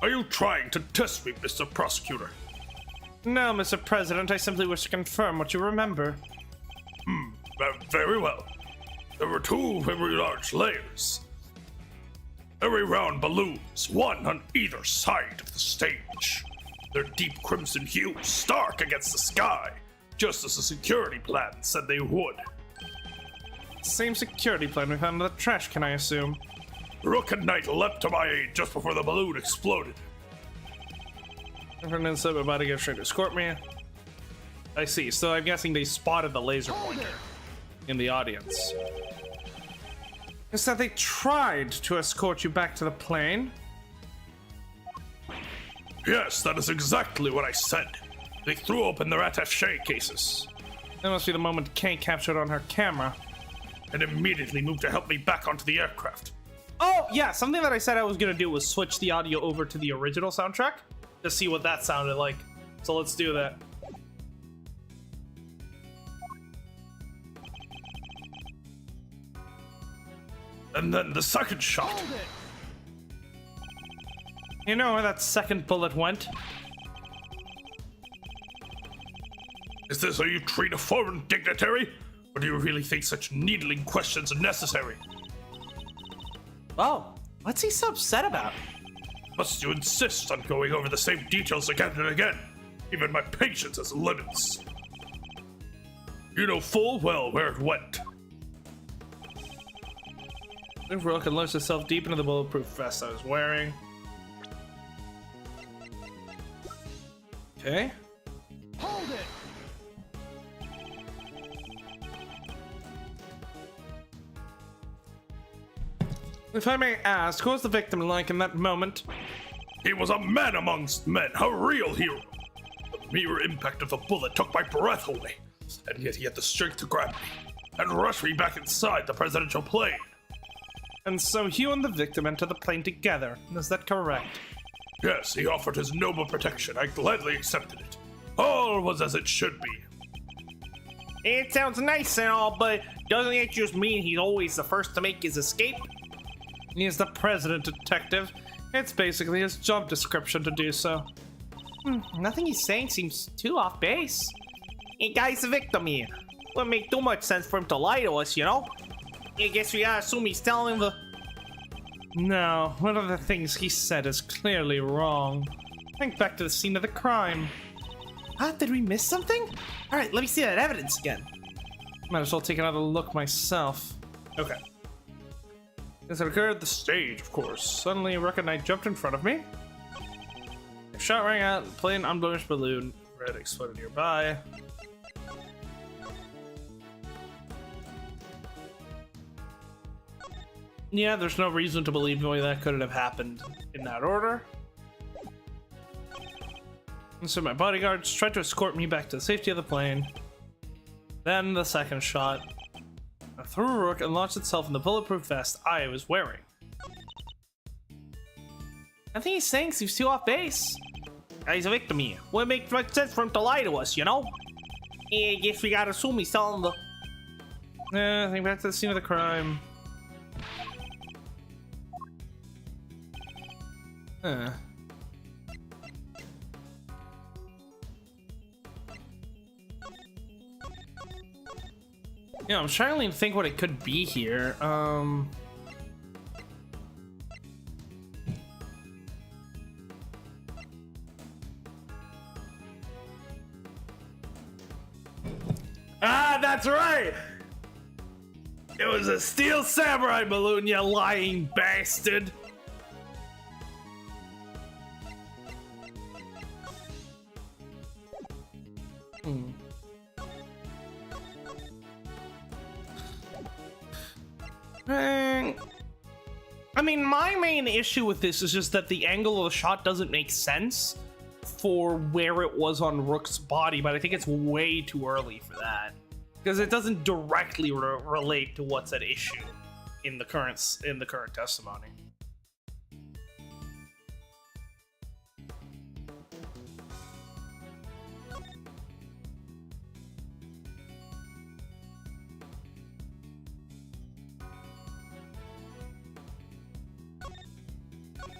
Are you trying to test me, Mr. Prosecutor?
No, Mr. President, I simply wish to confirm what you remember.
Very well. There were 2 very large layers. Very round balloons, one on either side of the stage. Their deep crimson hue stark against the sky, just as the security plan said they would.
Same security plan we found in the trash can, I assume.
Rook and Knight leapt to my aid just before the balloon exploded.
From inside my bodyguard trying to escort me. I see, so I'm guessing they spotted the laser pointer in the audience. Instead, they tried to escort you back to the plane.
Yes, that is exactly what I said. They threw open their attaché cases
That must be the moment Kay captured on her camera.
and immediately moved to help me back onto the aircraft.
Oh, yeah, something that I said I was gonna do was switch the audio over to the original soundtrack to see what that sounded like. So let's do that.
And then the second shot.
You know where that second bullet went?
Is this how you treat a foreign dignitary? Or do you really think such needling questions are necessary?
Oh, what's he so upset about?
Must you insist on going over the same details again and again? Even my patience has limits. You know full well where it went.
Rook and lurched itself deep into the bulletproof vest I was wearing. Okay.
Hold it!
If I may ask, what was the victim like in that moment?
He was a man amongst men, a real hero. The mere impact of the bullet took my breath away, and yet he had the strength to grab me and rush me back inside the presidential plane.
And so you and the victim entered the plane together. Is that correct?
Yes, he offered his noble protection. I gladly accepted it. All was as it should be.
It sounds nice and all, but doesn't it just mean he's always the first to make his escape?
He's the president detective. It's basically his job description to do so.
Nothing he's saying seems too off base. Hey, guy's a victim here. Wouldn't make too much sense for him to lie to us, you know? I guess we gotta assume he's telling the...
No, one of the things he said is clearly wrong. Think back to the scene of the crime.
Huh? Did we miss something? Alright, let me see that evidence again.
Might as well take another look myself. Okay. As it occurred at the stage, of course. Suddenly, Rook and Knight jumped in front of me. A shot rang out, the plane unblemished balloon. Red exploded nearby. Yeah, there's no reason to believe the way that couldn't have happened in that order. And so my bodyguards tried to escort me back to the safety of the plane. Then the second shot threw Rook and launched itself in the bulletproof vest I was wearing.
I think he's saying seems too off base. He's a victim here. Wouldn't make much sense for him to lie to us, you know? I guess we gotta assume he's telling the...
Yeah, think back to the scene of the crime. Huh. Yeah, I'm trying to think what it could be here. Ah, that's right! It was a steel samurai balloon, you lying bastard! I mean, my main issue with this is just that the angle of the shot doesn't make sense for where it was on Rook's body, but I think it's way too early for that. Because it doesn't directly relate to what's at issue in the current testimony.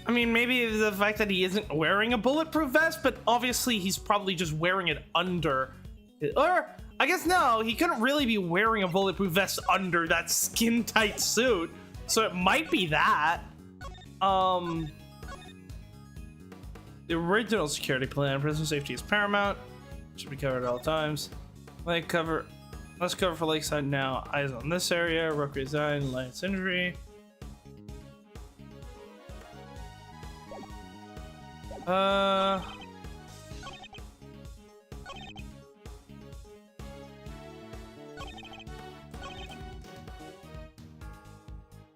I mean, maybe the fact that he isn't wearing a bulletproof vest, but obviously he's probably just wearing it under. Or I guess no, he couldn't really be wearing a bulletproof vest under that skin-tight suit, so it might be that. The original security plan, prison safety is paramount. Should be covered at all times. Let's cover for Lakeside now. Eyes on this area. Rook resigned. Lance injury.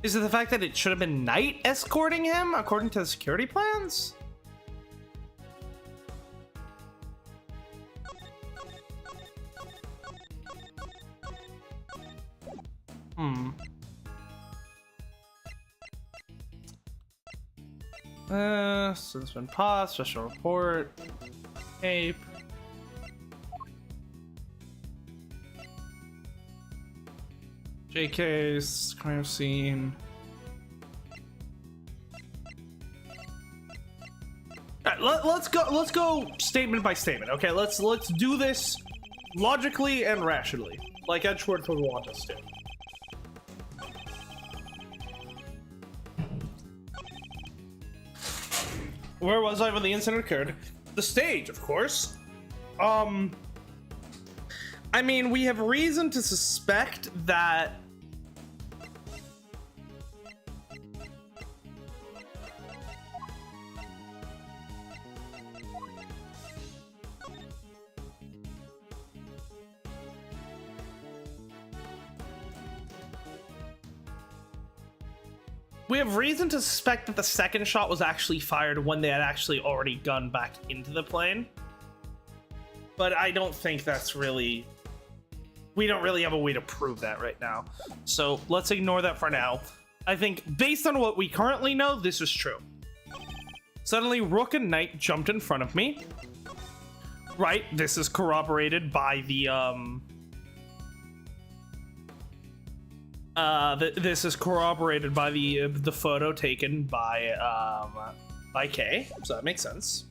Is it the fact that it should have been Knight escorting him according to the security plans? Since been paused, special report, tape. JK's crime scene. All right, let's go statement by statement. Okay, let's do this logically and rationally, like Edgeworth would want us to. Where was I when the incident occurred? The stage, of course. I mean, we have reason to suspect that the second shot was actually fired when they had actually already gone back into the plane. But I don't think that's really... We don't really have a way to prove that right now. So let's ignore that for now. I think based on what we currently know, this is true. Suddenly, Rook and Knight jumped in front of me. Right, this is corroborated by the, this is corroborated by the photo taken by Kay, so that makes sense.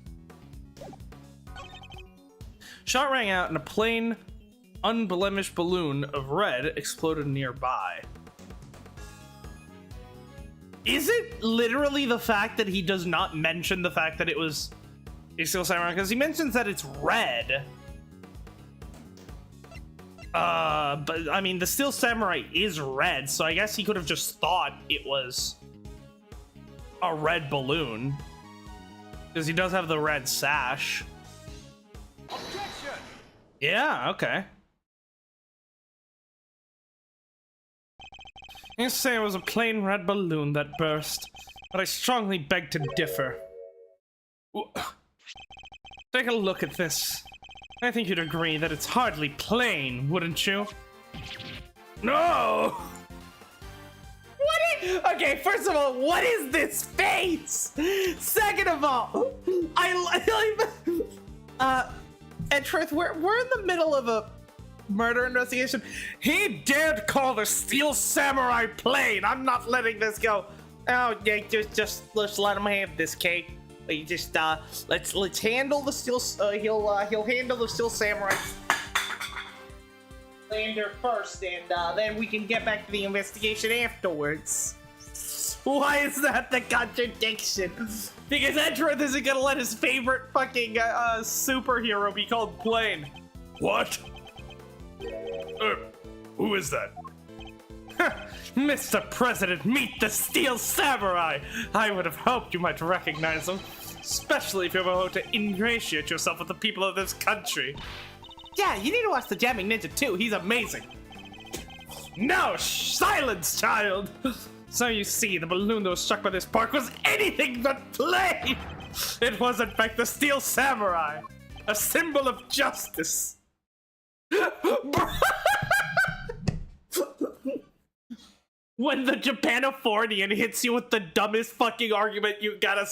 Shot rang out and a plain, unblemished balloon of red exploded nearby. Is it literally the fact that he does not mention the fact that it was a Steel Samurai? Because he mentions that it's red. But I mean, the Steel Samurai is red, so I guess he could have just thought it was a red balloon. Because he does have the red sash.
Objection!
Yeah, okay. You say it was a plain red balloon that burst, but I strongly beg to differ. Take a look at this. I think you'd agree that it's hardly plain, wouldn't you? No! Okay, first of all, what is this face? Second of all, and Truth, we're in the middle of a murder investigation. He dared call the Steel Samurai plain. I'm not letting this go. Oh, yeah, just let's let him have this, Kate. You just let's handle the Steel. He'll handle the Steel Samurai lander first, and then we can get back to the investigation afterwards. Why is that the contradiction? Because Edgeworth isn't gonna let his favorite fucking superhero be called plain.
What? Who is that?
Mr. President, meet the Steel Samurai! I would have hoped you might recognize him, especially if you ever hope to ingratiate yourself with the people of this country. Yeah, you need to watch the Jamming Ninja too, he's amazing. No, silence, child! So you see, the balloon that was struck by this park was anything but plain! It was in fact the Steel Samurai, a symbol of justice. When the Japanifornian hits you with the dumbest fucking argument you've ever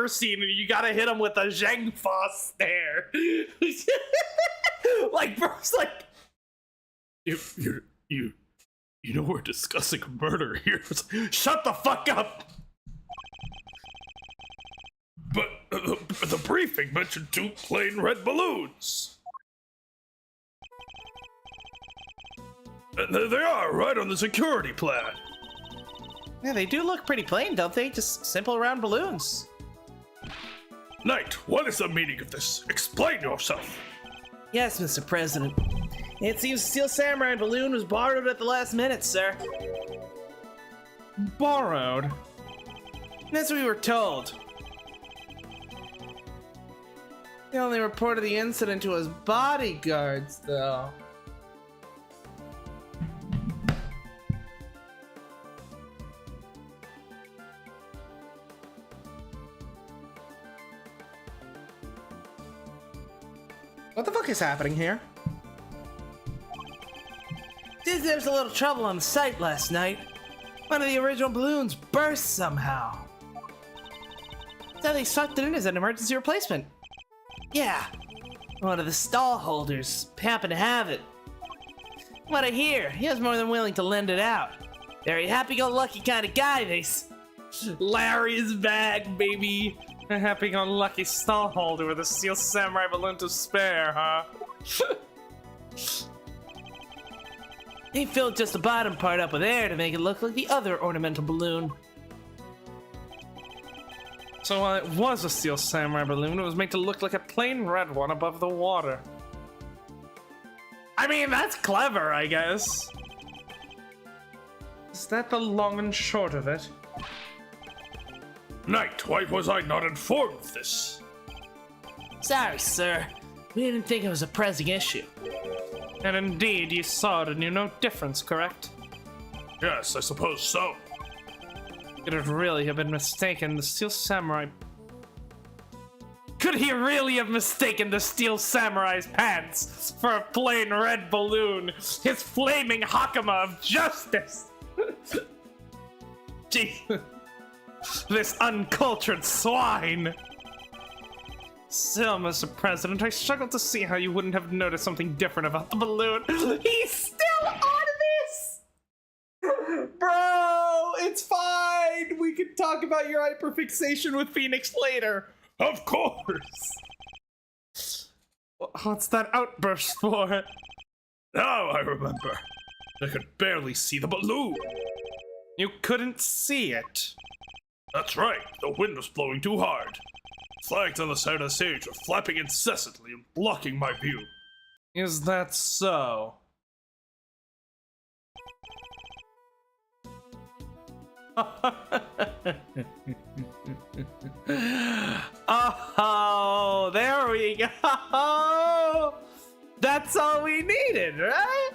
seen, and you gotta hit him with a Zhang Fa stare. Like, bro's like,
You know we're discussing murder here.
shut the fuck up.
But the briefing mentioned 2 plain red balloons. There they are, right on the security plan.
Yeah, they do look pretty plain, don't they? Just simple round balloons.
Knight, what is the meaning of this? Explain yourself.
Yes, Mr. President. It seems Steel Samurai balloon was borrowed at the last minute, sir.
Borrowed?
That's what we were told. They only reported the incident to his bodyguards, though. What the fuck is happening here? There was a little trouble on the site last night. One of the original balloons burst somehow. So they sucked it in as an emergency replacement. Yeah, one of the stall holders happened to have it. What I hear, he was more than willing to lend it out. Very happy-go-lucky kind of guy,
Larry's back, baby. A happy-go-lucky stallholder with a Steel Samurai balloon to spare, huh?
He filled just the bottom part up with air to make it look like the other ornamental balloon.
So while it was a Steel Samurai balloon, it was made to look like a plain red one above the water. I mean, that's clever, I guess. Is that the long and short of it?
Knight, why was I not informed of this?
Sorry, sir. We didn't think it was a pressing issue.
And indeed, you saw it and knew no difference, correct?
Yes, I suppose so.
Could it really have been mistaken the Steel Samurai? Could he really have mistaken the Steel Samurai's pants for a plain red balloon? His flaming Hakama of justice! Gee, this uncultured swine! Still, Mr. President, I struggle to see how you wouldn't have noticed something different about the balloon. He's still on this! Bro, it's fine! We can talk about your hyperfixation with Phoenix later.
Of course!
What's that outburst for?
Now I remember. I could barely see the balloon.
You couldn't see it.
That's right, the wind was blowing too hard. Flags on the side of the stage were flapping incessantly and blocking my view.
Is that so? Oh, there we go. That's all we needed, right?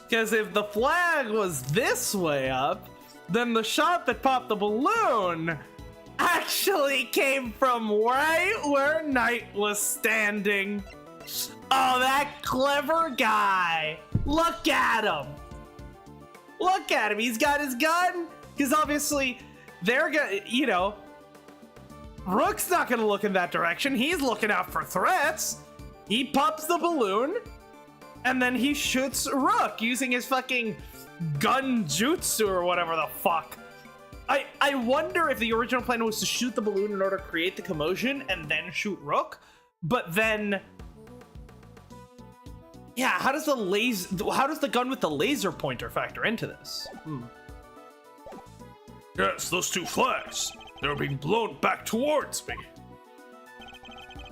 Because if the flag was this way up, then the shot that popped the balloon actually came from right where Knight was standing. Oh, that clever guy. Look at him. Look at him. He's got his gun. Because obviously, they're gonna, you know, Rook's not gonna look in that direction. He's looking out for threats. He pops the balloon, and then he shoots Rook using his fucking gun jutsu or whatever the fuck. I wonder if the original plan was to shoot the balloon in order to create the commotion and then shoot Rook, but then, yeah, how does the gun with the laser pointer factor into this?
Yes, those two flags. They were being blown back towards me.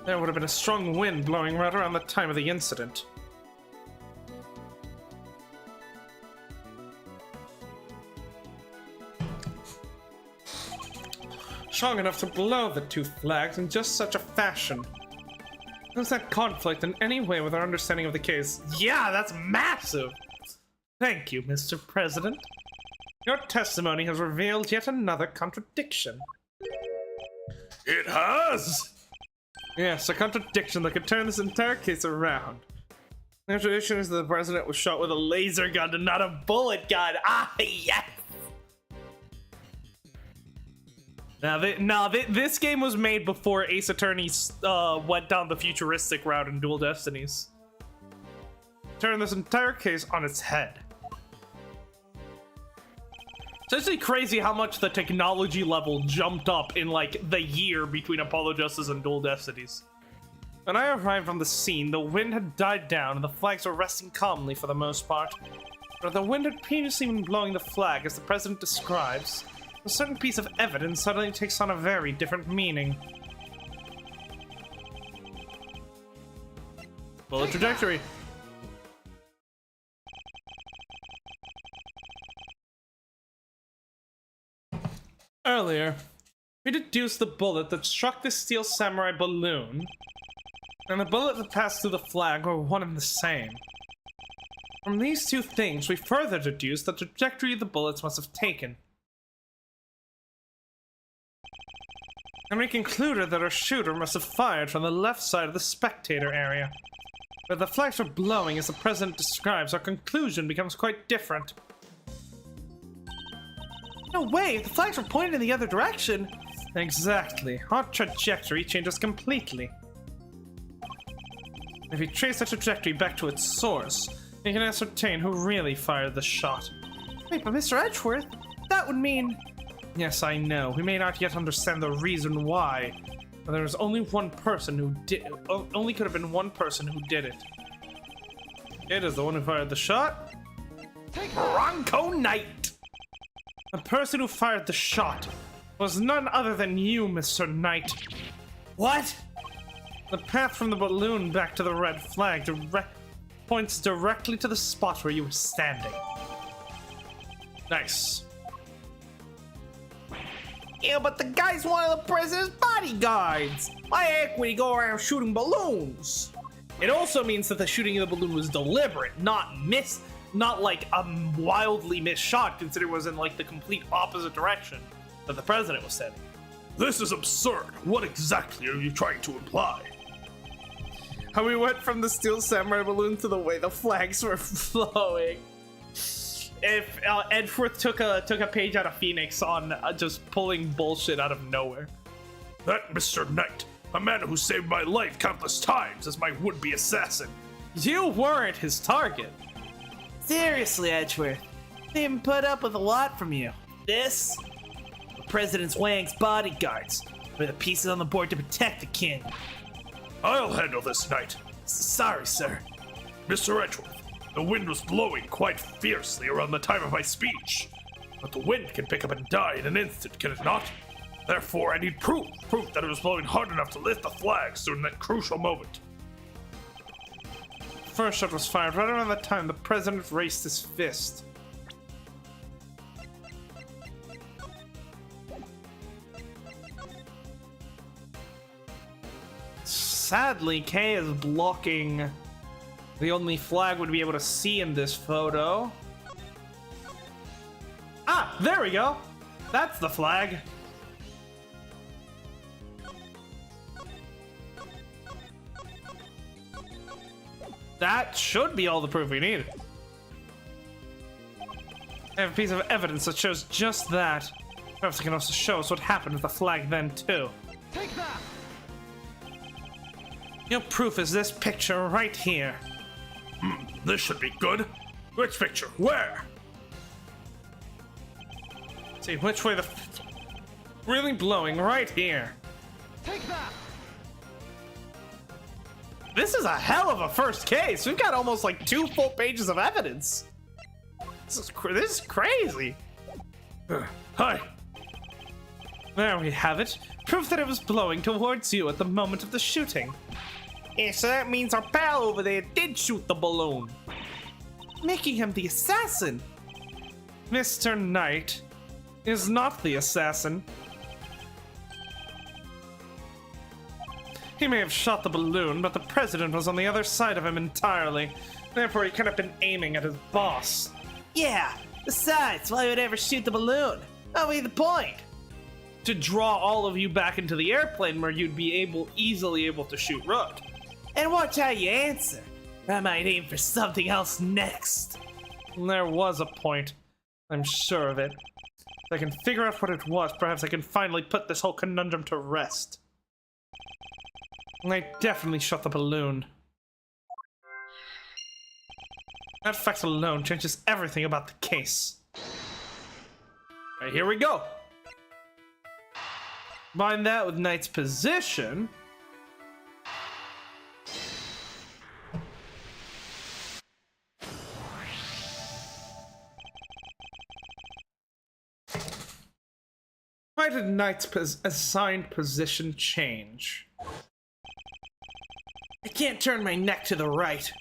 There would have been a strong wind blowing right around the time of the incident. Strong enough to blow the two flags in just such a fashion. Does that conflict in any way with our understanding of the case? Yeah, that's massive! Thank you, Mr. President. Your testimony has revealed yet another contradiction.
It has?
Yes, a contradiction that could turn this entire case around. The tradition is that the president was shot with a laser gun and not a bullet gun. Ah, yes! Now, this game was made before Ace Attorney went down the futuristic route in Dual Destinies. Turn this entire case on its head. It's actually crazy how much the technology level jumped up in, like, the year between Apollo Justice and Dual Destinies. When I arrived on the scene, the wind had died down and the flags were resting calmly for the most part. But the wind had previously been blowing the flag as the president describes, a certain piece of evidence suddenly takes on a very different meaning. Bullet trajectory. Earlier, we deduced the bullet that struck the steel samurai balloon and the bullet that passed through the flag were one and the same. From these two things, we further deduced the trajectory the bullets must have taken. And we concluded that our shooter must have fired from the left side of the spectator area. Where the flags were blowing as the president describes, our conclusion becomes quite different.
No way, the flags were pointed in the other direction.
Exactly. Our trajectory changes completely. If we trace the trajectory back to its source, we can ascertain who really fired the shot.
Wait, but Mr. Edgeworth, that would mean...
Yes, I know. We may not yet understand the reason why, but there was only one person who did. Only could have been one person who did it. It is the one who fired the shot.
Take Bronco Knight!
The person who fired the shot was none other than you, Mr. Knight.
What?
The path from the balloon back to the red flag points directly to the spot where you were standing. Nice.
Yeah, but the guy's one of the president's bodyguards. Why heck would he go around shooting balloons?
It also means that the shooting of the balloon was deliberate, not like a wildly missed shot, considering it was in like the complete opposite direction that the president was standing.
This is absurd. What exactly are you trying to imply?
How we went from the steel samurai balloon to the way the flags were flowing. If Edgeworth took a page out of Phoenix on just pulling bullshit out of nowhere.
That Mr. Knight, a man who saved my life countless times as my would-be assassin.
You weren't his target.
Seriously, Edgeworth, they even put up with a lot from you. This? The President's Wang's bodyguards. We're the pieces on the board to protect the king.
I'll handle this, Knight.
Sorry, sir.
Mr. Edgeworth, the wind was blowing quite fiercely around the time of my speech. But the wind can pick up and die in an instant, can it not? Therefore, I need proof that it was blowing hard enough to lift the flags during that crucial moment.
First shot was fired right around the time the president raised his fist. Sadly, Kay is blocking the only flag we'd be able to see in this photo. Ah, there we go. That's the flag. That should be all the proof we need. I have a piece of evidence that shows just that. Perhaps it can also show us what happened with the flag then, too.
Take that!
Your proof is this picture right here.
This should be good. Which picture? Where?
See which way the really blowing right here.
Take that!
This is a hell of a first case. We've got almost like 2 full pages of evidence. This is crazy.
Hi.
There we have it. Proof that it was blowing towards you at the moment of the shooting. Yeah, so that means our pal over there did shoot the balloon,
Making him the assassin.
Mr. Knight is not the assassin. He may have shot the balloon, but the president was on the other side of him entirely. Therefore, he could have been aiming at his boss.
Yeah, besides, why would I ever shoot the balloon? That'll be the point.
To draw all of you back into the airplane where you'd be easily able to shoot Rook.
And watch how you answer. I might aim for something else next.
There was a point. I'm sure of it. If I can figure out what it was, perhaps I can finally put this whole conundrum to rest. I definitely shot the balloon. That fact alone changes everything about the case. Alright, here we go. Combine that with Knight's position. Why did Knight's assigned position change?
I can't turn my neck to the right.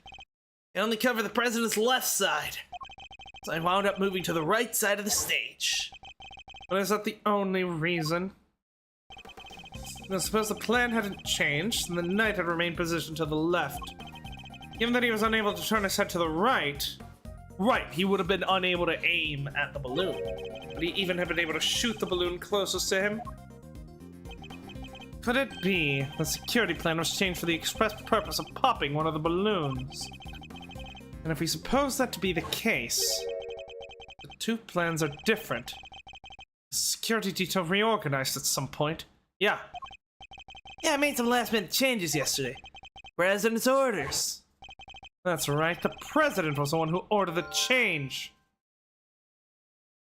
I only cover the president's left side. So I wound up moving to the right side of the stage.
But is that the only reason? I suppose the plan hadn't changed, and the Knight had remained positioned to the left. Given that he was unable to turn his head to the right, he would have been unable to aim at the balloon. But he even had been able to shoot the balloon closest to him. Could it be the security plan was changed for the express purpose of popping one of the balloons? And if we suppose that to be the case, the two plans are different. The security detail reorganized at some point. Yeah,
I made some last-minute changes yesterday. President's orders.
that's right. The president was the one who ordered the change.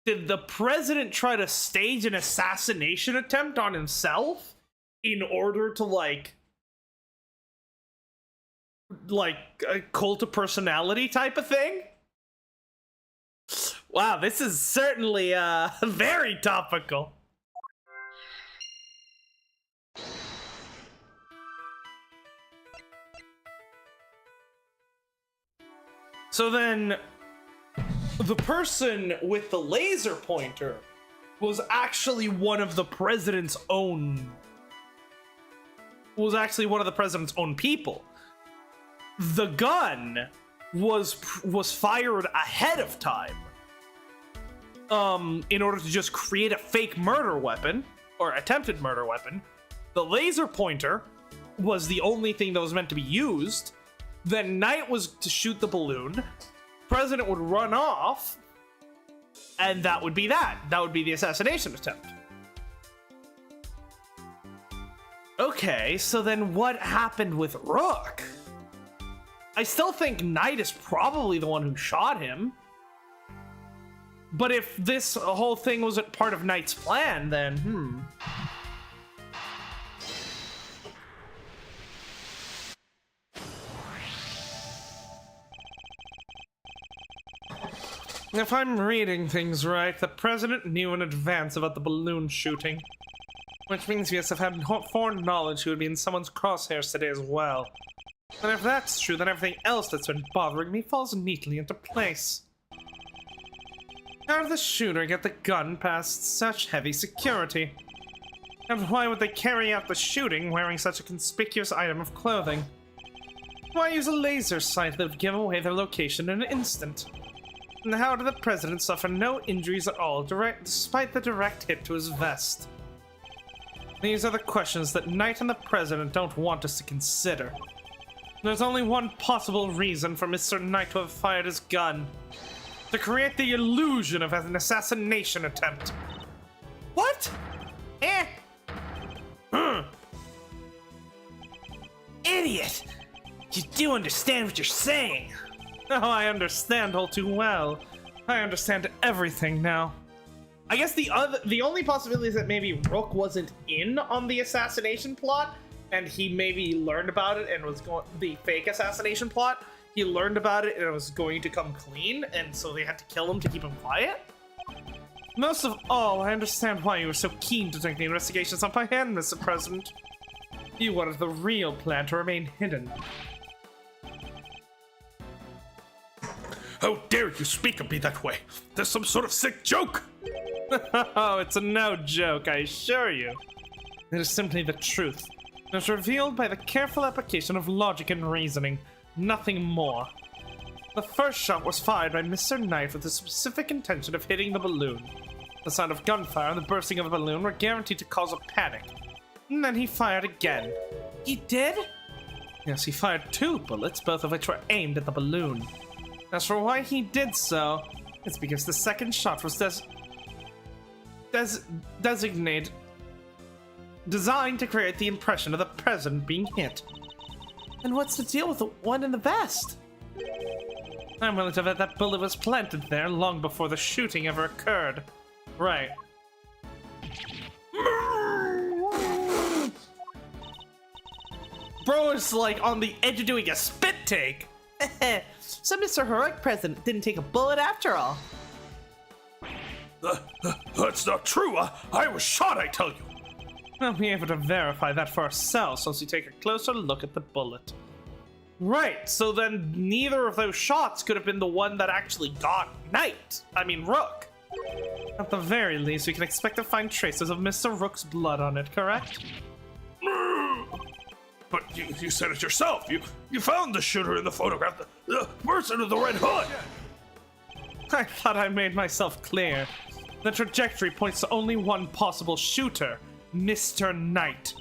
Did the president try to stage an assassination attempt on himself in order to, like a cult of personality type of thing? Wow, this is certainly very topical. So then, the person with the laser pointer was actually one of the president's own... people. The gun was fired ahead of time. In order to just create a fake murder weapon, or attempted murder weapon. The laser pointer was the only thing that was meant to be used. Then Knight was to shoot the balloon. President would run off. And that would be that. That would be the assassination attempt. Okay, so then what happened with Rook? I still think Knight is probably the one who shot him. But if this whole thing wasn't part of Knight's plan, then, If I'm reading things right, the president knew in advance about the balloon shooting. Which means he must have had foreknowledge he would be in someone's crosshairs today as well. And if that's true, then everything else that's been bothering me falls neatly into place. How did the shooter get the gun past such heavy security? And why would they carry out the shooting wearing such a conspicuous item of clothing? Why use a laser sight that would give away their location in an instant? And how did the president suffer no injuries at all, despite the direct hit to his vest? These are the questions that Knight and the president don't want us to consider. There's only one possible reason for Mr. Knight to have fired his gun. To create the illusion of an assassination attempt. What?
Idiot! You do understand what you're saying.
Oh, I understand all too well. I understand everything now. I guess the only possibility is that maybe Rook wasn't in on the assassination plot, and he maybe learned about it and was going the fake assassination plot. He learned about it and it was going to come clean, and so they had to kill him to keep him quiet. Most of all, I understand why you were so keen to take the investigations off my hand, Mr. President. You wanted the real plan to remain hidden.
How dare you speak of me that way? There's some sort of sick joke!
Oh, it's no joke, I assure you. It is simply the truth. It is revealed by the careful application of logic and reasoning, nothing more. The first shot was fired by Mr. Knight with the specific intention of hitting the balloon. The sound of gunfire and the bursting of the balloon were guaranteed to cause a panic. And then he fired again.
He did?
Yes, he fired 2 bullets, both of which were aimed at the balloon. As for why he did so, it's because the second shot was designed to create the impression of the president being hit.
And what's the deal with the one in the vest?
I'm willing to bet that bullet was planted there long before the shooting ever occurred. Right. Bro is like on the edge of doing a spit take.
So Mr. Heroic President didn't take a bullet after all.
That's not true. I was shot, I tell you.
We'll be able to verify that for ourselves once we take a closer look at the bullet. Right, so then neither of those shots could have been the one that actually got Rook. At the very least, we can expect to find traces of Mr. Rook's blood on it, correct?
But you said it yourself. You found the shooter in the photograph, the person with the red hood.
I thought I made myself clear. The trajectory points to only one possible shooter, Mr. Knight.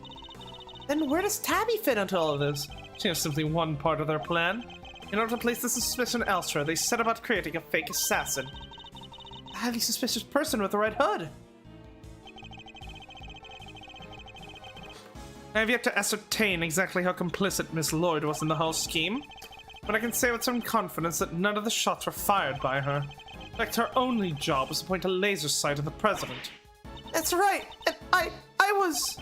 Then where does Tabby fit into all of this? She is simply one part of their plan. In order to place the suspicion elsewhere, they set about creating a fake assassin. A highly suspicious person with a red hood. I have yet to ascertain exactly how complicit Miss Lloyd was in the whole scheme, but I can say with some confidence that none of the shots were fired by her. In fact, her only job was to point a laser sight at the president. That's right, and I was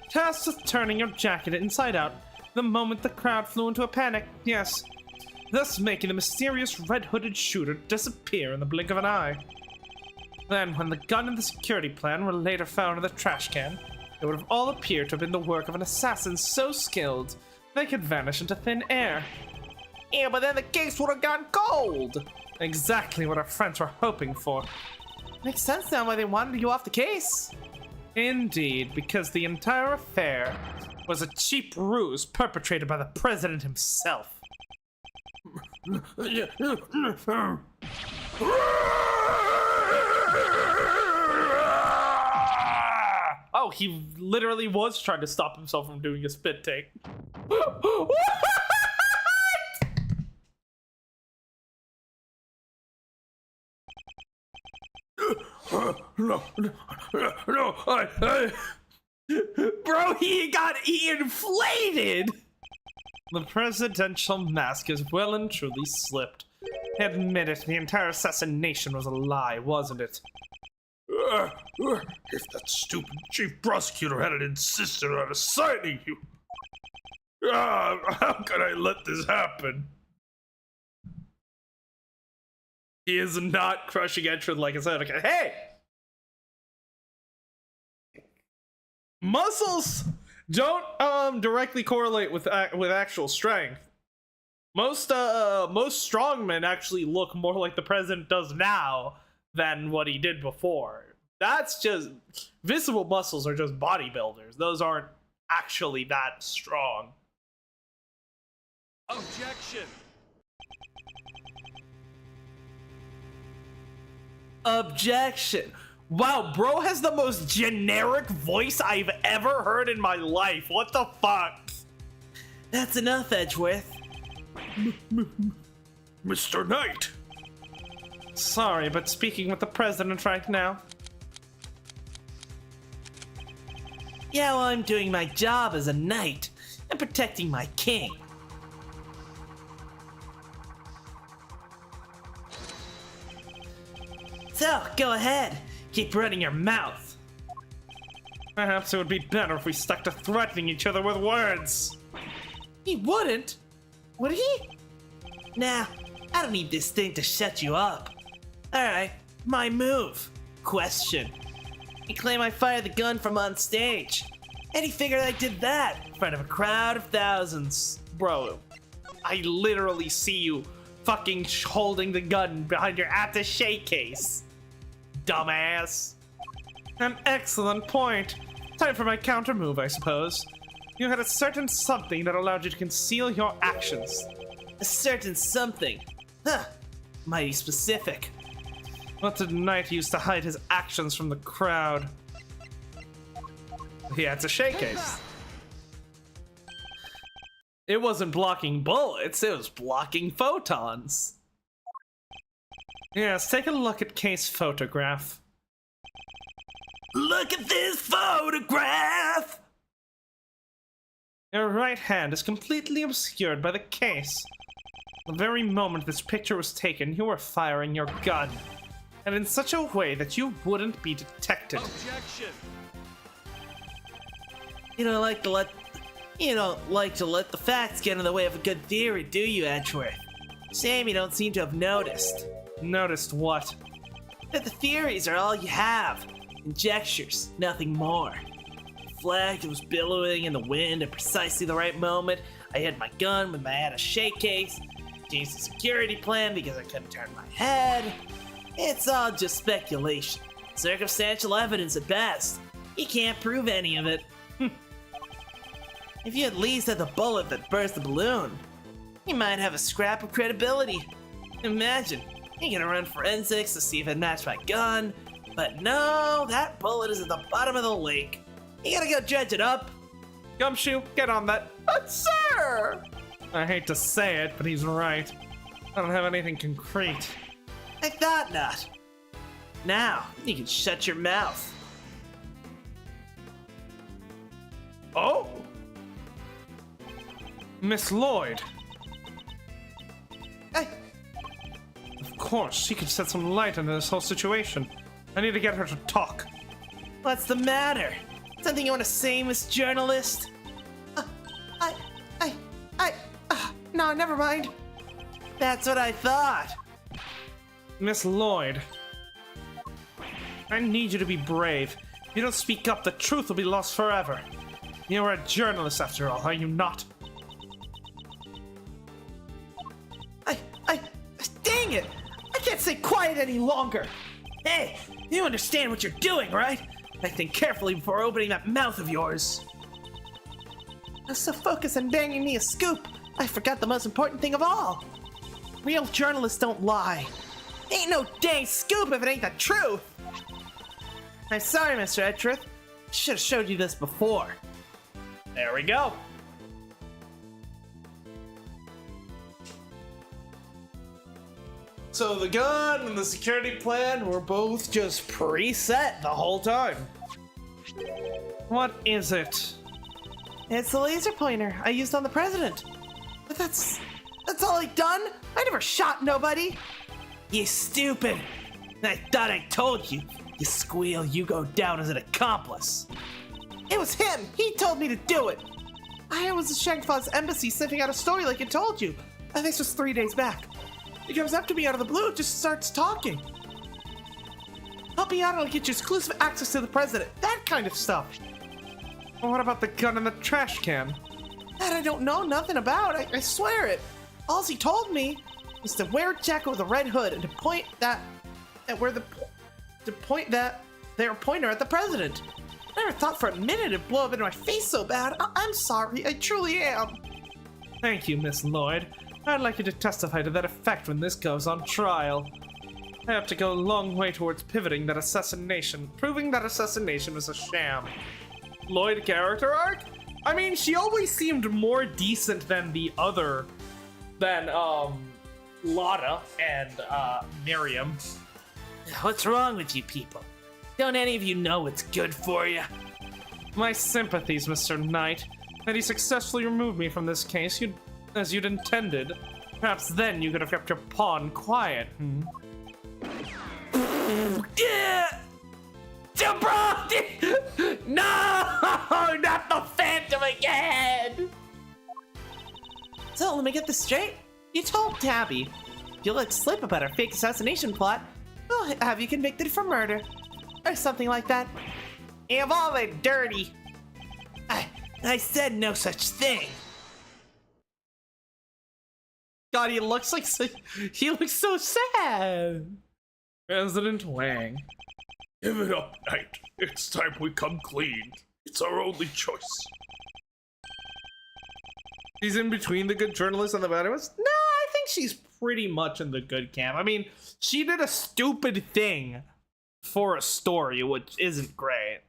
tasked with turning your jacket inside out the moment the crowd flew into a panic, yes, thus making the mysterious red-hooded shooter disappear in the blink of an eye. Then, when the gun and the security plan were later found in the trash can, it would have all appeared to have been the work of an assassin so skilled they could vanish into thin air. Yeah, but then the case would have gone cold! Exactly what our friends were hoping for. Makes sense now why they wanted you off the case. Indeed, because the entire affair was a cheap ruse perpetrated by the president himself. Oh, he literally was trying to stop himself from doing a spit take.
No,
Bro, he inflated! The presidential mask is well and truly slipped. Admit it, the entire assassination was a lie, wasn't it?
If that stupid chief prosecutor hadn't insisted on assigning you, how could I let this happen?
He is not crushing entrance like I said. Okay, hey! Muscles don't directly correlate with actual strength. Most strongmen actually look more like the president does now than what he did before. That's just visible muscles are just bodybuilders. Those aren't actually that strong.
Objection!
Objection. Wow, bro has the most generic voice I've ever heard in my life. What the fuck? That's enough, Edgeworth.
Mr. Knight!
Sorry, but speaking with the president right now. Yeah, well, I'm doing my job as a knight and protecting my king. So, go ahead. Keep running your mouth. Perhaps it would be better if we stuck to threatening each other with words. He wouldn't. Would he? Nah, I don't need this thing to shut you up. Alright, my move. Question. You claim I fired the gun from on stage. And he figured I did that in front of a crowd of thousands. Bro, I literally see you fucking holding the gun behind your attaché case. Dumbass. An excellent point. Time for my counter move, I suppose. You had a certain something that allowed you to conceal your actions. A certain something? Huh. Mighty specific. What did Knight use to hide his actions from the crowd? He had a attaché case. It wasn't blocking bullets, it was blocking photons. Yes, take a look at case photograph. Look at this photograph! Your right hand is completely obscured by the case. The very moment this picture was taken, you were firing your gun. And in such a way that you wouldn't be detected.
Objection!
You don't like to let the facts get in the way of a good theory, do you, Edgeworth? Shame you don't seem to have noticed.
Noticed what?
But the theories are all you have. Conjectures, nothing more. The flag was billowing in the wind at precisely the right moment. I had my gun with my attaché case. Changed the security plan because I couldn't turn my head. It's all just speculation. Circumstantial evidence at best. You can't prove any of it. If you at least had the bullet that burst the balloon, you might have a scrap of credibility. Imagine, you're gonna run forensics to see if it matched my gun, but no, that bullet is at the bottom of the lake. You gotta go dredge it up.
Gumshoe, get on that.
But sir!
I hate to say it, but he's right. I don't have anything concrete.
I thought not. Now, you can shut your mouth.
Oh? Miss Lloyd.
I,
Of course, she could shed some light into this whole situation. I need to get her to talk.
what's the matter? Something you want to say, Miss Journalist? No, never mind. That's what I thought.
Miss Lloyd. I need you to be brave. If you don't speak up, the truth will be lost forever. You're a journalist after all, are you not?
Dang it! I can't stay quiet any longer. Hey, you understand what you're doing, right? I think carefully before opening that mouth of yours. I was so focused on banging me a scoop, I forgot the most important thing of all. Real journalists don't lie. Ain't no dang scoop if it ain't the truth. I'm sorry, Mr. Edgeworth. I should have showed you this before.
There we go. So the gun and the security plan were both just preset the whole time. What is it?
It's the laser pointer I used on the president. But that's all I done? I never shot nobody. You stupid. I thought I told you. You squeal, you go down as an accomplice. It was him. He told me to do it. I was at Shangfa's embassy sniffing out a story like I told you. This was 3 days back. He comes up to me out of the blue and just starts talking. Help me out and I'll get you exclusive access to the president. That kind of stuff.
Well, what about the gun in the trash can?
That I don't know nothing about. I swear it. All he told me was to wear a jacket with a red hood and to point that they were pointer at the president. I never thought for a minute it'd blow up into my face so bad. I'm sorry. I truly am.
Thank you, Miss Lloyd. I'd like you to testify to that effect when this goes on trial. I have to go a long way towards proving that assassination was a sham. Lloyd character arc? I mean, she always seemed more decent than Lotta and Miriam.
What's wrong with you people? Don't any of you know what's good for you?
My sympathies, Mr. Knight. Had you successfully removed me from this case, as you'd intended, perhaps then you could have kept your pawn quiet,
Yeah! No! Not the Phantom again! So, let me get this straight. You told Tabby if you let slip about our fake assassination plot, we'll have you convicted for murder. Or something like that. Of all the dirty. I said no such thing.
God, he looks so sad. President Wang.
Give it up, Knight. It's time we come clean. It's our only choice.
She's in between the good journalist and the bad ones? No, I think she's pretty much in the good camp. I mean, she did a stupid thing for a story, which isn't great.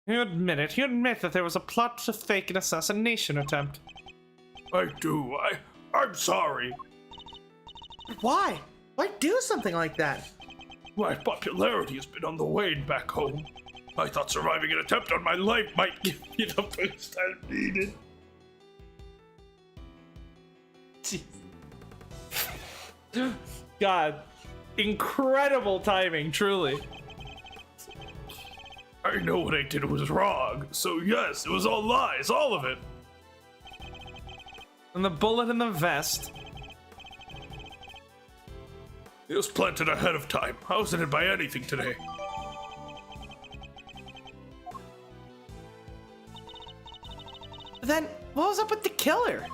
You admit it. You admit that there was a plot to fake an assassination attempt.
I do. I'm sorry.
Why? Why do something like that?
My popularity has been on the wane back home. I thought surviving an attempt on my life might give me the boost I needed.
God, incredible timing, truly.
I know what I did was wrong, so yes, it was all lies, all of it.
And the bullet in the vest.
It was planted ahead of time. I wasn't hit by anything today.
Then, what was up with the killer?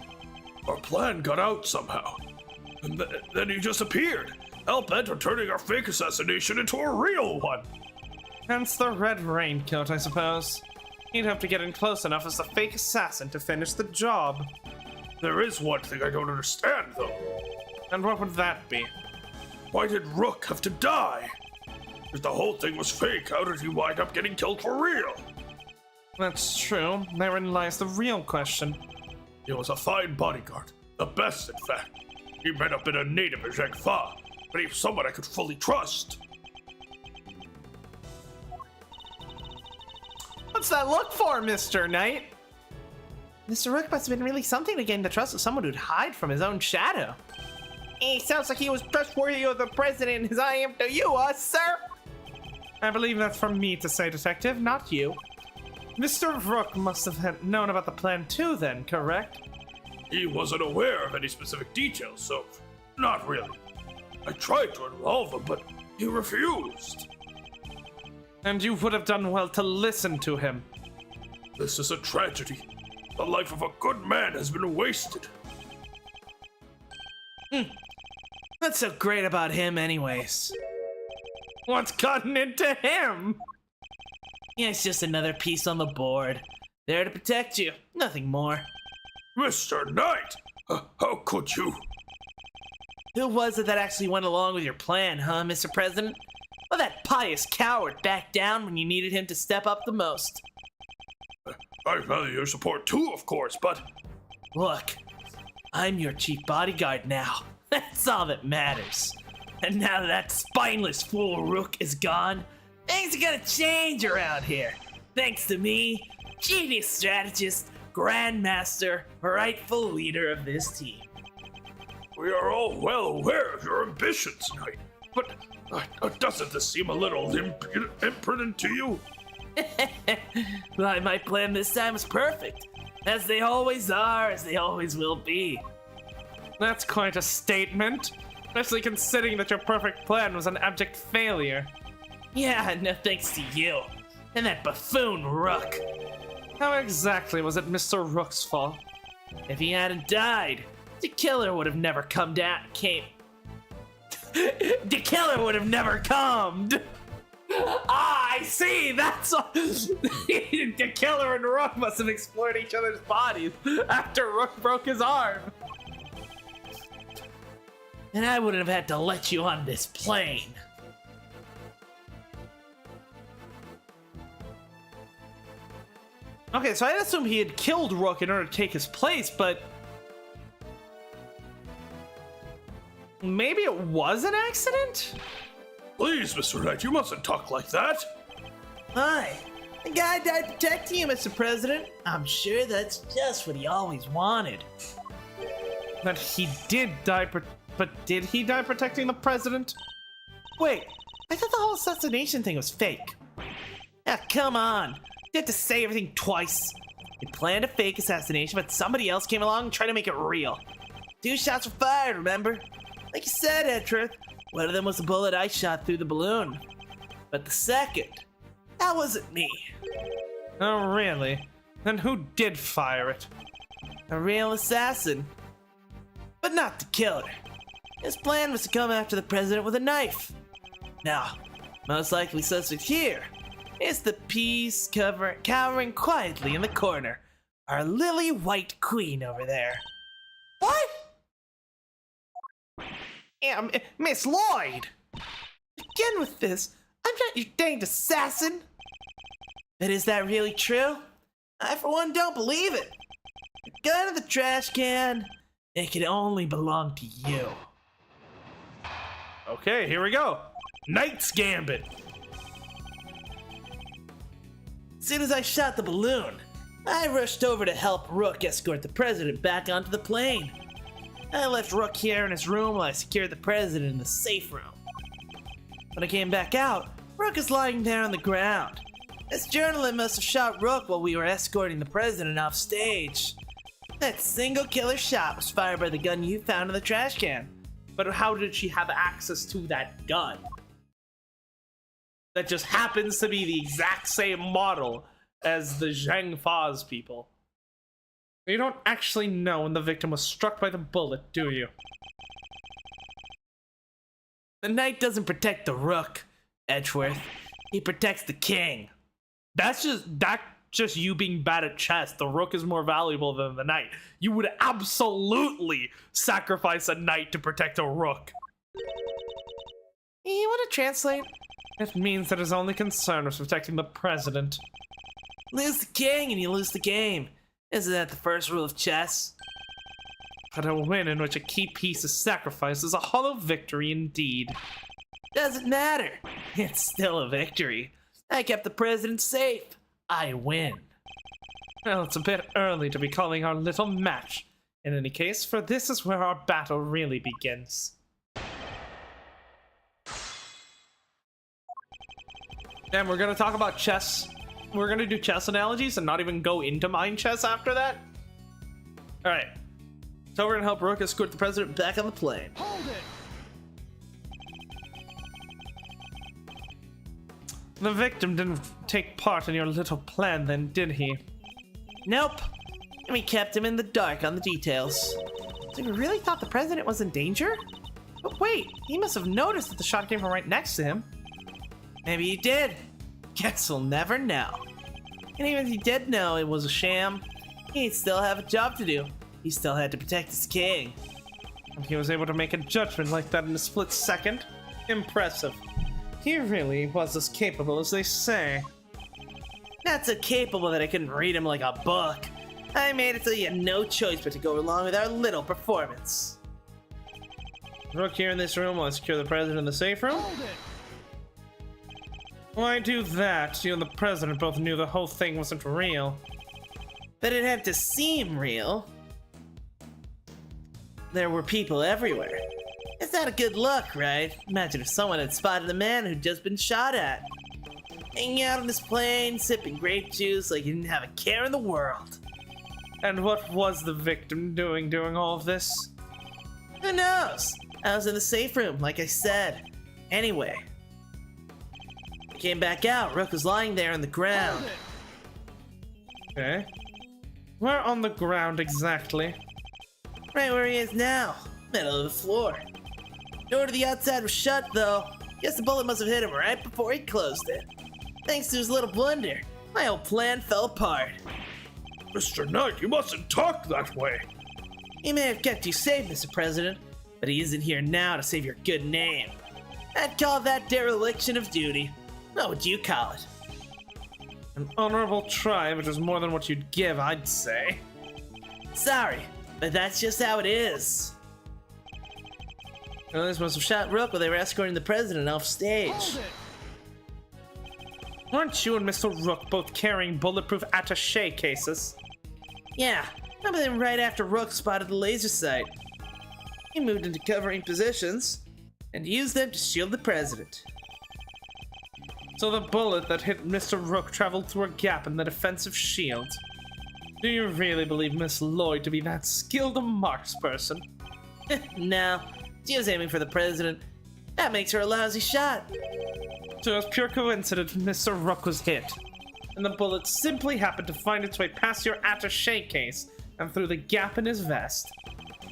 Our plan got out somehow. And then he just appeared, hell-bent on turning our fake assassination into a real one.
Hence the red raincoat, I suppose. He'd have to get in close enough as the fake assassin to finish the job.
There is one thing I don't understand, though.
And what would that be?
Why did Rook have to die? If the whole thing was fake, how did he wind up getting killed for real?
That's true. Therein lies the real question.
He was a fine bodyguard. The best, in fact. He might have been a native of Zhengfa, but he was someone I could fully trust.
What's that look for, Mr. Knight?
Mr. Rook must have been really something to gain the trust of someone who'd hide from his own shadow. He sounds like he was trustworthy of the president as I am to you, sir.
I believe that's for me to say, Detective, not you. Mr. Rook must have known about the plan too, then, correct?
He wasn't aware of any specific details, so not really. I tried to involve him, but he refused.
And you would have done well to listen to him.
This is a tragedy. The life of a good man has been wasted.
What's so great about him, anyways?
What's gotten into him?
Yeah, it's just another piece on the board. There to protect you, nothing more.
Mr. Knight! How could you?
Who was it that actually went along with your plan, huh, Mr. President? Well, that pious coward backed down when you needed him to step up the most.
I value your support too, of course, but...
Look, I'm your chief bodyguard now. That's all that matters. And now that spineless fool Rook is gone, things are gonna change around here. Thanks to me, genius strategist, grandmaster, rightful leader of this team.
We are all well aware of your ambitions, Knight. But doesn't this seem a little imprudent to you?
Well, my plan this time was perfect. As they always are, as they always will be.
That's quite a statement, especially considering that your perfect plan was an abject failure.
Yeah, no thanks to you. And that buffoon Rook.
How exactly was it Mr. Rook's fault?
If he hadn't died, the killer would have never come down. The killer would have never come.
Ah, I see! That's what... The killer and Rook must have explored each other's bodies after Rook broke his arm.
And I wouldn't have had to let you on this plane.
Okay, so I'd assume he had killed Rook in order to take his place, but... maybe it was an accident?
Please, Mr. Knight, you mustn't talk like that.
Hi. The guy died protecting you, Mr. President. I'm sure that's just what he always wanted.
That he did die, but did he die protecting the president?
Wait, I thought the whole assassination thing was fake. Ah, come on. You have to say everything twice. You planned a fake assassination, but somebody else came along and tried to make it real. 2 shots were fired, remember? Like you said, Edruth, one of them was the bullet I shot through the balloon. But the second, that wasn't me.
Oh, really? Then who did fire it?
A real assassin. But not the killer. His plan was to come after the president with a knife. Now, most likely suspect here is the peace cowering quietly in the corner. Our lily white queen over there.
What? Yeah, Miss Lloyd!
Again with this. I'm not your danged assassin. But is that really true? I, for one, don't believe it. The gun in the trash can, it can only belong to you.
Okay, here we go. Knight's Gambit.
As soon as I shot the balloon, I rushed over to help Rook escort the president back onto the plane. I left Rook here in his room while I secured the president in the safe room. When I came back out, Rook is lying there on the ground. This journalist must have shot Rook while we were escorting the president off stage. That single killer shot was fired by the gun you found in the trash can.
But how did she have access to that gun? That just happens to be the exact same model as the Zhang Fa's people. You don't actually know when the victim was struck by the bullet, do you?
The knight doesn't protect the rook, Edgeworth. He protects the king.
That's just you being bad at chess. The rook is more valuable than the knight. You would absolutely sacrifice a knight to protect a rook.
You want to translate?
It means that his only concern was protecting the president.
Lose the king and you lose the game. Isn't that the first rule of chess?
But a win in which a key piece is sacrificed is a hollow victory indeed.
Doesn't matter. It's still a victory. I kept the president safe. I win.
Well, it's a bit early to be calling our little match. In any case, for this is where our battle really begins. And we're gonna talk about chess. We're gonna do chess analogies and not even go into mind chess after that. Alright. So we're gonna help Rook escort the president back on the plane.
Hold it!
The victim didn't take part in your little plan then, did he?
Nope. And we kept him in the dark on the details. So we really thought the president was in danger? But wait, he must have noticed that the shot came from right next to him. Maybe he did. Guess we'll never know. And even if he did know it was a sham, he'd still have a job to do. He still had to protect his king.
And he was able to make a judgment like that in a split second? Impressive. He really was as capable as they say.
Not so capable that I couldn't read him like a book. I made it so you had no choice but to go along with our little performance.
Rook here in this room while I secure the president in the safe room?
Hold it!
Why do that? You and the president both knew the whole thing wasn't real.
But it had to seem real. There were people everywhere. It's not a good look, right? Imagine if someone had spotted the man who'd just been shot at. Hanging out on this plane, sipping grape juice like he didn't have a care in the world.
And what was the victim doing during all of this?
Who knows? I was in the safe room, like I said. Anyway. I came back out. Rook was lying there on the ground.
Hold it!
Okay. Where on the ground exactly?
Right where he is now. Middle of the floor. Door to the outside was shut, though. Guess the bullet must have hit him right before he closed it. Thanks to his little blunder, my whole plan fell apart.
Mr. Knight, you mustn't talk that way.
He may have kept you safe, Mr. President, but he isn't here now to save your good name. I'd call that dereliction of duty. What would you call it?
An honorable try, which is more than what you'd give, I'd say.
Sorry, but that's just how it is. The others must have shot Rook while they were escorting the president off stage.
Hold it!
Weren't you and Mr. Rook both carrying bulletproof attaché cases?
Yeah, I was in right after Rook spotted the laser sight. He moved into covering positions and used them to shield the president.
So the bullet that hit Mr. Rook traveled through a gap in the defensive shield. Do you really believe Miss Lloyd to be that skilled a marksperson?
No, she was aiming for the president. That makes her a lousy shot.
So it was pure coincidence Mr. Rook was hit, and the bullet simply happened to find its way past your attaché case and through the gap in his vest.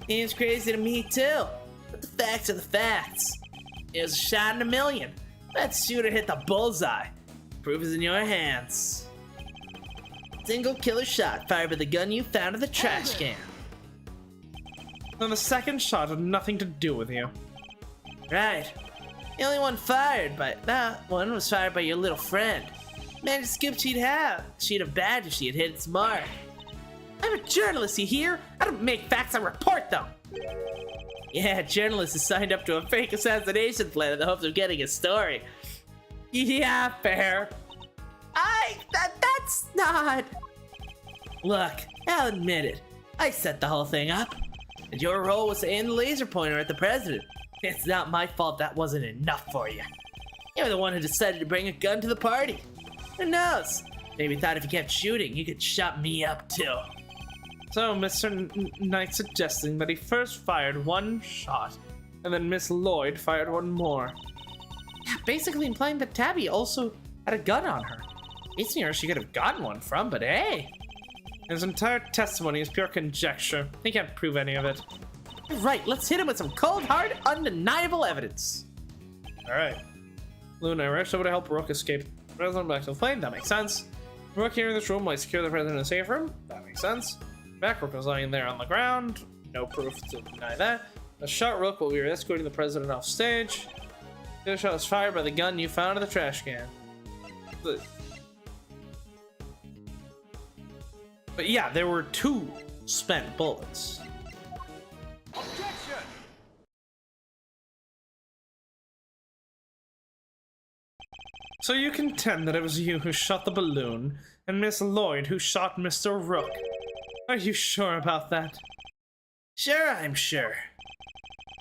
Seems crazy to me too, but the facts are the facts. It was a shot in a million. That shooter hit the bullseye. Proof is in your hands. Single killer shot fired by the gun you found in the trash can.
Then the second shot had nothing to do with you.
Right. The only one fired, but that one was fired by your little friend. Managed to skip she'd have badge if she had hit its mark. I'm a journalist, you hear? I don't make facts, I report them. Yeah, journalists is signed up to a fake assassination plan in the hopes of getting a story. Yeah, fair. That's not... Look, I'll admit it. I set the whole thing up. And your role was to aim the laser pointer at the president. It's not my fault that wasn't enough for you. You're the one who decided to bring a gun to the party. Who knows? Maybe thought if you kept shooting, you could shut me up too.
So Mr. Knight suggesting that he first fired one shot and then Miss Lloyd fired one more.
Yeah, basically implying that Tabby also had a gun on her. It's near she could have gotten one from, but hey.
His entire testimony is pure conjecture. He can't prove any of it.
Right, let's hit him with some cold, hard, undeniable evidence.
Alright. Luna rushed over to help Rook escape the president back to the plane. That makes sense. Rook here in this room might secure the president in a safe room. That makes sense. Back Rook was lying there on the ground. No proof to deny that. The shot Rook while we were escorting the president off stage. The other shot was fired by the gun you found in the trash can. But yeah, there were 2 spent bullets.
Objection!
So you contend that it was you who shot the balloon, and Miss Lloyd who shot Mr. Rook. Are you sure about that?
Sure, I'm sure.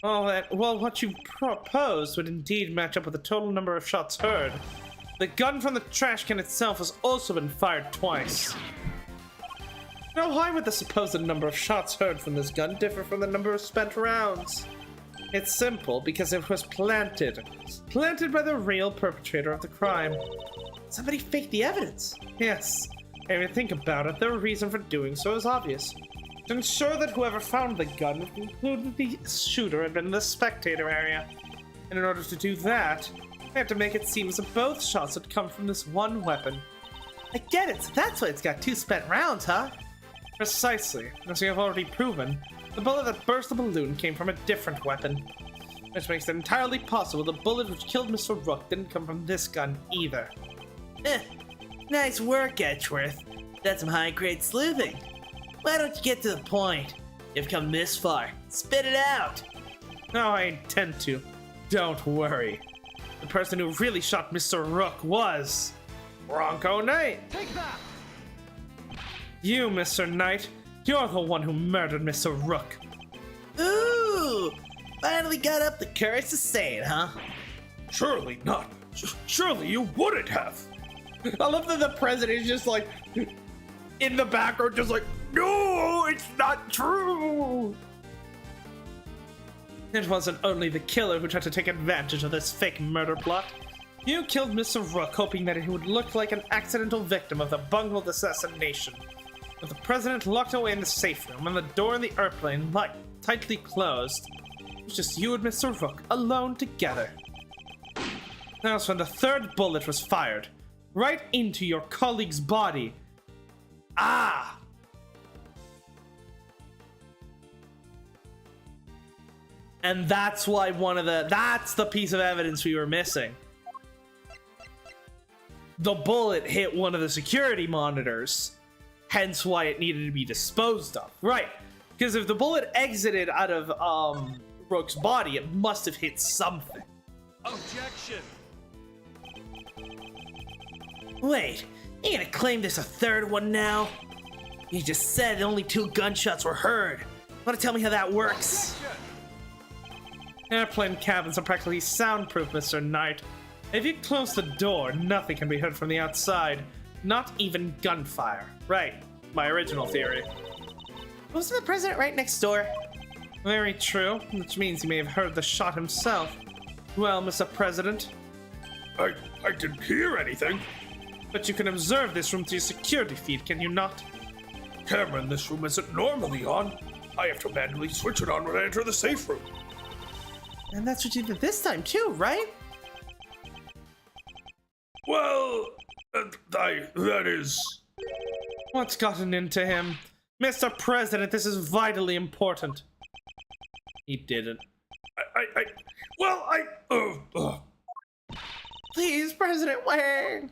Well, what you proposed would indeed match up with the total number of shots heard. The gun from the trash can itself has also been fired twice. Now, why would the supposed number of shots heard from this gun differ from the number of spent rounds? It's simple, because it was planted. Planted by the real perpetrator of the crime.
Somebody faked the evidence.
Yes. If you think about it, their reason for doing so is obvious. To ensure that whoever found the gun included the shooter had been in the spectator area. And in order to do that, they had to make it seem as if both shots had come from this one weapon.
I get it, so that's why it's got 2 spent rounds, huh?
Precisely. As we have already proven, the bullet that burst the balloon came from a different weapon. Which makes it entirely possible the bullet which killed Mr. Rook didn't come from this gun either.
Nice work, Edgeworth. That's some high-grade sleuthing. Why don't you get to the point? You've come this far. Spit it out!
No, I intend to. Don't worry. The person who really shot Mr. Rook was... Bronco Knight!
Take that!
You, Mr. Knight, you're the one who murdered Mr. Rook.
Ooh! Finally got up the courage to say it, huh?
Surely not. Surely you wouldn't have.
I love that the president is just like, in the background, just like, no, it's not true. It wasn't only the killer who tried to take advantage of this fake murder plot. You killed Mr. Rook hoping that he would look like an accidental victim of the bungled assassination. With the president locked away in the safe room and the door in the airplane tightly closed, it was just you and Mr. Rook alone together. That's when the 3rd bullet was fired, right into your colleague's body. Ah! And that's why that's the piece of evidence we were missing. The bullet hit one of the security monitors, hence why it needed to be disposed of. Right, because if the bullet exited out of Rook's body, it must have hit something.
Objection!
Wait, you gonna claim there's a 3rd one now? You just said only 2 gunshots were heard. Wanna tell me how that works?
Objection!
Airplane cabins are practically soundproof, Mr. Knight. If you close the door, nothing can be heard from the outside. Not even gunfire. Right, my original theory.
Wasn't the president right next door?
Very true, which means he may have heard the shot himself. Well, Mr. President,
I didn't hear anything.
but you can observe this room through your security feed, can you not?
Camera in this room isn't normally on. I have to manually switch it on when I enter the safe room.
And that's what you did this time too, right?
Well, that is...
What's gotten into him? Mr. President, this is vitally important. He didn't.
Please, President Wang.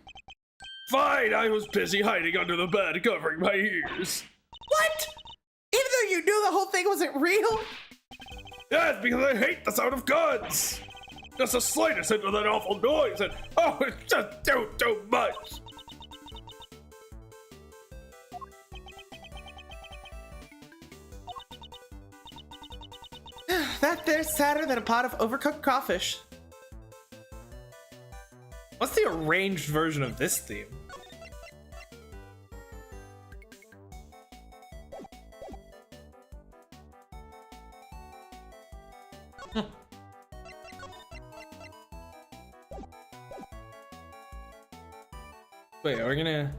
Fine, I was busy hiding under the bed covering my ears.
What? Even though you knew the whole thing wasn't real?
Yes, because I hate the sound of guns. Just the slightest hint of that awful noise and, oh, it's just too much.
That there's sadder than a pot of overcooked crawfish.
What's the arranged version of this theme? Wait, are we gonna...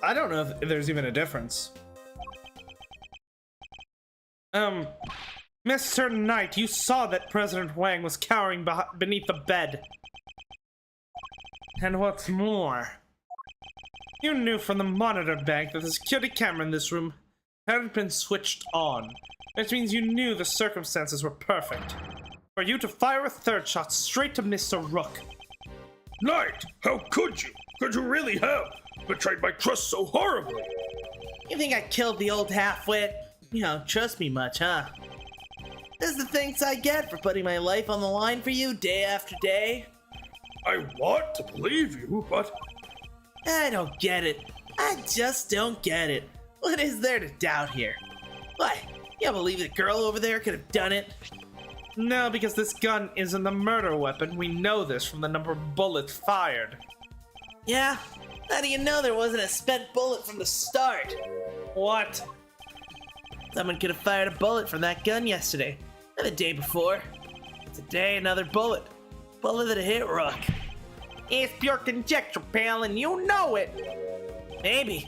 I don't know if there's even a difference. Mr. Knight, you saw that President Wang was cowering beneath the bed. And what's more, you knew from the monitor bank that the security camera in this room hadn't been switched on, which means you knew the circumstances were perfect for you to fire a third shot straight to Mr. Rook.
Knight, how could you? Could you really have betrayed my trust so horribly?
You think I killed the old half-wit? You don't trust me much, huh? This is the things I get for putting my life on the line for you day after day.
I want to believe you, but...
I don't get it. I just don't get it. What is there to doubt here? What? You don't believe the girl over there could have done it?
No, because this gun isn't the murder weapon. We know this from the number of bullets fired.
Yeah? How do you know there wasn't a spent bullet from the start?
What?
Someone could have fired a bullet from that gun yesterday, and the day before. Today, another bullet. Bullet that hit Rook. It's pure conjecture, pal, and you know it. Maybe.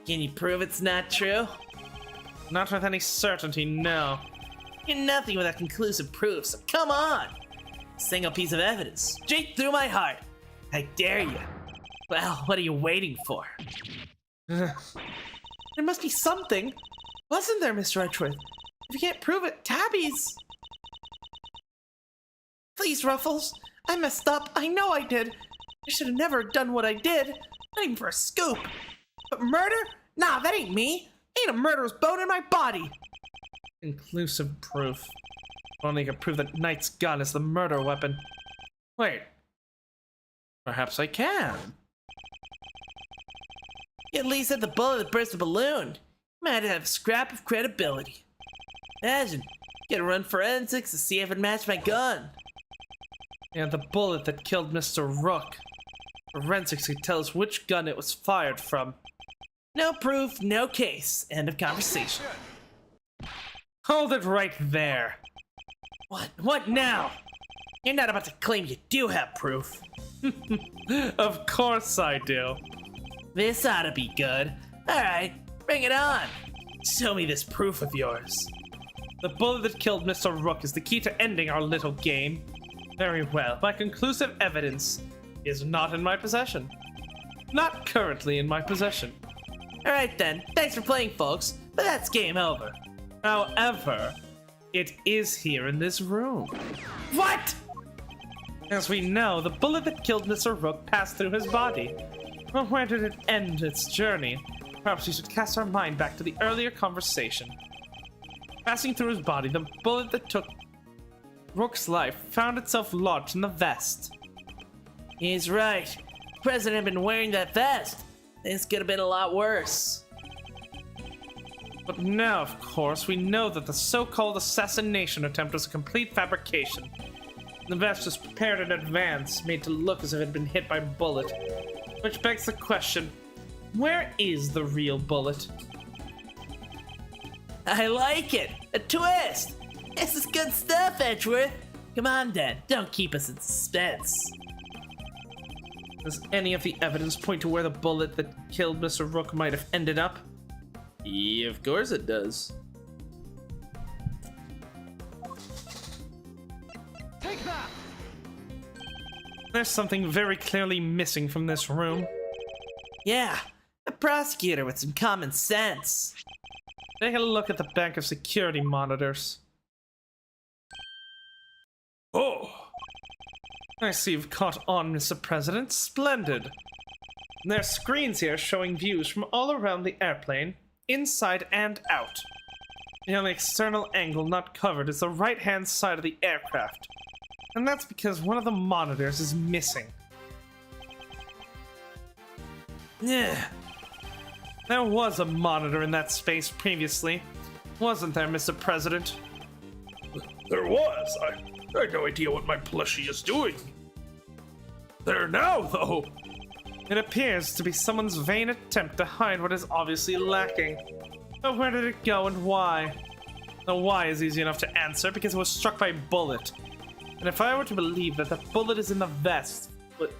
Can you prove it's not true?
Not with any certainty, no.
You're nothing without conclusive proof, so come on. Single piece of evidence, straight through my heart. I dare you. Well, what are you waiting for? There must be something. Wasn't there, Mr. Edgeworth? If you can't prove it, Tabby's. Please, Ruffles. I messed up. I know I did. I should have never done what I did. Not even for a scoop. But murder? Nah, that ain't me. Ain't a murderer's bone in my body.
Conclusive proof. Only can prove that Knight's gun is the murder weapon. Wait. Perhaps I can.
You at least had the bullet that burst the balloon. Might have a scrap of credibility. Imagine, get to run forensics to see if it matched my gun.
And the bullet that killed Mr. Rook. Forensics could tell us which gun it was fired from.
No proof, no case. End of conversation.
Hold it right there.
What? What now? You're not about to claim you do have proof.
Of course I do.
This ought to be good. Alright, bring it on. Show me this proof of yours.
The bullet that killed Mr. Rook is the key to ending our little game. Very well. My conclusive evidence is not in my possession. Not currently in my possession.
Alright then, thanks for playing, folks, but that's game over.
However, it is here in this room.
What?
As we know, the bullet that killed Mr. Rook passed through his body. But where did it end its journey? Perhaps we should cast our mind back to the earlier conversation. Passing through his body, the bullet that took Rook's life found itself lodged in the vest.
He's right. The president had been wearing that vest. This could have been a lot worse.
But now, of course, we know that the so-called assassination attempt was a complete fabrication. The vest was prepared in advance, made to look as if it had been hit by a bullet. Which begs the question, where is the real bullet?
I like it! A twist! This is good stuff, Edgeworth! Come on, then, don't keep us in suspense.
Does any of the evidence point to where the bullet that killed Mr. Rook might have ended up?
Yeah, of course it does.
Take that!
There's something very clearly missing from this room.
Yeah, a prosecutor with some common sense.
Take a look at the bank of security monitors.
Oh,
I see you've caught on, Mr. President. Splendid. There are screens here showing views from all around the airplane, inside and out. The only external angle not covered is the right-hand side of the aircraft. And that's because one of the monitors is missing.
Yeah.
There was a monitor in that space previously, wasn't there, Mr. President?
there was. I had no idea what my plushie is doing. There now, though.
It appears to be someone's vain attempt to hide what is obviously lacking. But where did it go and why? The why is easy enough to answer because it was struck by a bullet. And if I were to believe that the bullet is in the vest, but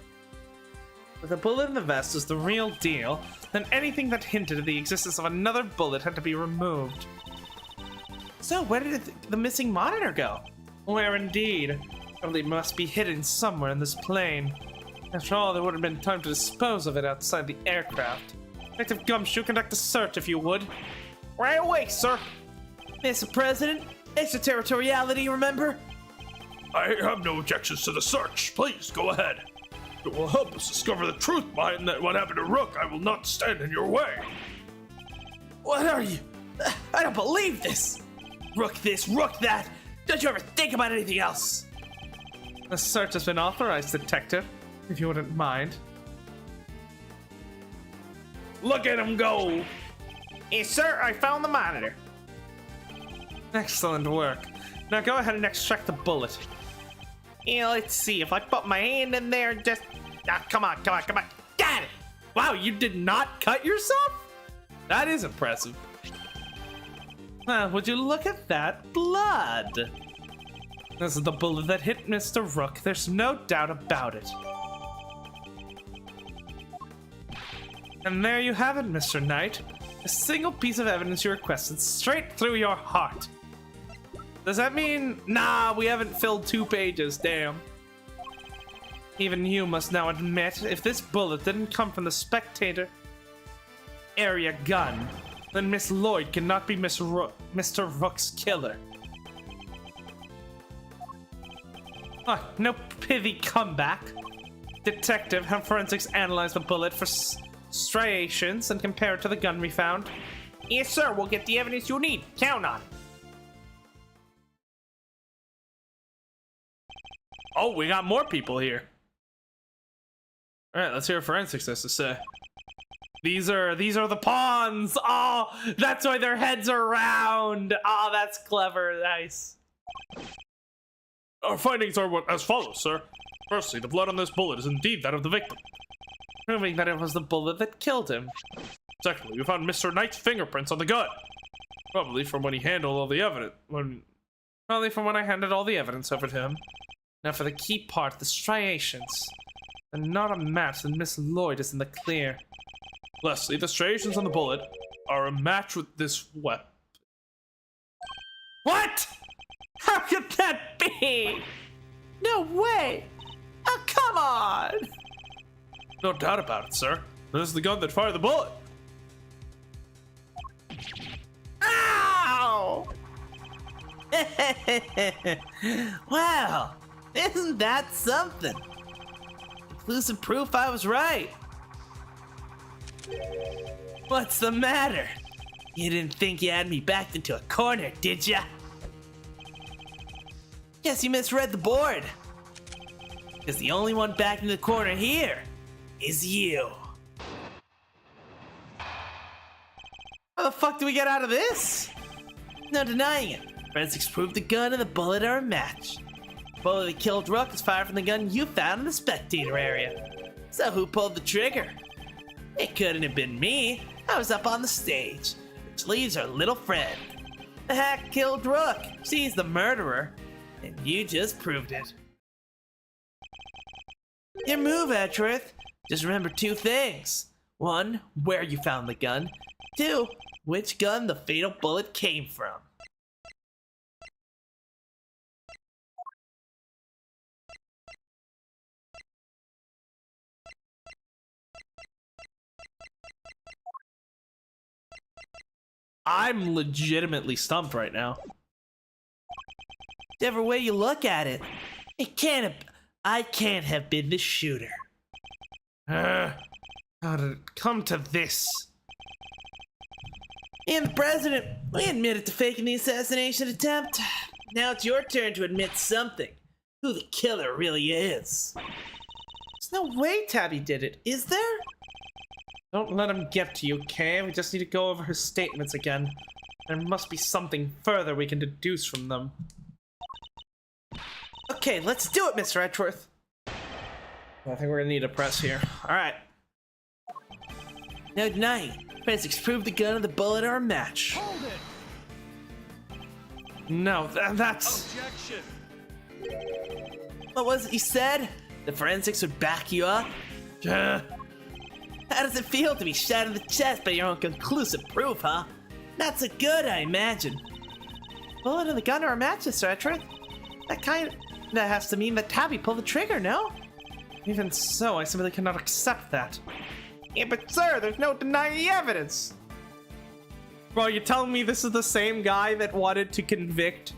the bullet in the vest is the real deal, then anything that hinted at the existence of another bullet had to be removed. So where did the missing monitor go? Where indeed? Probably must be hidden somewhere in this plane. After all, there would have been time to dispose of it outside the aircraft. Detective Gumshoe, conduct a search if you would. Right away, sir.
Mr. President, extraterritoriality, remember?
I have no objections to the search. Please, go ahead. It will help us discover the truth behind what happened to Rook. I will not stand in your way.
What are you? I don't believe this. Rook this, Rook that. Don't you ever think about anything else?
The search has been authorized, Detective, if you wouldn't mind.
Look at him go.
Yes, sir, I found the monitor. Excellent work. Now go ahead and extract the bullet. Yeah, let's see. If I put my hand in there, just... Ah, come on. Got it! Wow, you did not cut yourself? That is impressive. Would you look at that blood? This is the bullet that hit Mr. Rook. There's no doubt about it. And there you have it, Mr. Knight. A single piece of evidence you requested straight through your heart. Does that mean... Nah, we haven't filled 2 pages, damn. Even you must now admit, if this bullet didn't come from the spectator area gun, then Miss Lloyd cannot be Mr. Rook's killer. Oh, no pithy comeback. Detective, have forensics analyze the bullet for striations and compare it to the gun we found. Yes, sir, we'll get the evidence you need. Count on it. Oh, we got more people here. All right, let's hear what forensics has to say. These are the pawns. Oh, that's why their heads are round. Oh, that's clever. Nice.
Our findings are as follows, sir. Firstly, the blood on this bullet is indeed that of the victim.
Proving that it was the bullet that killed him.
Secondly, we found Mr. Knight's fingerprints on the gun. Probably from when he handled all the evidence.
Probably from when I handed all the evidence over to him. Now for the key part, the striations. They're not a match, and Miss Lloyd is in the clear.
Lastly, the striations on the bullet are a match with this weapon.
What? How could that be? No way! Oh, come on!
No doubt about it, sir. This is the gun that fired the bullet.
Ow!
Wow, isn't that something? Conclusive proof I was right. What's the matter? You didn't think you had me backed into a corner, did ya? Guess you misread the board. Because the only one backed into the corner here is you. How the fuck do we get out of this? No denying it. Forensics proved the gun and the bullet are a match. The bullet that killed Rook was fired from the gun you found in the spectator area. So who pulled the trigger? It couldn't have been me. I was up on the stage, which leaves our little friend. The hack killed Rook. She's the murderer. And you just proved it. Your move, Edgeworth. Just remember 2 things. 1, where you found the gun. 2, which gun the fatal bullet came from.
I'm legitimately stumped right now.
Whichever way you look at it, I can't have been the shooter.
How did it come to this?
And the president, we admitted to faking the assassination attempt. Now it's your turn to admit something. Who the killer really is.
There's no way Tabby did it, is there? Don't let him get to you, okay? We just need to go over her statements again. There must be something further we can deduce from them. Okay, let's do it, Mr. Edgeworth. I think we're gonna need a press here. Alright.
No denying, Forensics proved the gun and the bullet are a match.
Hold it!
No, that's...
Objection!
What was it you said? The forensics would back you up? How does it feel to be shot in the chest by your own conclusive proof, huh? Not so good, I imagine. Bullet and the gun are a match, Sir Ettrick. That has to mean that Tabby pulled the trigger, no?
Even so, I simply cannot accept that. Yeah, but sir, there's no denying the evidence. Bro, you're telling me this is the same guy that wanted to convict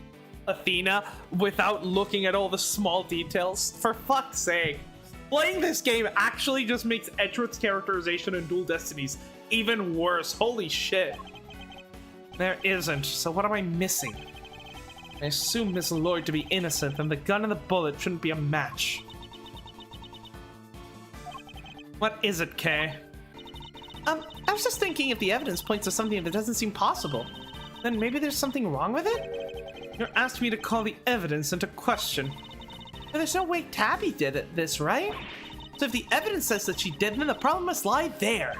Athena without looking at all the small details? For fuck's sake. Playing this game actually just makes Ettrick's characterization in Dual Destinies even worse. Holy shit. There isn't, so what am I missing? I assume Miss Lloyd to be innocent, and the gun and the bullet shouldn't be a match. What is it, Kay?
I was just thinking if the evidence points to something that doesn't seem possible, then maybe there's something wrong with it?
You're asking me to call the evidence into question.
But there's no way Tabby did this, right? So if the evidence says that she did, then the problem must lie there.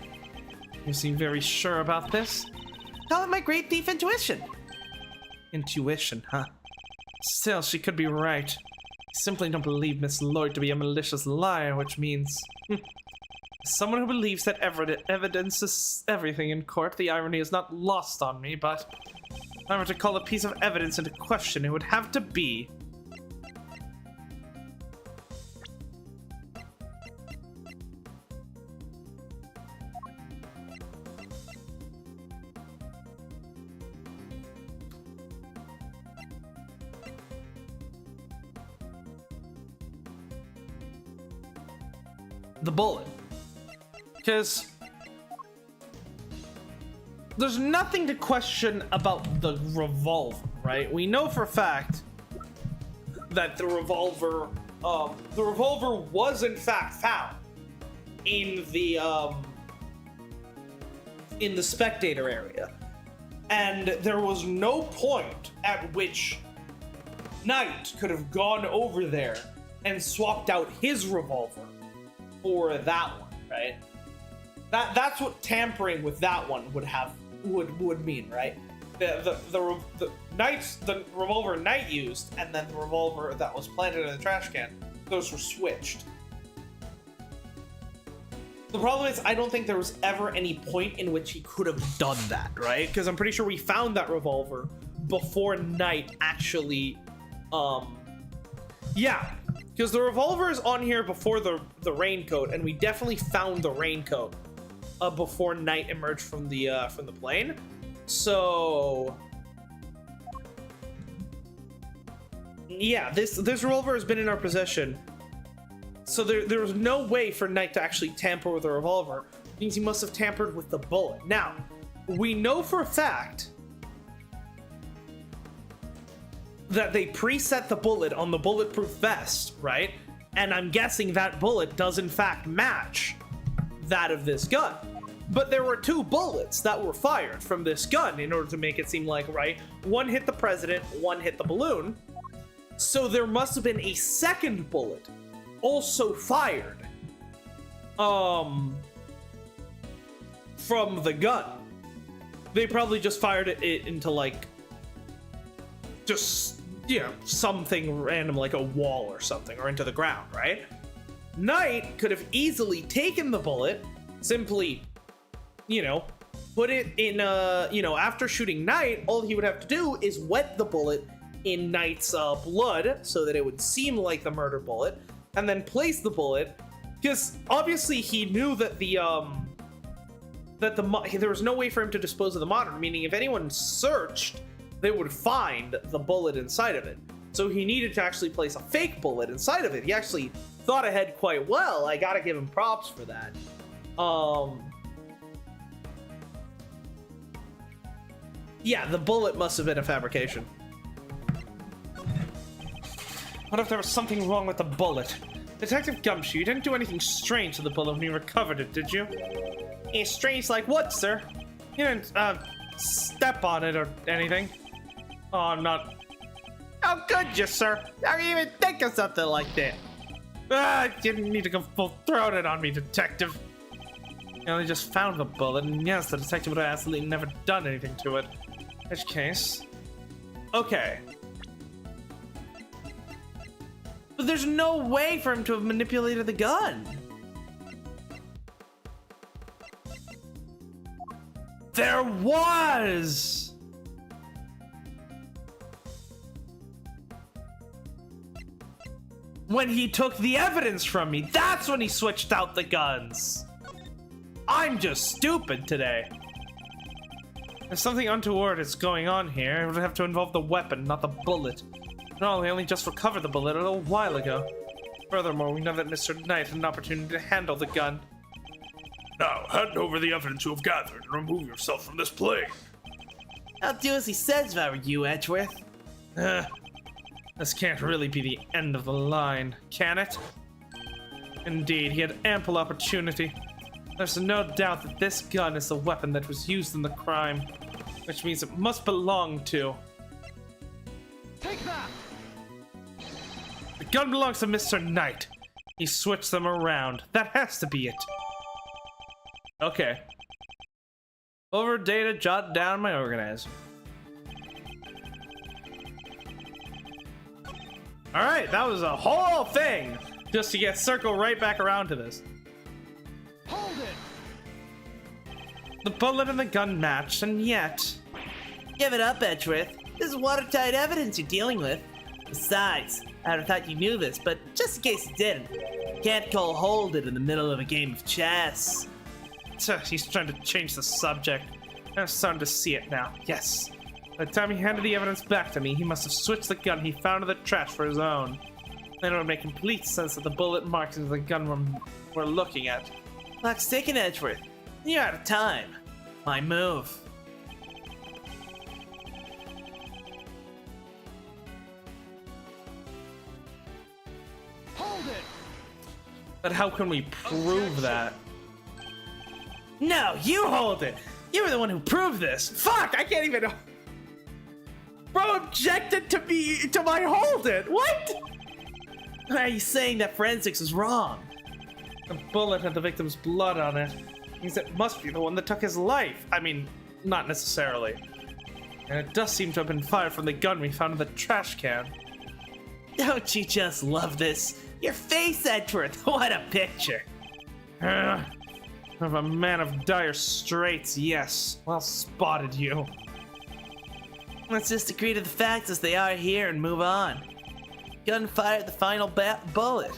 You seem very sure about this.
Call it my great thief intuition.
Intuition, huh? Still, she could be right. I simply don't believe Miss Lloyd to be a malicious liar, which means... someone who believes that evidence is everything in court, the irony is not lost on me, but... if I were to call a piece of evidence into question, it would have to be... the bullet. Because there's nothing to question about the revolver, right? We know for a fact that the revolver was in fact found in the spectator area. And there was no point at which Knight could have gone over there and swapped out his revolver for that one, right? That's what tampering with that one would mean, right? The revolver Knight used, and then the revolver that was planted in the trash can, those were switched. The problem is, I don't think there was ever any point in which he could have done that, right? Because I'm pretty sure we found that revolver before Knight actually, yeah. Because the revolver is on here before the raincoat, and we definitely found the raincoat before Knight emerged from the plane. So yeah, this revolver has been in our possession. So there was no way for Knight to actually tamper with the revolver. It means he must have tampered with the bullet. Now, we know for a fact that they preset the bullet on the bulletproof vest, right? And I'm guessing that bullet does in fact match that of this gun. But there were two bullets that were fired from this gun in order to make it seem like, right? One hit the president, one hit the balloon. So there must have been a second bullet also fired from the gun. They probably just fired it into like just, you know, something random like a wall or something, or into the ground, right? Knight could have easily taken the bullet, simply, you know, put it in after shooting Knight, all he would have to do is wet the bullet in Knight's blood so that it would seem like the murder bullet, and then place the bullet, because obviously he knew that there was no way for him to dispose of the monitor, meaning if anyone searched, they would find the bullet inside of it. So he needed to actually place a fake bullet inside of it. He actually thought ahead quite well. I gotta give him props for that. Yeah, the bullet must have been a fabrication. What if there was something wrong with the bullet? Detective Gumshoe, you didn't do anything strange to the bullet when you recovered it, did you? Strange like what, sir? You didn't, step on it or anything. Oh, I'm not... How could you, sir? How do you even think of something like that? You didn't need to go full-throated on me, detective. You know, they just found the bullet, and yes, the detective would have absolutely never done anything to it. In which case... Okay.
But there's no way for him to have manipulated the gun.
There was! When he took the evidence from me, that's when he switched out the guns. I'm just stupid today. If something untoward is going on here, it would have to involve the weapon, not the bullet. No, we only just recovered the bullet a little while ago. Furthermore, we know that Mr. Knight had an opportunity to handle the gun.
Now, hand over the evidence you have gathered and remove yourself from this plane.
I'll do as he says if I were you, Edgeworth.
This can't really be the end of the line, can it? Indeed, he had ample opportunity. There's no doubt that this gun is the weapon that was used in the crime, which means it must belong to...
Take that!
The gun belongs to Mr. Knight. He switched them around. That has to be it. Okay. Over data, jot down my organizer. Alright, that was a whole thing just to get circled right back around to this.
Hold it!
The bullet and the gun matched, and yet...
Give it up, Edgeworth. This is watertight evidence you're dealing with. Besides, I would have thought you knew this, but just in case you didn't, you can't call hold it in the middle of a game of chess.
He's trying to change the subject. I'm starting to see it now. Yes. By the time he handed the evidence back to me, he must have switched the gun he found in the trash for his own. Then it would make complete sense that the bullet marks into the gun we're looking at.
Clock's ticking, Edgeworth. You're out of time. My move.
Hold it!
But how can we prove that?
No, you hold it. You were the one who proved this.
Fuck! I can't even... Bro objected to my hold it! What?
Why are you saying that forensics was wrong?
The bullet had the victim's blood on it. Means it must be the one that took his life. I mean, not necessarily. And it does seem to have been fired from the gun we found in the trash can.
Don't you just love this? Your face, Edgeworth. What a picture.
Of a man of dire straits, yes. Well spotted, you.
Let's just agree to the facts as they are here and move on. Gun fired the final bullet.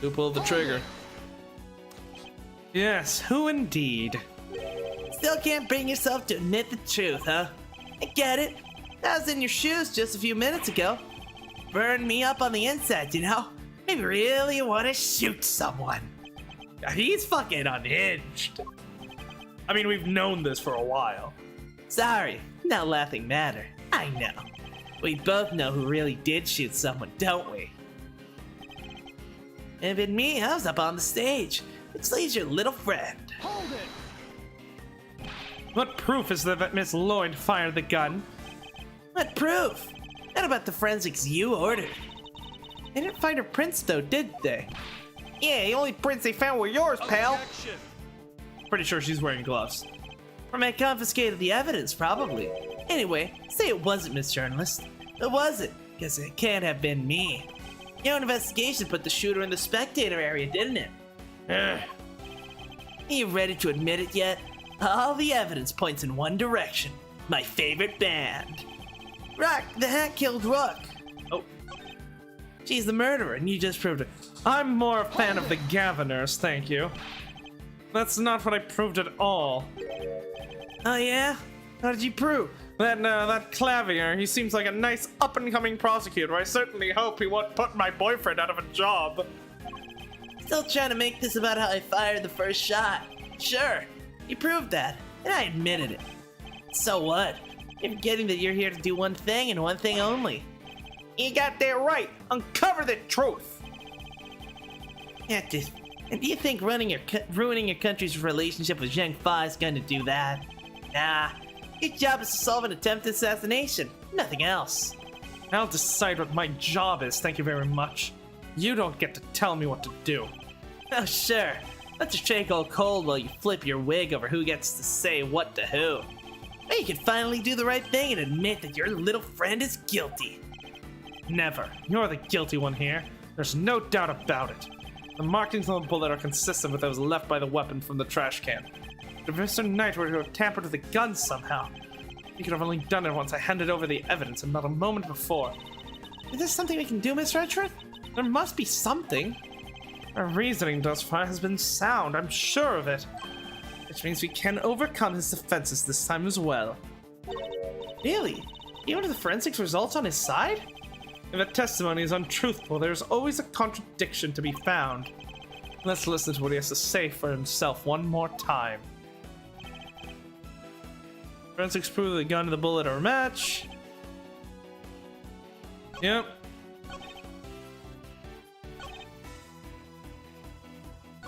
Who pulled the trigger? Yes, who indeed?
Still can't bring yourself to admit the truth, huh? I get it. I was in your shoes just a few minutes ago. Burned me up on the inside, you know? Maybe really want to shoot someone.
He's fucking unhinged. I mean, we've known this for a while.
Sorry, no laughing matter. I know. We both know who really did shoot someone, don't we? If it me, I was up on the stage, which leaves your little friend.
Hold it!
What proof is there that Miss Lloyd fired the gun?
What proof? What about the forensics you ordered? They didn't find her prints though, did they?
Yeah, the only prints they found were yours, pal.
Objection!
Pretty sure she's wearing gloves.
Or may confiscated the evidence, probably. Anyway, say it wasn't, Miss Journalist. It wasn't, because it can't have been me. Your investigation put the shooter in the spectator area, didn't it? Are you ready to admit it yet? All the evidence points in one direction. My favorite band. Rock, the hat killed Rook.
Oh.
She's the murderer, and you just proved it.
I'm more a fan of the Governors, thank you. That's not what I proved at all.
Oh yeah? How did you prove?
That Clavier, he seems like a nice up-and-coming prosecutor. I certainly hope he won't put my boyfriend out of a job.
Still trying to make this about how I fired the first shot. Sure, you proved that, and I admitted it. So what? You're forgetting that you're here to do one thing and one thing only.
You got that right. Uncover the truth.
And do you think ruining your country's relationship with Zheng Fa is going to do that? Nah, your job is to solve an attempted assassination, nothing else.
I'll decide what my job is, thank you very much. You don't get to tell me what to do.
Oh, sure. Let your tray go cold while you flip your wig over who gets to say what to who. Or you can finally do the right thing and admit that your little friend is guilty.
Never. You're the guilty one here. There's no doubt about it. The markings on the bullet are consistent with those left by the weapon from the trash can. If Mr. Knight were to have tampered with the gun somehow, he could have only done it once I handed over the evidence and not a moment before.
Is there something we can do, Mr. Edgeworth? There must be something.
Our reasoning thus far has been sound, I'm sure of it. Which means we can overcome his defenses this time as well.
Really? Even with the forensics results on his side?
If a testimony is untruthful, there's always a contradiction to be found. Let's listen to what he has to say for himself one more time. Forensics prove the gun and the bullet are a match. Yep.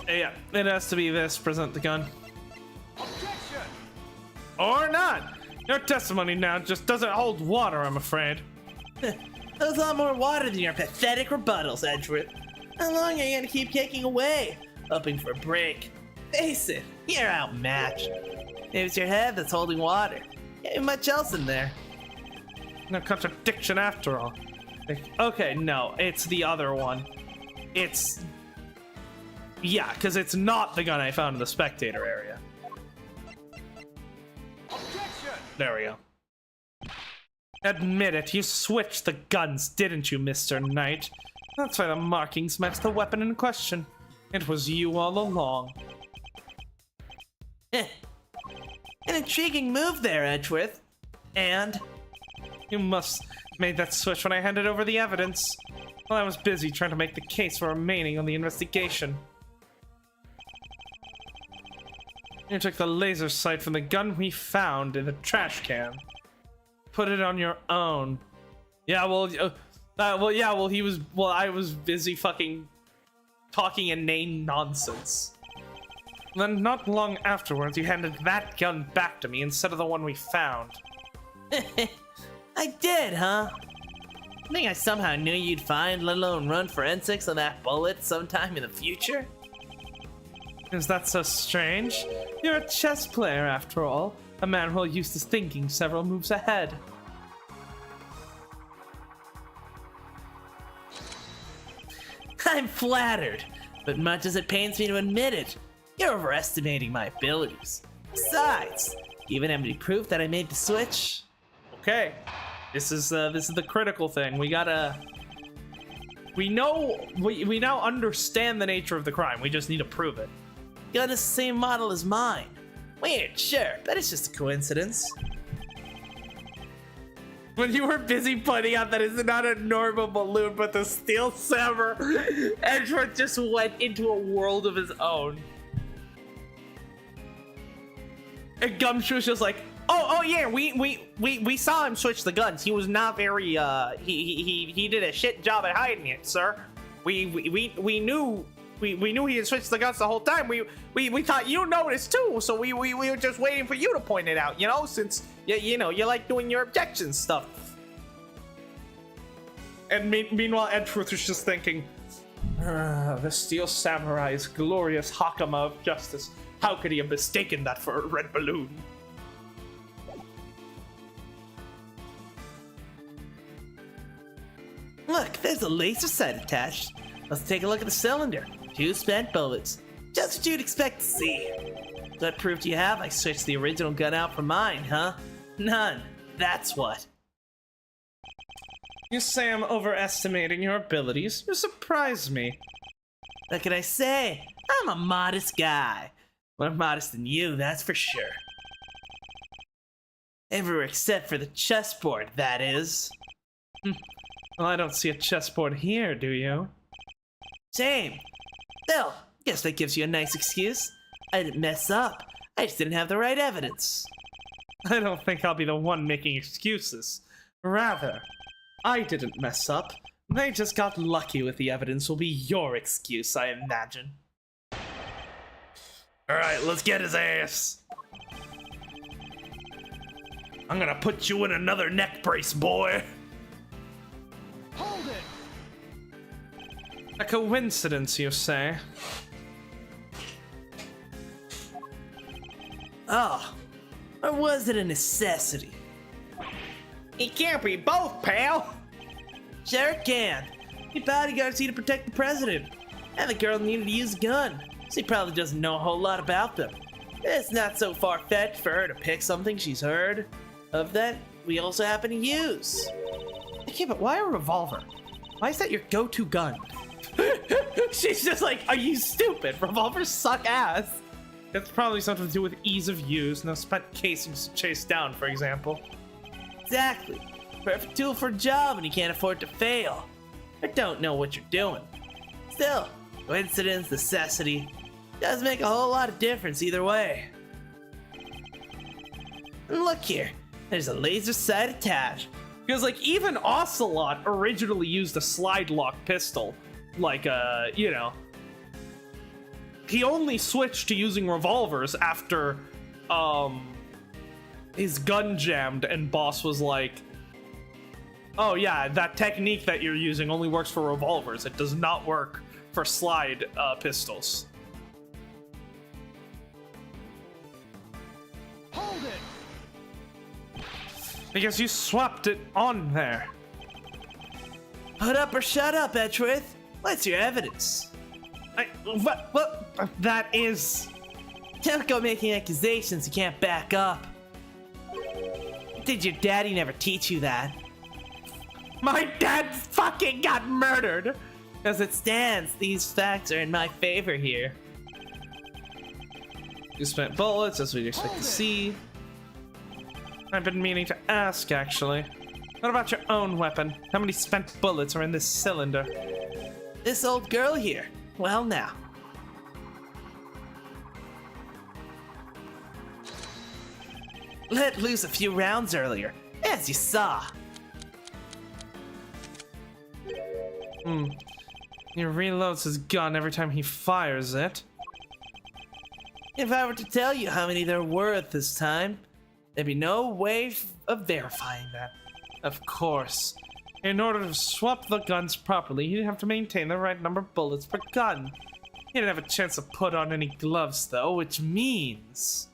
Yeah, it has to be this. Present the gun.
Objection!
Or not! Your testimony now just doesn't hold water, I'm afraid.
There's a lot more water than your pathetic rebuttals, Edgeworth. How long are you gonna keep kicking away? Hoping for a break. Face it, you're outmatched. Maybe it's your head that's holding water. Ain't much else in there.
No contradiction after all. Okay, no, it's the other one. It's... Yeah, because it's not the gun I found in the spectator area.
Objection!
There we go. Admit it, you switched the guns, didn't you, Mr. Knight? That's why the markings match the weapon in question. It was you all along.
An intriguing move there, Edgeworth. And?
You must have made that switch when I handed over the evidence. While I was busy trying to make the case for remaining on the investigation. You took the laser sight from the gun we found in the trash can. Put it on your own. Yeah, well, I was busy fucking talking inane nonsense. Then not long afterwards, you handed that gun back to me instead of the one we found.
I did, huh? I think I somehow knew you'd find, let alone run forensics on that bullet sometime in the future.
Is that so strange? You're a chess player, after all. A man well used to thinking several moves ahead.
I'm flattered, but much as it pains me to admit it, you're overestimating my abilities. Besides, even have any proof that I made the switch?
Okay, this is the critical thing. We gotta. We now understand the nature of the crime. We just need to prove it.
Gun is the same model as mine. Weird, sure, but it's just a coincidence.
When you were busy pointing out that it's not a normal balloon, but the steel saber, Edgeworth just went into a world of his own. And Gumshoe's just like, oh yeah, we saw him switch the guns. He was not very he did a shit job at hiding it, sir. We knew he had switched the guns the whole time. We thought you noticed too, so we were just waiting for you to point it out, you know, since you know you like doing your objection stuff. And meanwhile, Edgeworth was just thinking, the Steel Samurai's glorious Hakama of justice. How could he have mistaken that for a red balloon?
Look, there's a laser sight attached. Let's take a look at the cylinder. 2 spent bullets. Just what you'd expect to see. What proof do you have I switched the original gun out for mine, huh? None. That's what.
You say I'm overestimating your abilities. You surprise me.
What can I say? I'm a modest guy. More modest than you, that's for sure. Everywhere except for the chessboard, that is.
Well, I don't see a chessboard here, do you?
Same. Still, guess that gives you a nice excuse. I didn't mess up. I just didn't have the right evidence.
I don't think I'll be the one making excuses. Rather, I didn't mess up. They just got lucky with the evidence will be your excuse, I imagine. Alright, let's get his ass. I'm gonna put you in another neck brace, boy.
Hold it!
coincidence, you say?
Oh, or was it a necessity?
It can't be both, pal!
Sure it can. Your bodyguard's here to protect the president. And the girl needed to use a gun, so he probably doesn't know a whole lot about them. It's not so far-fetched for her to pick something she's heard of that we also happen to use.
Okay, but why a revolver? Why is that your go-to gun? She's just like, are you stupid? Revolvers suck ass. That's probably something to do with ease of use. No spent casings to chase down, for example.
Exactly. Perfect tool for a job and you can't afford to fail. Or don't know what you're doing. Still, coincidence, necessity, does make a whole lot of difference either way. And look here, there's a laser sight attached.
Because, like, even Ocelot originally used a slide lock pistol. Like, you know. He only switched to using revolvers after, his gun jammed and Boss was like, oh yeah, that technique that you're using only works for revolvers. It does not work for slide, pistols.
Hold it!
Because you swapped it on there.
Put up or shut up, Edgeworth. What's your evidence?
What? That is...
Don't go making accusations you can't back up. Did your daddy never teach you that?
My dad fucking got murdered!
As it stands, these facts are in my favor here.
You spent bullets, as we'd expect to see. I've been meaning to ask, actually. What about your own weapon? How many spent bullets are in this cylinder?
This old girl here. Well, now. Let loose a few rounds earlier, as you saw.
He reloads his gun every time he fires it.
If I were to tell you how many there were at this time, there'd be no way of verifying that.
Of course. In order to swap the guns properly, he'd have to maintain the right number of bullets per gun. He didn't have a chance to put on any gloves, though, which means...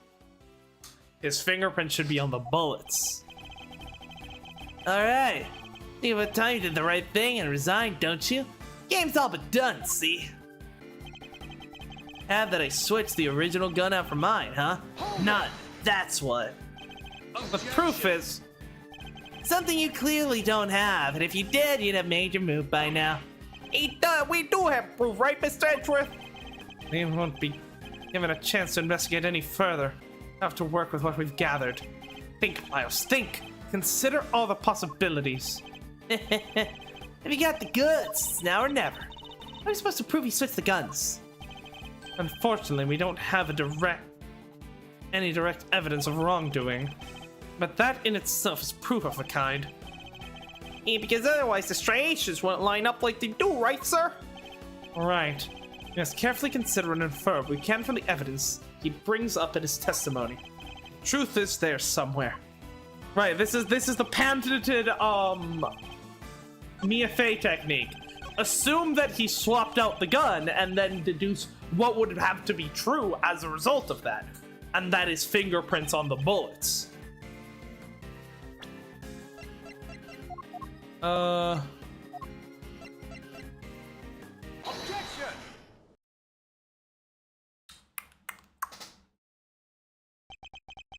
his fingerprint should be on the bullets.
Alright. Think about time you did the right thing and resigned, don't you? Game's all but done, see? Have that I switched the original gun out for mine, huh? None. That's what.
The proof is...
Something you clearly don't have, and if you did, you'd have made your move by now.
We do have proof, right, Mr. Edgeworth? We won't be given a chance to investigate any further. Have to work with what we've gathered. Think, Miles, think! Consider all the possibilities.
If you got the goods, it's now or never. How are you supposed to prove he switched the guns?
Unfortunately, we don't have any direct evidence of wrongdoing. But that in itself is proof of a kind. Yeah, because otherwise the striations won't line up like they do, right, sir? Right. We must carefully consider and infer what we can from the evidence he brings up in his testimony. Truth is there somewhere. Right, this is the patented Mia Fey technique. Assume that he swapped out the gun and then deduce what would have to be true as a result of that. And that is fingerprints on the bullets.
Objection!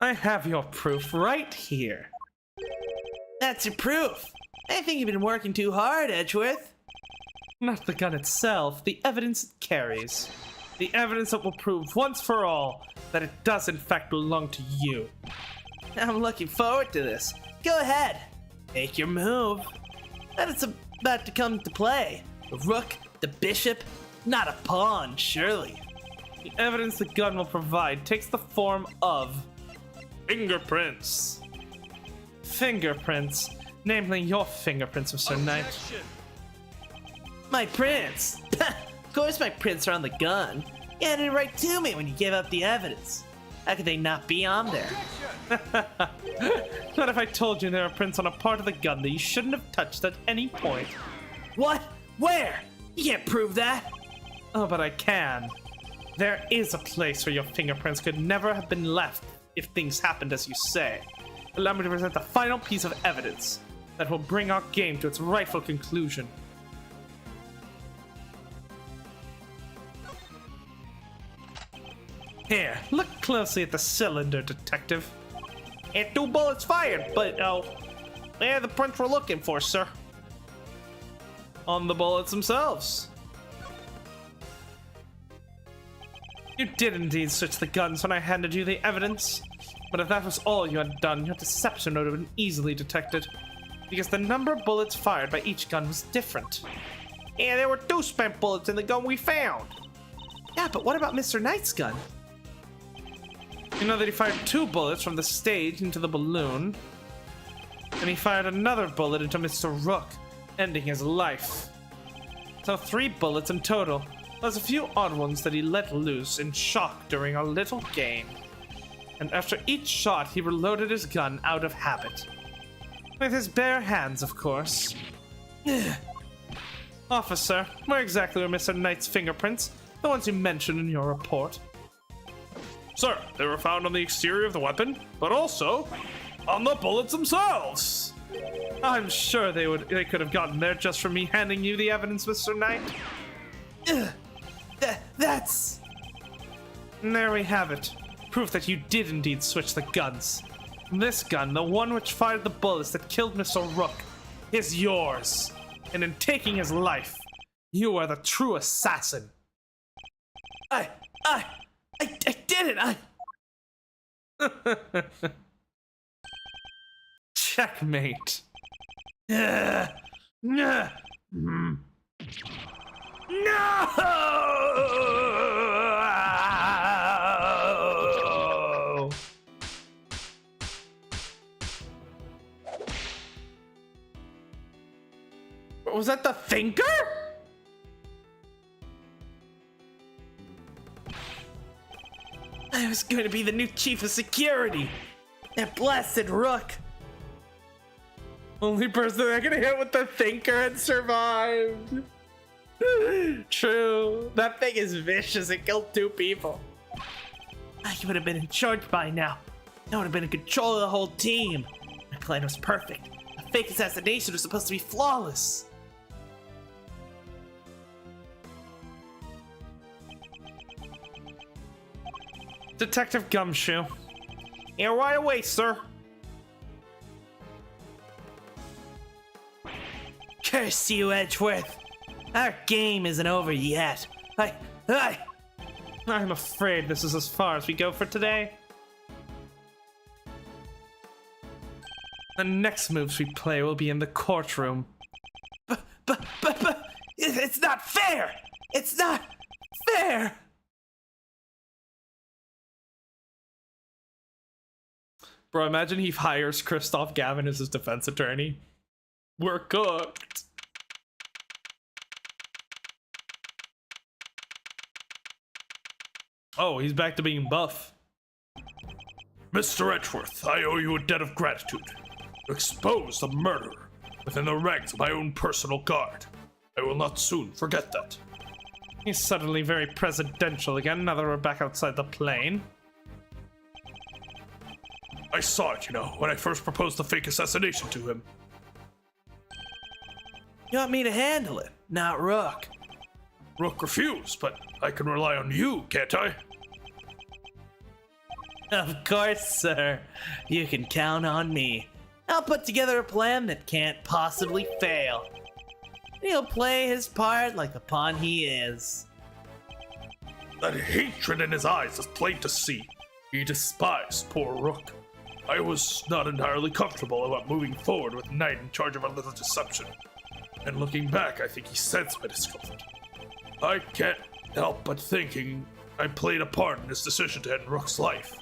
I have your proof right here.
That's your proof. I think you've been working too hard, Edgeworth.
Not the gun itself, the evidence it carries. The evidence that will prove once for all that it does in fact belong to you.
I'm looking forward to this. Go ahead. Make your move. And it's about to come to play. The rook, the bishop, not a pawn, surely.
The evidence the gun will provide takes the form of fingerprints. Fingerprints, namely your fingerprints, Mr. Knight.
Objection!
My prints. Of course my prints are on the gun. You handed it right to me when you gave up the evidence. How could they not be on there?
What if I told you there are prints on a part of the gun that you shouldn't have touched at any point?
What? Where? You can't prove that.
Oh, but I can. There is a place where your fingerprints could never have been left if things happened as you say. Allow me to present the final piece of evidence that will bring our game to its rightful conclusion. Here, look closely at the cylinder, Detective. And 2 bullets fired, but, they're the prints we're looking for, sir. On the bullets themselves. You did indeed switch the guns when I handed you the evidence. But if that was all you had done, your deception would have been easily detected. Because the number of bullets fired by each gun was different. And there were 2 spent bullets in the gun we found.
Yeah, but what about Mr. Knight's gun?
You know that he fired 2 bullets from the stage into the balloon. And he fired another bullet into Mr. Rook, ending his life. So 3 bullets in total, plus a few odd ones that he let loose in shock during our little game. And after each shot, he reloaded his gun out of habit. With his bare hands, of course. Officer, where exactly were Mr. Knight's fingerprints? The ones you mentioned in your report.
Sir, they were found on the exterior of the weapon, but also on the bullets themselves.
I'm sure they could have gotten there just from me handing you the evidence, Mr. Knight.
That's...
And there we have it. Proof that you did indeed switch the guns. This gun, the one which fired the bullets that killed Mr. Rook, is yours. And in taking his life, you are the true assassin.
I did it!
Checkmate.
No!
Was that the thinker?
I was going to be the new chief of security. That blasted Rook.
Only person that could hit with the thinker had survived. True. That thing is vicious. It killed 2 people.
I would have been in charge by now. I would have been in control of the whole team. My plan was perfect. A fake assassination was supposed to be flawless.
Detective Gumshoe. Here right away, sir.
Curse you, Edgeworth. Our game isn't over yet.
I'm afraid this is as far as we go for today. The next moves we play will be in the courtroom.
But, it's not fair! It's not fair!
Bro, imagine he hires Christoph Gavin as his defense attorney. We're cooked. Oh, he's back to being buff.
Mr. Edgeworth, I owe you a debt of gratitude. You exposed a murderer within the ranks of my own personal guard. I will not soon forget that.
He's suddenly very presidential again now that we're back outside the plane.
I saw it, when I first proposed the fake assassination to him.
You want me to handle it, not Rook.
Rook refused, but I can rely on you, can't I?
Of course, sir. You can count on me. I'll put together a plan that can't possibly fail. He'll play his part like the pawn he is.
That hatred in his eyes is plain to see. He despised poor Rook. I was not entirely comfortable about moving forward with Knight in charge of our little deception. And looking back, I think he sensed my discomfort. I can't help but thinking I played a part in his decision to end Rook's life.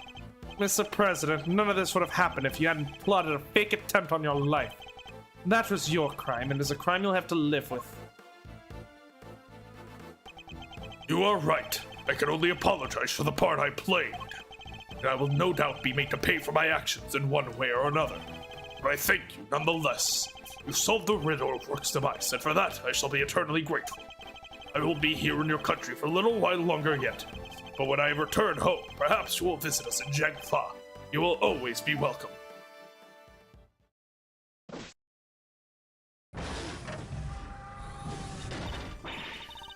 Mr. President, none of this would have happened if you hadn't plotted a fake attempt on your life. That was your crime, and is a crime you'll have to live with.
You are right. I can only apologize for the part I played. And I will no doubt be made to pay for my actions in one way or another. But I thank you nonetheless. You solved the riddle of Rook's demise, and for that I shall be eternally grateful. I will be here in your country for a little while longer yet. But when I return home, perhaps you will visit us in Jangfa. You will always be welcome.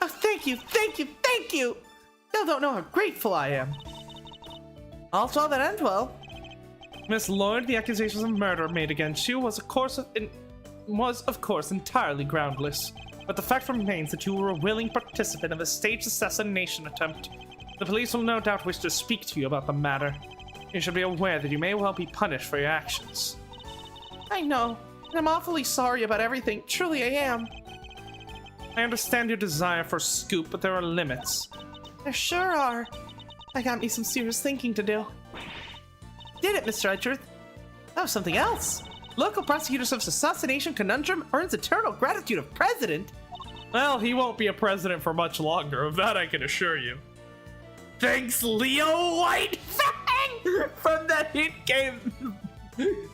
Oh, thank you, thank you, thank you! You don't know how grateful I am. All saw that ends well.
Miss Lloyd, the accusations of murder made against you was, of course, entirely groundless. But the fact remains that you were a willing participant of a staged assassination attempt. The police will no doubt wish to speak to you about the matter. You should be aware that you may well be punished for your actions.
I know, and I'm awfully sorry about everything. Truly, I am.
I understand your desire for a scoop, but there are limits.
There sure are. I got me some serious thinking to do. Did it, Mr. Edgeworth? That was something else. Local prosecutor of assassination conundrum earns eternal gratitude of president.
Well, he won't be a president for much longer, of that I can assure you. Thanks, Leo Whitefang, from the hit game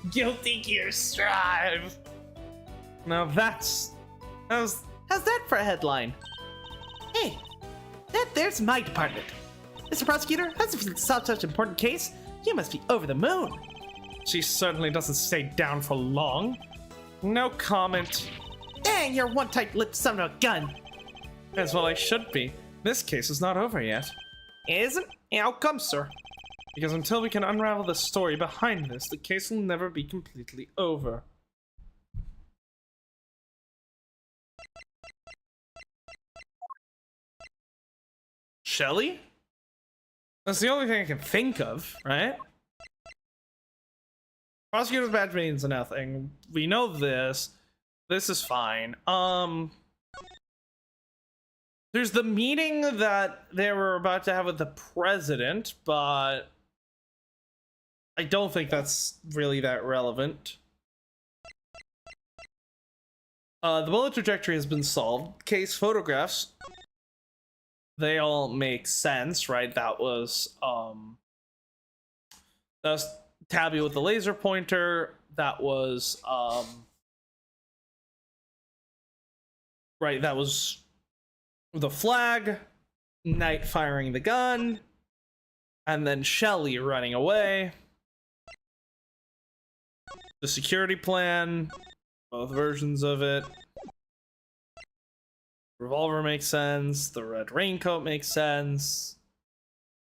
Guilty Gear Strive. Now how's
that for a headline? Hey, there's my department. Mr. Prosecutor, as if it's such an important case, you must be over the moon.
She certainly doesn't stay down for long. No comment.
Dang, you're one tight-lipped son of a gun.
As well I should be. This case is not over yet.
Isn't? How come, sir?
Because until we can unravel the story behind this, the case will never be completely over. Shelly? That's the only thing I can think of, right? Prosecutor's badge means nothing. We know this. This is fine. There's the meeting that they were about to have with the president, but I don't think that's really that relevant. The bullet trajectory has been solved. Case photographs, they all make sense, right? That was Tabby with the laser pointer. That was right, that was the flag, Knight firing the gun, and then Shelly running away. The security plan, both versions of it. Revolver makes sense. The red raincoat makes sense.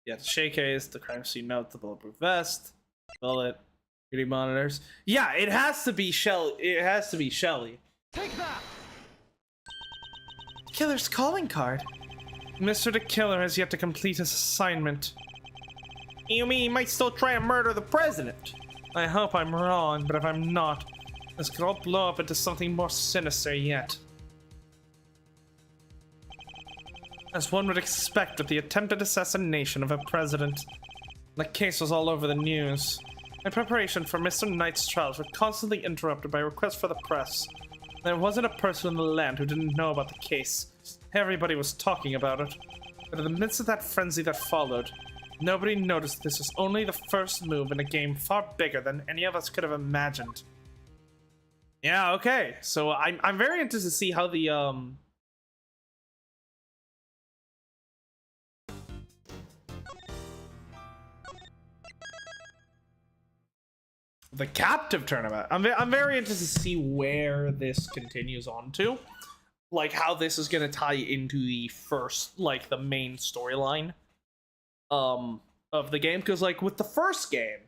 Yeah, the shake case, the crime scene note, the bulletproof vest, bullet, security monitors. Yeah, it has to be Shelly. It has to be Shelly.
Take that! Killer's calling card.
Mr. the Killer has yet to complete his assignment.
You mean he might still try and murder the president?
I hope I'm wrong, but if I'm not, this could all blow up into something more sinister yet. As one would expect with the attempted assassination of a president. The case was all over the news. My preparation for Mr. Knight's trials were constantly interrupted by requests for the press. There wasn't a person in the land who didn't know about the case. Everybody was talking about it. But in the midst of that frenzy that followed, nobody noticed this was only the first move in a game far bigger than any of us could have imagined. Yeah, okay. So I'm very interested to see how the captive tournament. I'm very interested to see where this continues on to, like how this is gonna tie into the first, like the main storyline, of the game. Because like with the first game,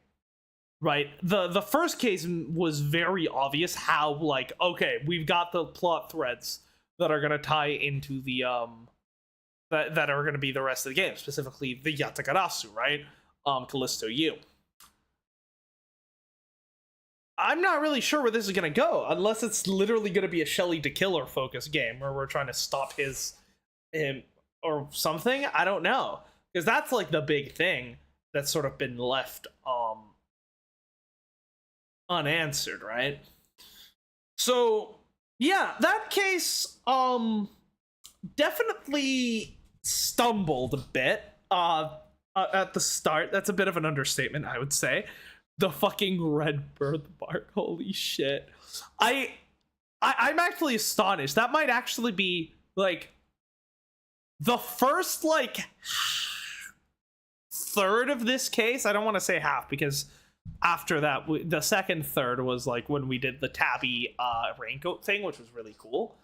right, the first case was very obvious how like, okay, we've got the plot threads that are gonna tie into the that are gonna be the rest of the game, specifically the Yatagarasu, right, Callisto U. I'm not really sure where this is gonna go, unless it's literally gonna be a Shelly the Killer focused game where we're trying to stop him or something. I don't know, because that's like the big thing that's sort of been left unanswered, right? So yeah, that case definitely stumbled a bit at the start. That's a bit of an understatement, I would say. The fucking red birthmark, holy shit. I'm actually astonished. That might actually be like the first like third of this case, I don't want to say half because after that the second third was like when we did the tabby raincoat thing, which was really cool.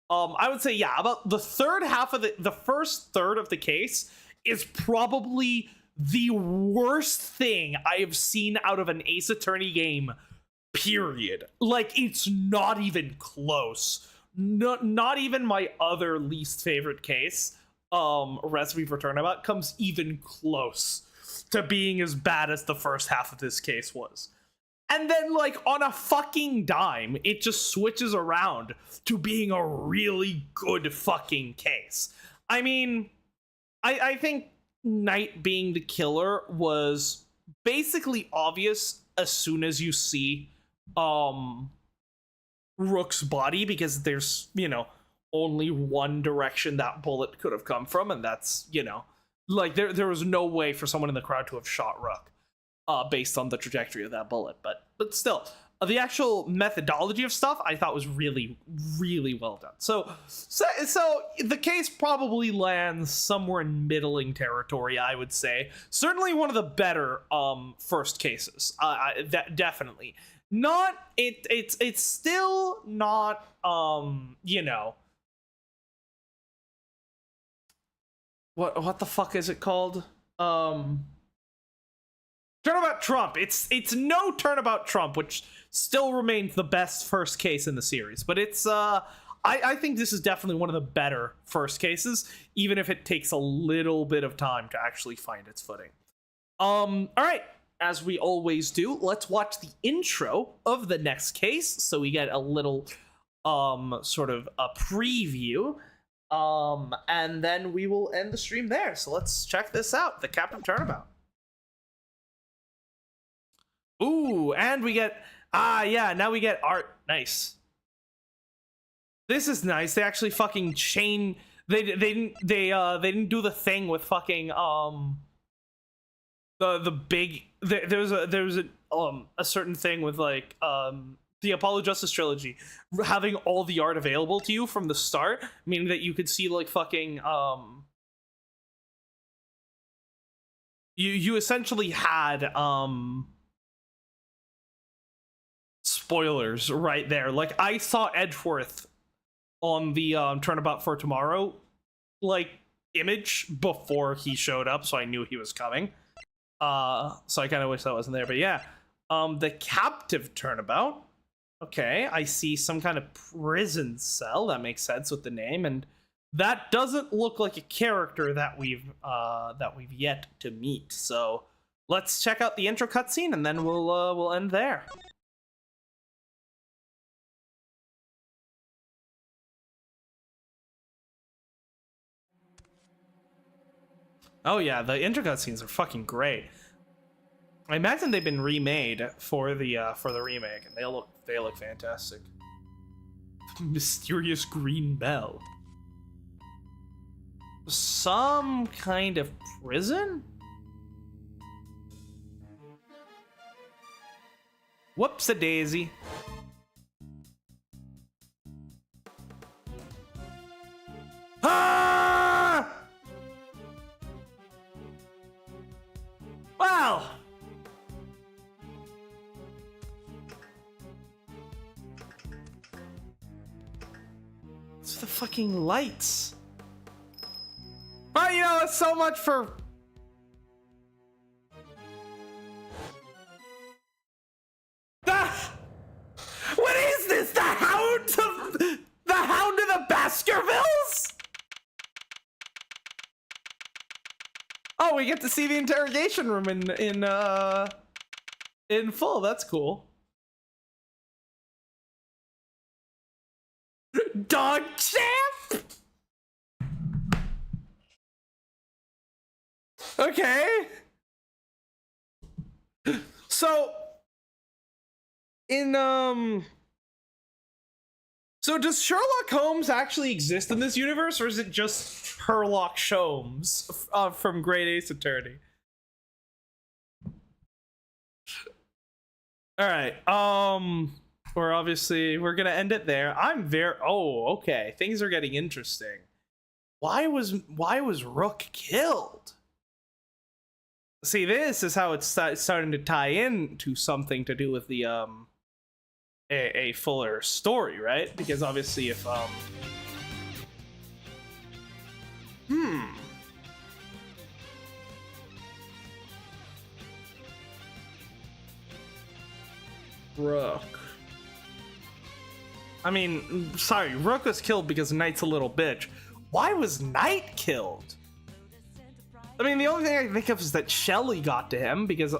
I would say, yeah, about the third half of the first third of the case is probably the worst thing I have seen out of an Ace Attorney game, period. Like, it's not even close. Not even my other least favorite case, Recipe for Turnabout, comes even close to being as bad as the first half of this case was. And then, like, on a fucking dime, it just switches around to being a really good fucking case. I mean, I think Knight being the killer was basically obvious as soon as you see Rook's body, because there's, you know, only one direction that bullet could have come from, and that's, you know, like, there was no way for someone in the crowd to have shot Rook. Based on the trajectory of that bullet, but still, the actual methodology of stuff I thought was really, really well done. So the case probably lands somewhere in middling territory, I would say. Certainly one of the better first cases. Definitely not. It's still not you know, what the fuck is it called? Turnabout Trump. It's no Turnabout Trump, which still remains the best first case in the series. But it's I think this is definitely one of the better first cases, even if it takes a little bit of time to actually find its footing. All right, as we always do, let's watch the intro of the next case so we get a little sort of a preview. And then we will end the stream there. So let's check this out. The Captain Turnabout. Ooh, and we get yeah, now we get art. Nice. This is nice. They actually fucking chain. They didn't do the thing with fucking the big. There's a certain thing with like the Apollo Justice trilogy having all the art available to you from the start, meaning that you could see like fucking you essentially had spoilers right there. Like, I saw Edgeworth on the Turnabout for Tomorrow like image before he showed up, so I knew he was coming. So I kind of wish that wasn't there, but yeah. The Captive Turnabout. Okay, I see some kind of prison cell. That makes sense with the name, and that doesn't look like a character that we've yet to meet. So let's check out the intro cutscene, and then we'll end there. Oh yeah, the intro cutscenes are fucking great. I imagine they've been remade for the remake, and they look fantastic. Mysterious green bell. Some kind of prison? Whoops-a-daisy. Ah! Well. It's the fucking lights. Well, you know, it's so much for... What is this? The Hound of the Baskervilles? Oh, we get to see the interrogation room in full. That's cool. Dog champ. Okay. So so does Sherlock Holmes actually exist in this universe, or is it just Sherlock Sholmes from Great Ace Attorney? All right. We're gonna end it there. Oh, okay. Things are getting interesting. why was Rook killed? See, this is how it's starting to tie in to something to do with the a fuller story, right? Because obviously if Rook. I mean, sorry, Rook was killed because Knight's a little bitch. Why was Knight killed? I mean, the only thing I can think of is that Shelly got to him because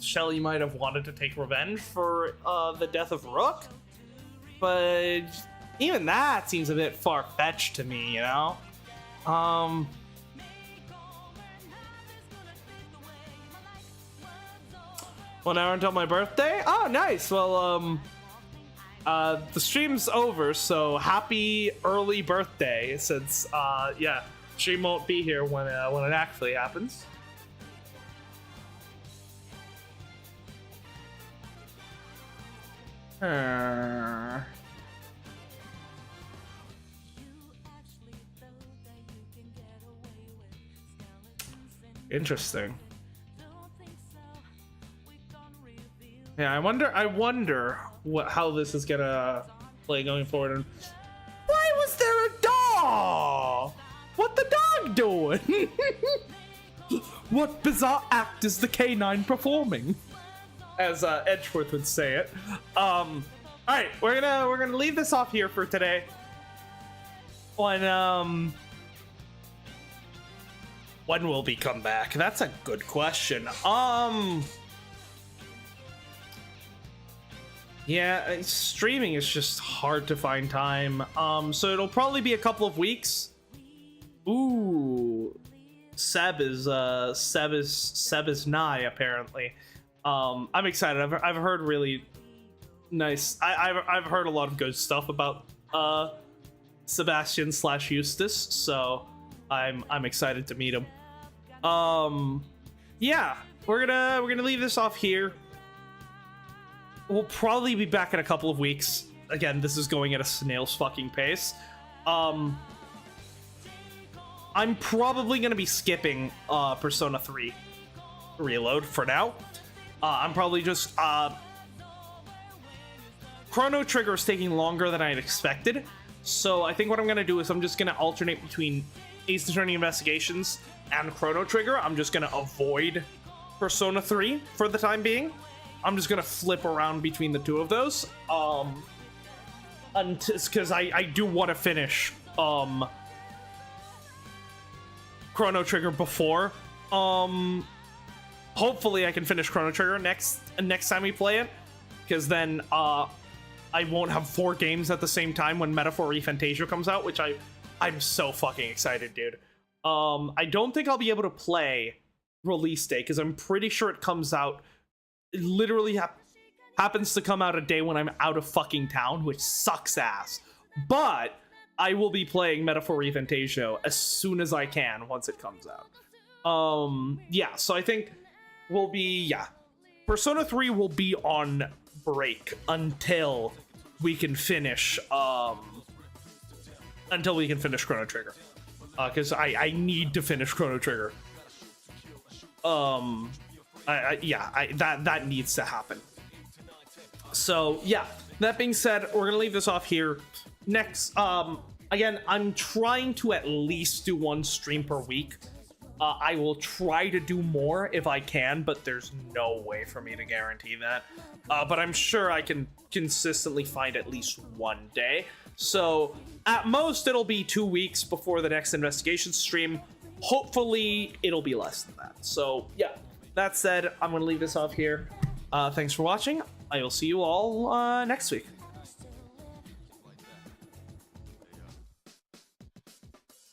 Shelly might have wanted to take revenge for the death of Rook. But even that seems a bit far-fetched to me, you know? 1 hour until my birthday? Oh, nice. Well, the stream's over, so happy early birthday since, yeah. Stream won't be here when it actually happens. Interesting. Yeah, I wonder how this is gonna play going forward. And why was there a dog? What the dog doing? What bizarre act is the canine performing? As Edgeworth would say it. All right, we're gonna leave this off here for today. When will we come back? That's a good question. Yeah, streaming is just hard to find time. So it'll probably be a couple of weeks. Ooh, Seb is nigh apparently. I'm excited. I've heard really nice. I've heard a lot of good stuff about Sebastian / Eustace, so I'm excited to meet him. Yeah, we're gonna leave this off here. We'll probably be back in a couple of weeks. Again, this is going at a snail's fucking pace. I'm probably going to be skipping Persona 3 Reload for now. I'm probably just... Chrono Trigger is taking longer than I had expected. So I think what I'm going to do is I'm just going to alternate between Ace Attorney Investigations and Chrono Trigger. I'm just going to avoid Persona 3 for the time being. I'm just going to flip around between the two of those. Because I do want to finish... Chrono Trigger before. Hopefully I can finish Chrono Trigger next time we play it, because then I won't have 4 games at the same time when Metaphor Fantasia comes out, which I'm so fucking excited, dude. I don't think I'll be able to play release day because I'm pretty sure it comes out. It literally happens to come out a day when I'm out of fucking town, which sucks ass. But I will be playing Metaphor Fantasia as soon as I can once it comes out. Yeah, so I think we'll be, yeah. Persona 3 will be on break until we can finish, Chrono Trigger. Because I need to finish Chrono Trigger. That needs to happen. So, yeah, that being said, we're gonna leave this off here. Next, again, I'm trying to at least do 1 stream per week. I will try to do more if I can, but there's no way for me to guarantee that. But I'm sure I can consistently find at least 1 day. So at most, it'll be 2 weeks before the next investigation stream. Hopefully, it'll be less than that. So yeah, that said, I'm going to leave this off here. Thanks for watching. I will see you all next week.